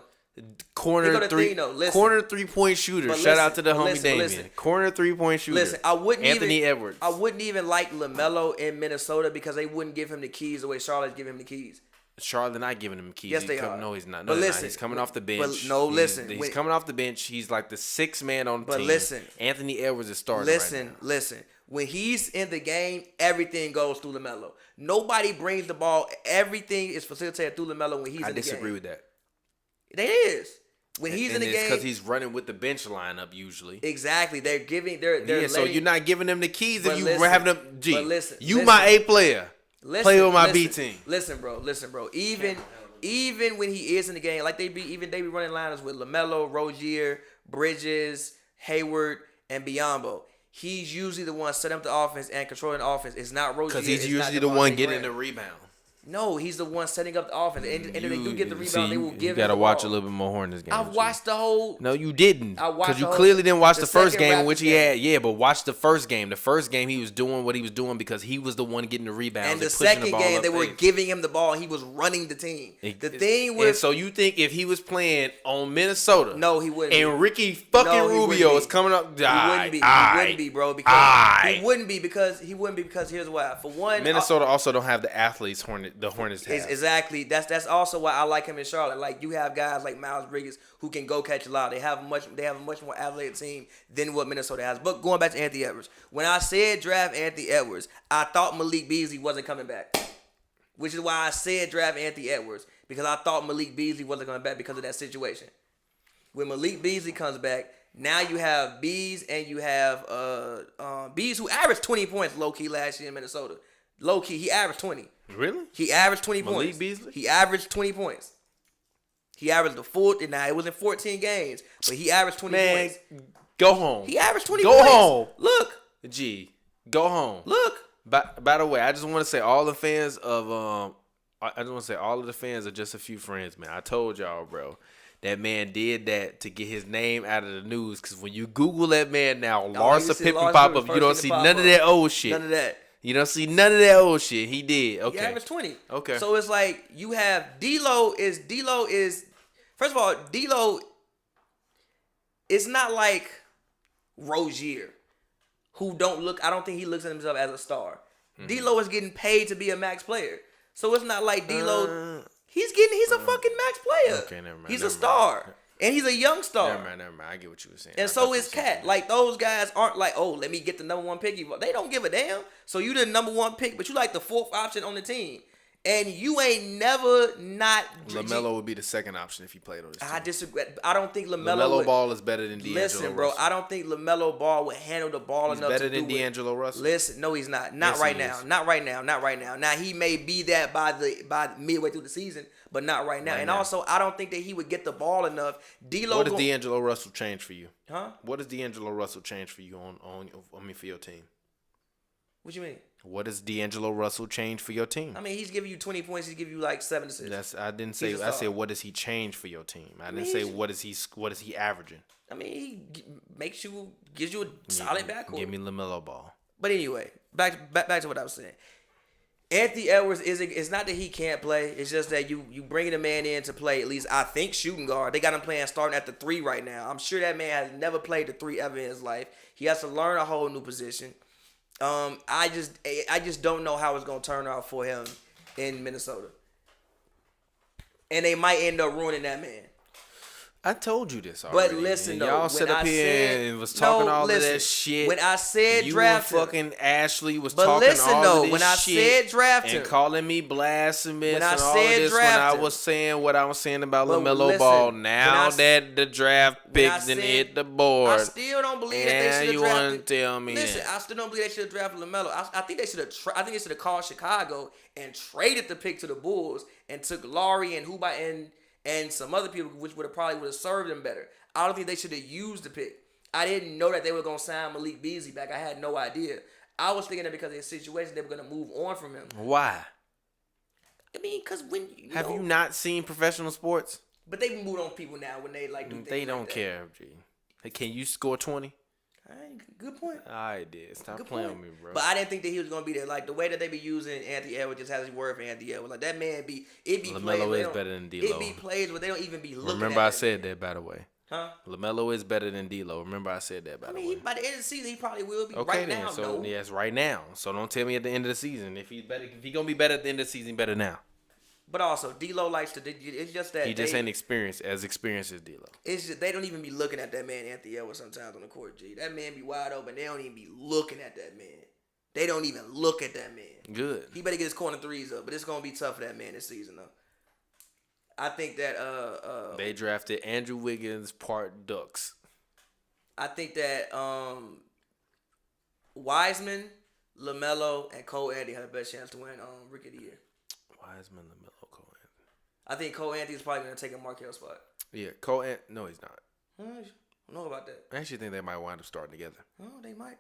S3: Corner
S4: Here go the
S3: three,
S4: thing, though. Listen.
S3: corner 3-point shooter.
S4: But
S3: Shout out
S4: listen,
S3: to the
S4: but
S3: homie
S4: listen,
S3: Damian.
S4: listen.
S3: Corner 3-point shooter.
S4: Listen, I wouldn't
S3: Anthony Edwards.
S4: I wouldn't even like LaMelo in Minnesota because they wouldn't give him the keys the way Charlotte's giving him the keys.
S3: Charlotte not giving him keys.
S4: Yes, they are.
S3: No, he's not. No,
S4: But
S3: he's
S4: listen,
S3: not. He's coming off the bench.
S4: listen.
S3: He's coming off the bench. He's like the sixth man on the
S4: But
S3: team.
S4: listen.
S3: Anthony Edwards is starting right now.
S4: Listen. When he's in the game, everything goes through LaMelo. Nobody brings the ball. Everything is facilitated through LaMelo when he's in the game.
S3: I disagree with that.
S4: It is. When he's in the game,
S3: because he's running with the bench lineup usually.
S4: Exactly. They're giving. They're
S3: so you're not giving them the keys if you
S4: listen,
S3: having them. G,
S4: but listen,
S3: you
S4: listen.
S3: my A player. Play with my B
S4: listen,
S3: team.
S4: Listen, bro. Even when he is in the game, like they be running lineups with LaMelo, Rozier, Bridges, Hayward, and Biyombo. He's usually the one setting up the offense and controlling the offense. It's not Rozier.
S3: Because he's
S4: it's
S3: usually
S4: not
S3: the one
S4: Devontae
S3: getting
S4: Graham.
S3: the rebound.
S4: No, he's the one setting up the offense. And if they do get the rebound, they will give him
S3: You got to
S4: the
S3: watch
S4: ball.
S3: a little bit more Hornets game.
S4: I've watched the whole.
S3: No, you didn't.
S4: I watched
S3: Because you
S4: the whole-
S3: clearly didn't watch the first
S4: second
S3: game in which
S4: Raptors
S3: he
S4: game.
S3: had. Yeah, but watch the first game. The first game he was doing what he was doing because he was the one getting the rebounds.
S4: And the
S3: pushing
S4: second
S3: the ball
S4: game, they were
S3: upfield.
S4: giving him the ball. He was running the team. The thing
S3: And
S4: with
S3: so you think if he was playing on Minnesota,
S4: no, he wouldn't.
S3: and Ricky fucking
S4: No, he wouldn't
S3: Rubio
S4: be.
S3: is coming up,
S4: He wouldn't be. He wouldn't be, bro. Because he wouldn't be because here's why. For one,
S3: Minnesota also don't have the athletes the Hornets have.
S4: Exactly. That's also why I like him in Charlotte. Like you have guys like Miles Bridges who can go catch a lot. They have a much more athletic team than what Minnesota has. But going back to Anthony Edwards, when I said draft Anthony Edwards, I thought Malik Beasley wasn't coming back, which is why I said draft Anthony Edwards because I thought Malik Beasley wasn't coming back because of that situation. When Malik Beasley comes back, now you have Bees and you have Bees who averaged 20 points low key last year in Minnesota. Low key, he averaged 20.
S3: Really?
S4: He averaged 20
S3: Malik
S4: points.
S3: Beasley?
S4: He averaged 20 points. He averaged the full. Now it was in 14 games, but he averaged 20 points.
S3: Go home.
S4: He averaged 20
S3: Go
S4: points.
S3: home.
S4: Look.
S3: G, go home.
S4: Look.
S3: By the way, I just want to say all the fans of I just want to say all of the fans are just a few friends, man. I told y'all, bro. That man did that to get his name out of the news. Because when you Google that man now, Larsa Pippen pop up, you don't see none of that old shit.
S4: None of that.
S3: You don't see none of that old shit. He did. Okay.
S4: He averaged 20.
S3: Okay.
S4: So it's like you have D'Lo is first of all, D'Lo is not like Rozier, who I don't think he looks at himself as a star. D'Lo is getting paid to be a max player. So it's not like D'Lo he's a fucking max player.
S3: Okay, never mind.
S4: He's a star. And he's a young star.
S3: Never mind. I get what you were saying.
S4: And so is Cat. Like, those guys aren't like, oh, let me get the number one pick. They don't give a damn. So you the number one pick, but you like the fourth option on the team. And you ain't never not.
S3: LaMelo would be the second option if he played on this team.
S4: I disagree. I don't think
S3: LaMelo Ball is better than D'Angelo
S4: Listen, bro,
S3: Russell.
S4: I don't think LaMelo Ball would handle the ball enough
S3: better
S4: to
S3: than
S4: do it.
S3: D'Angelo Russell.
S4: Listen, no, he's not. Not
S3: Yes,
S4: right
S3: he
S4: now.
S3: is.
S4: Not right now. Not right now. Now he may be that by midway through the season, but not right now.
S3: Right
S4: And
S3: now.
S4: also, I don't think that he would get the ball enough. D'Lo.
S3: What does D'Angelo Russell change for you?
S4: Huh?
S3: What does D'Angelo Russell change for you for your team?
S4: What you mean?
S3: What does D'Angelo Russell change for your team?
S4: I mean, he's giving you 20 points. He's giving you like 7 assists.
S3: I didn't say.
S4: He's a
S3: I
S4: star.
S3: said what does he change for your team? I didn't
S4: mean,
S3: say
S4: he's-
S3: what is he averaging.
S4: I mean, gives you a solid backcourt.
S3: Give me LaMelo Ball.
S4: But anyway, back to what I was saying. Anthony Edwards it's not that he can't play. It's just that you bringing a man in to play at least I think shooting guard. They got him playing starting at the 3 right now. I'm sure that man has never played the 3 ever in his life. He has to learn a whole new position. I just don't know how it's gonna turn out for him in Minnesota. And they might end up ruining that man.
S3: I told you this already.
S4: But listen,
S3: and
S4: though,
S3: y'all
S4: when
S3: sit up
S4: I
S3: here
S4: said-
S3: and was talking
S4: No,
S3: all
S4: listen.
S3: of that shit.
S4: When I said
S3: you
S4: draft
S3: and
S4: him-
S3: fucking Ashley was
S4: But
S3: talking
S4: listen,
S3: all
S4: though,
S3: of this
S4: when I
S3: shit
S4: said draft
S3: and
S4: him-
S3: calling me blasphemous
S4: When I
S3: and all
S4: said
S3: of this when
S4: draft
S3: I
S4: him-
S3: was saying what I was saying about
S4: But
S3: LaMelo
S4: listen,
S3: Ball.
S4: when
S3: Now
S4: I-
S3: that the draft
S4: when I
S3: picks didn't
S4: said-
S3: hit the board,
S4: I still don't believe that
S3: now
S4: they should have
S3: you
S4: drafted.
S3: want to tell me
S4: Listen,
S3: that.
S4: I still don't believe they should have drafted LaMelo. I think they should have. I think they should have called Chicago and traded the pick to the Bulls and took Laurie and Huba and some other people, which would have served them better. I don't think they should have used the pick. I didn't know that they were gonna sign Malik Beasley back. I had no idea. I was thinking that because of his situation, they were gonna move on from him.
S3: Why?
S4: I mean, because when
S3: Have you not seen professional sports?
S4: But they moved on people now when they like do things.
S3: They
S4: like
S3: don't
S4: that.
S3: care, G. Hey, can you score 20?
S4: Good point.
S3: I did. Stop
S4: Good
S3: playing
S4: point.
S3: with me, bro.
S4: But I didn't think that he was gonna be there. Like the way that they be using Anthony Edwards just has his word for Anthony Edwards. Like that man be plays.
S3: LaMelo
S4: They
S3: is
S4: don't-
S3: better than
S4: It
S3: D'Lo.
S4: be plays where they don't even be looking.
S3: Remember
S4: at
S3: I
S4: that
S3: said
S4: man.
S3: that, by the way.
S4: Huh?
S3: LaMelo is better than D'Lo. Remember I said that, by
S4: I
S3: the
S4: mean,
S3: way.
S4: by the end of the season, he probably will be.
S3: Okay,
S4: Right
S3: then.
S4: now,
S3: So
S4: no.
S3: yes, right now. So don't tell me at the end of the season if he's better. If he gonna be better at the end of the season, better now.
S4: But also, D'Lo likes to. It's just that
S3: He just
S4: they-
S3: ain't experienced as experienced as D'Lo.
S4: It's just they don't even be looking at that man Anthony Edwards sometimes on the court. G, that man be wide open. They don't even be looking at that man. They don't even look at that man.
S3: Good.
S4: He better get his corner threes up, but it's gonna be tough for that man this season though. I think that
S3: They drafted Andrew Wiggins, part Ducks.
S4: I think that Wiseman, LaMelo, and Cole Anthony have the best chance to win Rookie of the Year.
S3: Wiseman, LaMelo, Cole Anthony.
S4: I think Cole Anthony's probably gonna take a Markel spot.
S3: Yeah, Cole Anthony. No, he's not.
S4: I don't know about that.
S3: I actually think they might wind up starting together
S4: Oh, they might.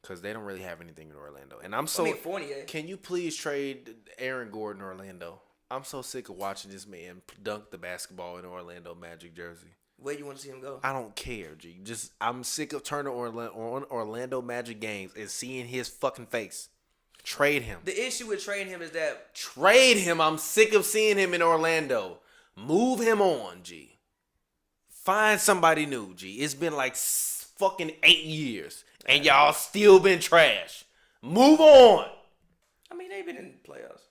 S3: because they don't really have anything in Orlando. And I'm so.
S4: Fournier.
S3: Can you please trade Aaron Gordon Orlando? I'm so sick of watching this man dunk the basketball in Orlando Magic jersey.
S4: Where you want to see him go?
S3: I don't care, G. I'm sick of turning on Orlando Magic games and seeing his fucking face. Trade him.
S4: The issue with trading him is that
S3: Trade him. I'm sick of seeing him in Orlando. Move him on, G. Find somebody new, G. It's been like fucking 8 years, and y'all still been trash. Move on.
S4: I mean they've been in the playoffs.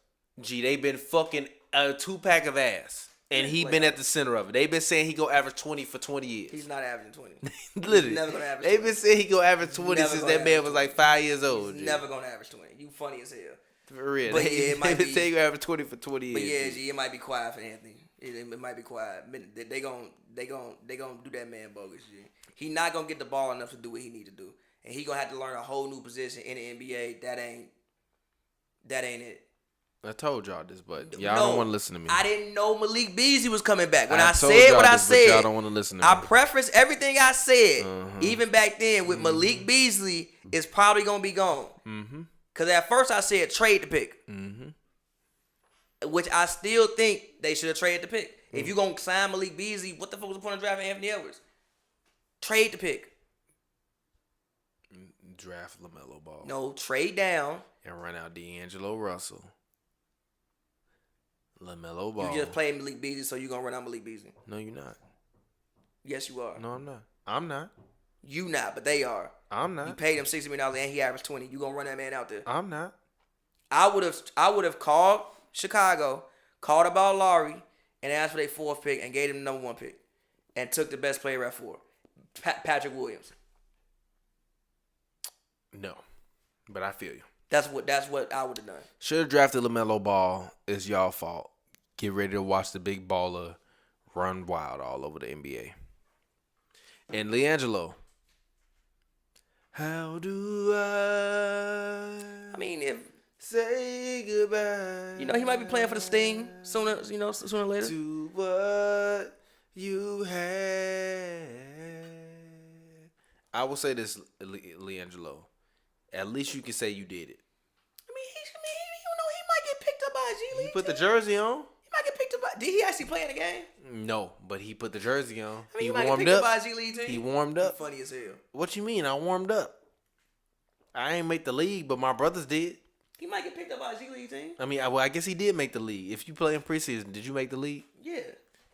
S3: G, they been fucking a 2-pack of ass. And he been at the center of it. They been saying he go average 20 for 20 years.
S4: He's not averaging 20.
S3: Literally.
S4: He's never gonna average
S3: They
S4: 20.
S3: been saying he go average 20
S4: Never
S3: since
S4: gonna
S3: that man
S4: average
S3: was like 5 years old.
S4: He's
S3: G.
S4: never gonna average 20. You funny as hell.
S3: For real.
S4: But
S3: They,
S4: yeah, it might
S3: they been
S4: be-
S3: saying he go average 20 for 20 years.
S4: But yeah,
S3: G.
S4: G, it might be quiet for Anthony. It might be quiet. They gon' do that man bogus. G. He not gonna get the ball enough to do what he need to do, and he gonna have to learn a whole new position in the NBA. That ain't it.
S3: I told y'all this, but y'all don't want to listen to me.
S4: I didn't know Malik Beasley was coming back. When I
S3: told
S4: said
S3: y'all
S4: what I
S3: this, but
S4: said,
S3: y'all don't want to listen to
S4: I
S3: me.
S4: preface everything I said, even back then, with Malik Beasley is probably gonna be gone. Cause at first I said trade the pick, which I still think they should have traded the pick. If you gonna sign Malik Beasley, what the fuck was the point of drafting Anthony Edwards? Trade the pick.
S3: Draft LaMelo Ball.
S4: No, trade down.
S3: And run out D'Angelo Russell. LaMelo Ball.
S4: You just played Malik Beasley, so you gonna run out Malik Beasley.
S3: No, you're not.
S4: Yes, you are.
S3: No, I'm not. I'm not.
S4: You not, but they are.
S3: I'm
S4: You
S3: not.
S4: paid him $60 million and he averaged 20. You gonna run that man out there?
S3: I'm not.
S4: I would have called Chicago, called about Lowry, and asked for their 4th pick and gave him the number 1 pick, and took the best player at 4, Patrick Williams.
S3: No. But I feel you.
S4: That's what I would have done.
S3: Should have drafted LaMelo Ball. It's y'all fault. Get ready to watch the big baller run wild all over the NBA. And LiAngelo. How do I
S4: I mean, if
S3: say goodbye?
S4: he might be playing for the Sting sooner or later.
S3: To what you had. I will say this, LiAngelo. At least you can say you did it.
S4: I mean, he might get picked up by a G League.
S3: He put the jersey on?
S4: He might get picked up by. Did he actually play in the game?
S3: No, but he put the jersey on.
S4: I mean,
S3: He
S4: he might get
S3: warmed
S4: picked up
S3: up.
S4: by a G League team.
S3: He warmed up.
S4: Funny as hell.
S3: What you mean? I warmed up. I ain't make the league, but my brothers did.
S4: He might get picked up by a G League team.
S3: I mean, I guess he did make the league. If you play in preseason, did you make the league?
S4: Yeah.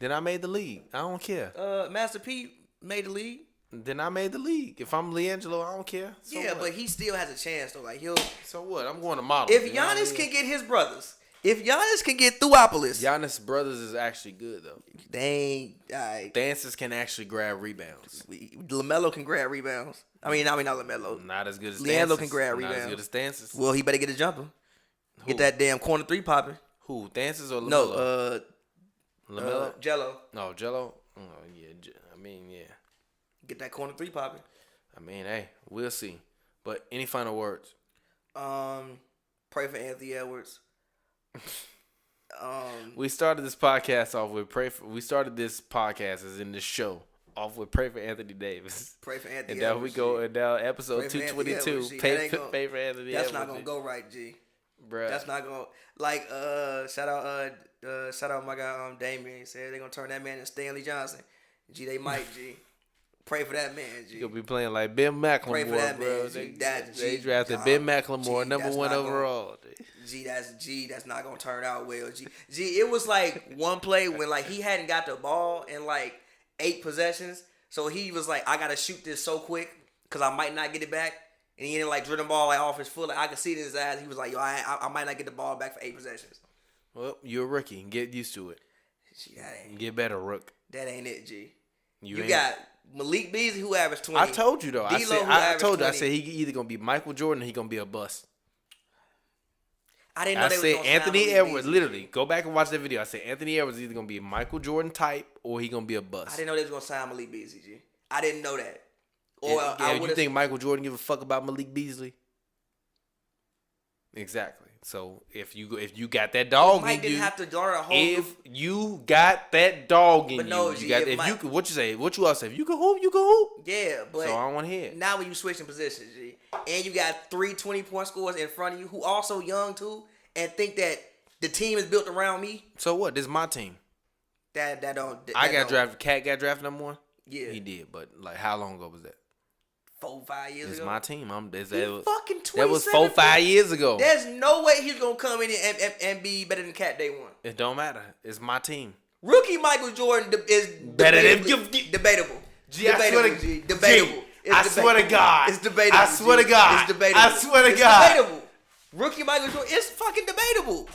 S3: Then I made the league. I don't care.
S4: Master P made the league.
S3: Then I made the league. If I'm LiAngelo, I don't care. So
S4: yeah,
S3: what?
S4: but he still has a chance though. Like he'll.
S3: So what? I'm going to model.
S4: If Giannis can get his brothers, if Giannis can get Thuopolis,
S3: Giannis' brothers is actually good though.
S4: they ain't.
S3: Dances can actually grab rebounds.
S4: LaMelo can grab rebounds. I mean not LaMelo.
S3: Not as good as
S4: LiAngelo
S3: Dances.
S4: can grab
S3: Not as
S4: rebounds.
S3: good as Dances.
S4: Well, he better get a jumper. Get that damn corner 3 popping.
S3: Who? Dances or LaMelo?
S4: No,
S3: LaMelo?
S4: Jello.
S3: No, Jello? Oh, yeah. I mean, yeah.
S4: Get that corner 3 popping.
S3: I mean, hey, we'll see. But any final words?
S4: Pray for Anthony Edwards.
S3: We started this podcast off with we started this podcast as in this show off with pray for Anthony Davis.
S4: Pray for Anthony
S3: And now
S4: Edwards.
S3: we go
S4: G.
S3: and now episode
S4: Pray for Anthony
S3: 222.
S4: Edwards, G. That ain't gonna-
S3: Pray for Anthony
S4: That's
S3: Edwards.
S4: not gonna go right, G.
S3: Bruh.
S4: That's not gonna shout out my guy Damien. He said they're gonna turn that man into Stanley Johnson. G, they might, G. Pray for that man, G.
S3: He'll be playing like Ben McLemore,
S4: Pray for that
S3: bro.
S4: man, G.
S3: They drafted Ben McLemore,
S4: G,
S3: number one overall.
S4: That's not gonna turn out well. G, it was like one play when like he hadn't got the ball in like 8 possessions, so he was like, I gotta shoot this so quick because I might not get it back, and he didn't like drill the ball like off his foot. Like I could see it in his eyes. He was like, yo, I might not get the ball back for 8 possessions.
S3: Well, you're a rookie. Get used to it.
S4: G, that ain't
S3: Get better, Rook.
S4: that ain't it, G.
S3: You
S4: got Malik Beasley who averaged 20.
S3: I told you though. I told you. I
S4: 20.
S3: said he either gonna be Michael Jordan or he gonna be a bust.
S4: I didn't know
S3: I
S4: they was
S3: said
S4: gonna sign
S3: Anthony
S4: Malik
S3: Edwards.
S4: Beasley.
S3: Literally, go back and watch that video. I said Anthony Edwards is either gonna be a Michael Jordan type or he gonna be a
S4: I
S3: bust.
S4: didn't know they was gonna sign Malik Beasley, G. I didn't know that. Or
S3: Yeah,
S4: I
S3: you
S4: would
S3: think Michael Jordan give a fuck about Malik Beasley? Exactly. So if you got that dog
S4: Mike
S3: in
S4: didn't
S3: you,
S4: have to learn a whole
S3: if you got that dog in
S4: But no,
S3: you,
S4: G,
S3: you got.
S4: if
S3: If
S4: Mike-
S3: you could, what you say? What you all say? If you can hoop, you can hoop.
S4: Yeah, but
S3: So I don't want to hear.
S4: now when you switching positions, G, and you got 3 20-point scorers in front of you who also young too, and think that the team is built around me,
S3: So what? This is my team.
S4: that don't. That
S3: I got
S4: don't-
S3: drafted. Cat got drafted number 1.
S4: Yeah.
S3: he did. But like, how long ago was that?
S4: 4-5 years
S3: It's
S4: ago.
S3: my team.
S4: He
S3: That
S4: fucking 27.
S3: was 4-5 years ago.
S4: There's no way he's gonna come in and be better than Cat day one.
S3: It don't matter. It's my team.
S4: Rookie Michael Jordan is
S3: Better than-
S4: debatable.
S3: Gee, I
S4: Debatable,
S3: swear to-
S4: G. Debatable.
S3: Gee,
S4: It's
S3: I
S4: debatable.
S3: swear to God.
S4: It's debatable.
S3: I swear to
S4: G.
S3: God.
S4: It's debatable.
S3: I swear to
S4: It's
S3: God.
S4: debatable. Rookie Michael Jordan, it's fucking debatable.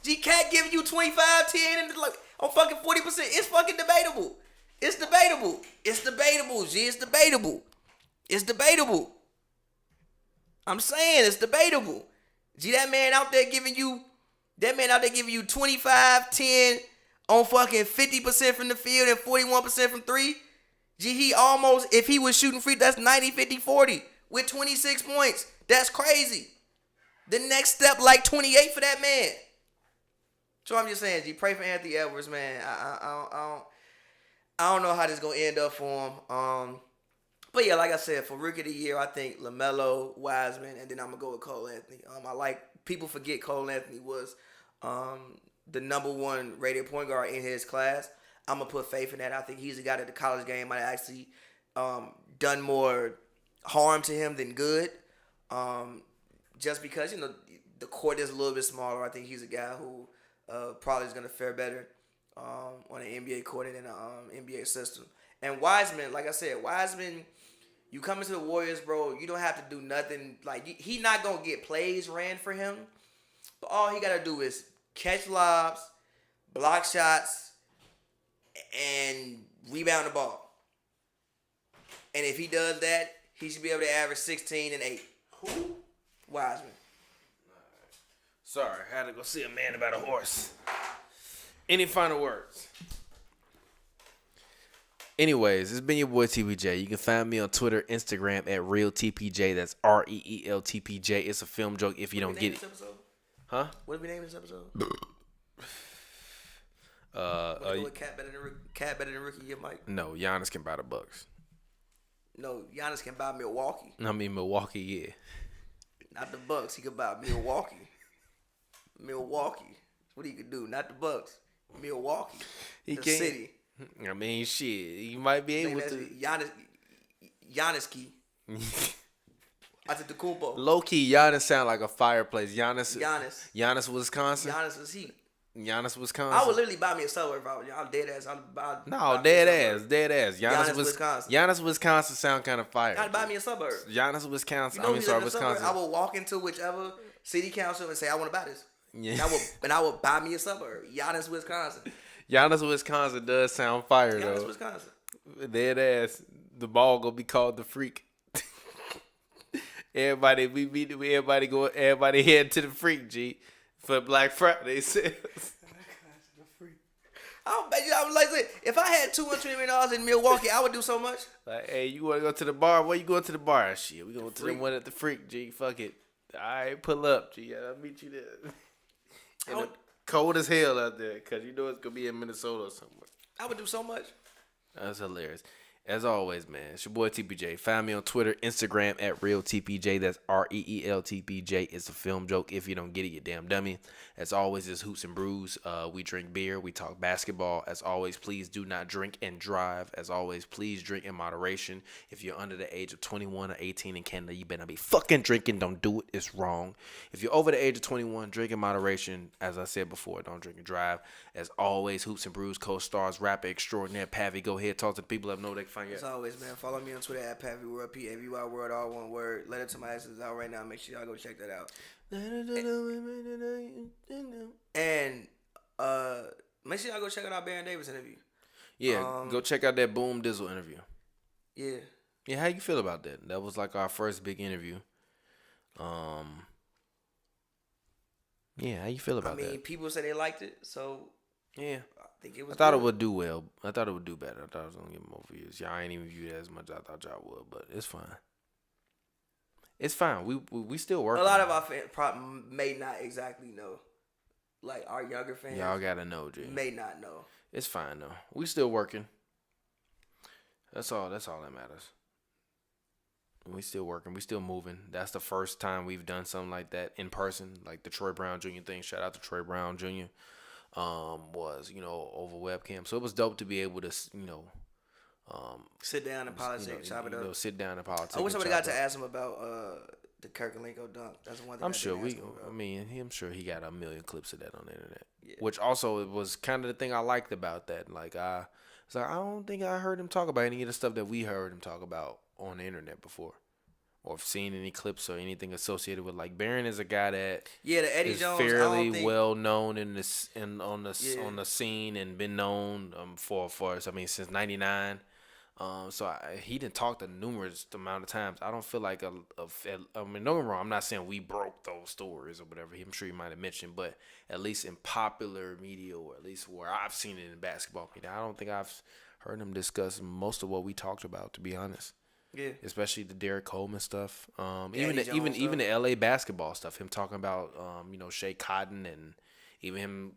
S4: G Cat giving you 25, 10, and like on fucking 40%. It's fucking debatable. It's debatable. It's debatable, G. It's debatable. It's debatable. I'm saying it's debatable. G, that man out there giving you 25, 10 on fucking 50% from the field and 41% from 3. G, he almost, if he was shooting free, that's 90, 50, 40 with 26 points. That's crazy. The next step, like 28 for that man. So I'm just saying, G, pray for Anthony Edwards, man. I don't know how this is gonna end up for him. But yeah, like I said, for Rookie of the Year, I think LaMelo, Wiseman, and then I'm gonna go with Cole Anthony. I like people forget Cole Anthony was the number 1 rated point guard in his class. I'm gonna put faith in that. I think he's a guy that the college game might have actually done more harm to him than good. Just because the court is a little bit smaller, I think he's a guy who probably is gonna fare better on an NBA court and in an NBA system. And Wiseman, like I said, you come into the Warriors, bro, you don't have to do nothing. Like, he not going to get plays ran for him. But all he got to do is catch lobs, block shots, and rebound the ball. And if he does that, he should be able to average 16 and 8. Who? Wiseman.
S3: Sorry, I had to go see a man about a horse. Any final words? Anyways, it's been your boy TPJ. You can find me on Twitter, Instagram at RealTPJ. That's ReelTPJ. It's a film joke if you don't get it. Huh?
S4: What did we name this episode? Cat better than Rookie Year, Mike?
S3: No, Giannis can buy the Bucks.
S4: No, Giannis can buy Milwaukee.
S3: I mean Milwaukee, yeah.
S4: Not the Bucks. He could buy Milwaukee. Milwaukee. That's what he could do. Not the Bucks. Milwaukee.
S3: He
S4: the
S3: can't.
S4: city.
S3: I mean, shit. He might be able to.
S4: Giannis key. I took the Kumpo.
S3: Low key, Giannis sound like a fireplace. Giannis, Wisconsin.
S4: Giannis was heat.
S3: Giannis, Wisconsin.
S4: I would literally buy me a suburb if I was y'all dead ass.
S3: Dead ass.
S4: Giannis, Wisconsin.
S3: Giannis, Wisconsin sound kind of fire.
S4: I'd buy me a suburb.
S3: Giannis, Wisconsin.
S4: You know
S3: Wisconsin.
S4: Suburb? I will walk into whichever city council and say I want to buy this.
S3: Yeah.
S4: And I will buy me a suburb. Giannis, Wisconsin.
S3: Giannis, Wisconsin does sound fire
S4: Giannis,
S3: though.
S4: Wisconsin.
S3: Dead ass. The ball gonna be called the Freak. Everybody head to the Freak, G, for Black Friday sales.
S4: I was like, if I had $220 million in Milwaukee, I would do so much.
S3: Like, hey, you want to go to the bar? Where you going to the bar? Shit, we going to the one at the Freak, G. Fuck it. All right, pull up, G. I'll meet you there. And it's cold as hell out there because you know it's going to be in Minnesota or somewhere.
S4: I would do so much.
S3: That's hilarious. As always, man, it's your boy TPJ. Find me on Twitter, Instagram at RealTPJ. That's ReelTPJ. It's a film joke. If you don't get it, you damn dummy. As always, it's Hoops and Brews. We drink beer. We talk basketball. As always, please do not drink and drive. As always, please drink in moderation. If you're under the age of 21 or 18 in Canada, you better not be fucking drinking. Don't do it. It's wrong. If you're over the age of 21, drink in moderation. As I said before, don't drink and drive. As always, Hoops and Brews co-stars, rapper extraordinaire Pavy. Go ahead, talk to the people that know they can find you.
S4: As always, man, follow me on Twitter at Pavy World, Pavy World, all one word. Letter to my exes out right now. Make sure y'all go check that out. And make sure y'all go check out our Baron Davis interview.
S3: Yeah, go check out that Boom Dizzle interview.
S4: Yeah.
S3: Yeah, how you feel about that? That was like our first big interview. Yeah, how you feel about that?
S4: I mean, people say they liked it, so
S3: yeah.
S4: I think it was.
S3: I thought
S4: good.
S3: it would do well. I thought it would do better. I thought it was gonna get more views. Y'all ain't even viewed it as much as I thought y'all would, but it's fine. It's fine. We still working.
S4: A lot of our fans may not exactly know. Like our younger fans,
S3: y'all gotta know, G.
S4: May not know.
S3: It's fine though. We still working. That's all that matters. We still working. We still moving. That's the first time we've done something like that in person, like the Troy Brown Jr. thing. Shout out to Troy Brown Jr. Was over webcam, so it was dope to be able to
S4: sit down and politics, chop it up.
S3: Sit down and politics.
S4: I wish somebody got to ask him about the Kirkland-Linko dunk. That's the one thing.
S3: I'm sure I'm sure he got a million clips of that on the internet. Yeah. Which also was kind of the thing I liked about that. Like I don't think I heard him talk about any of the stuff that we heard him talk about on the internet before, or have seen any clips or anything associated with. Like Baron is a guy that
S4: the Eddie
S3: is
S4: Jones,
S3: fairly well known on the scene and been known for since '99. So he didn't talk to numerous amount of times. I don't feel like don't get me wrong. I'm not saying we broke those stories or whatever. I'm sure he might have mentioned, but at least in popular media, or at least where I've seen it in basketball media, I don't think I've heard him discuss most of what we talked about, to be honest.
S4: Yeah.
S3: Especially the Derek Coleman stuff. Even the LA basketball stuff. Him talking about Shea Cotton, and even him,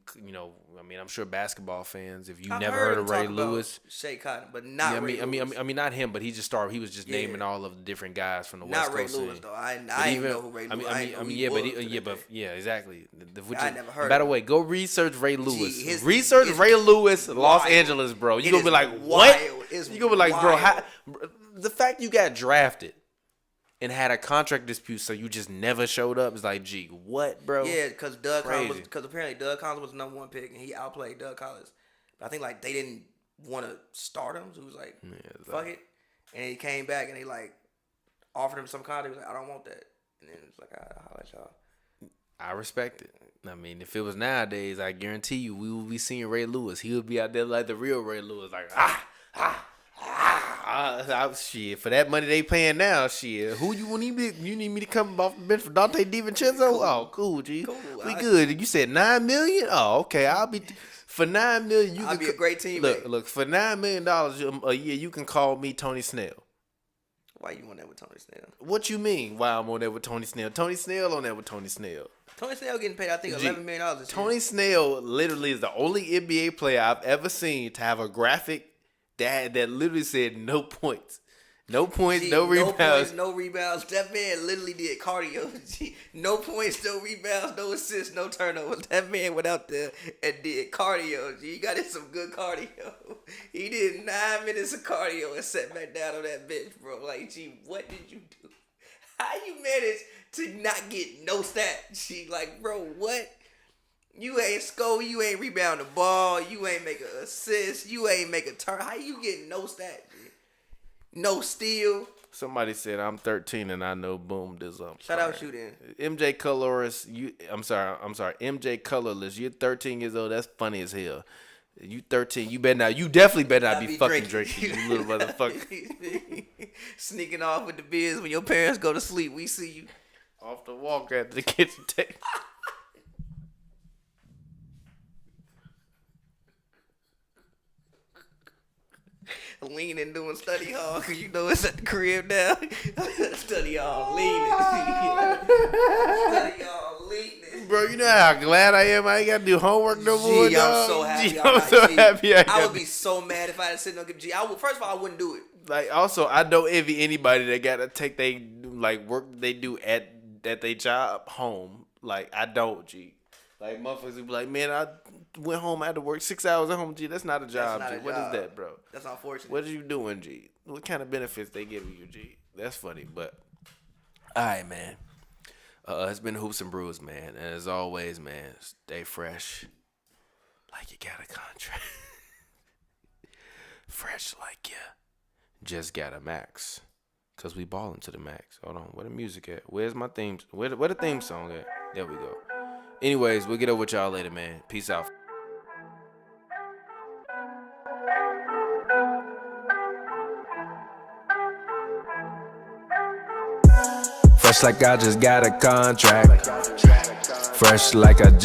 S3: I'm sure basketball fans, if you never heard of Ray Lewis,
S4: Shea Cotton, but not Ray Lewis.
S3: I mean not him, but he was just naming all of the different guys from the West Coast.
S4: Not Ray Lewis though. I didn't know who Ray Lewis.
S3: Exactly.
S4: I never heard.
S3: By the way, go research Ray Lewis. Research Ray Lewis, Los Angeles, bro. You gonna be like, what? You gonna be like, bro, the fact you got drafted and had a contract dispute, so you just never showed up, is like, gee, what, bro?
S4: Yeah, because apparently Doug Collins was the number one pick, and he outplayed Doug Collins. But I think like they didn't want to start him, so he was like, fuck it. And he came back and they like offered him some contract. He was like, I don't want that. And then it's like, I'll let y'all.
S3: I respect it. I mean, if it was nowadays, I guarantee you we would be seeing Ray Lewis. He would be out there like the real Ray Lewis, like shit. For that money they paying now, shit. Who you need? You need me to come off the bench for Dante DiVincenzo? Cool. Oh, cool, G. Cool. We good. You said $9 million? Oh, okay. I'll be for $9 million.
S4: I'll be a great teammate.
S3: Look. For $9 million a year, you can call me Tony Snell.
S4: Why you on that with Tony Snell?
S3: What you mean? Why I'm on that with Tony Snell? Tony Snell on that with Tony Snell.
S4: Tony Snell getting paid, I think, $11 million this year.
S3: Tony Snell literally is the only NBA player I've ever seen to have a graphic that literally said no points. No points, no rebounds.
S4: No rebounds. That man literally did cardio. No points, no rebounds, no assists, no turnovers. That man went out there and did cardio. He got in some good cardio. He did 9 minutes of cardio and sat back down on that bench, bro. Like, gee, what did you do? How you managed to not get no stat? She like, bro, what? You ain't score, you ain't rebound the ball, you ain't make an assist, you ain't make a turn. How you get no stat, G? No steal.
S3: Somebody said I'm 13 and I know Boom Dizzle.
S4: Shout out you then.
S3: MJ Colorless, I'm sorry. MJ Colorless, you're 13 years old. That's funny as hell. You 13, you definitely better not be fucking drinking, you little motherfucker.
S4: Sneaking off with the beers when your parents go to sleep. We see you.
S3: Off the walk after the kitchen table.
S4: Leaning doing study hall because you know it's at the crib now. Study hall leaning. Study hall leaning.
S3: Bro, you know how glad I am I ain't got to do homework no more,
S4: I'm so happy.
S3: I'm so happy
S4: I would be so mad if I had to sit on G. First of all, I wouldn't do it.
S3: Like, also, I don't envy anybody that gotta take they like work they do at their job home. Like, I don't, G. Like, motherfuckers would be like, man, I went home, I had to work 6 hours at home, G. That's not a job,
S4: not
S3: G.
S4: a
S3: What is
S4: job.
S3: that, bro?
S4: That's unfortunate.
S3: What are you doing, G? What kind of benefits they giving you, G? That's funny, but all right, man. It's been Hoops and Brews, man. And as always, man, stay fresh like you got a contract. Fresh like you just got a max. Cause we ballin' to the max. Hold on, where the music at? Where's my theme? Where the theme song at? There we go. Anyways, we'll get up with y'all later, man. Peace out.
S2: Fresh like I just got a contract. Fresh like I just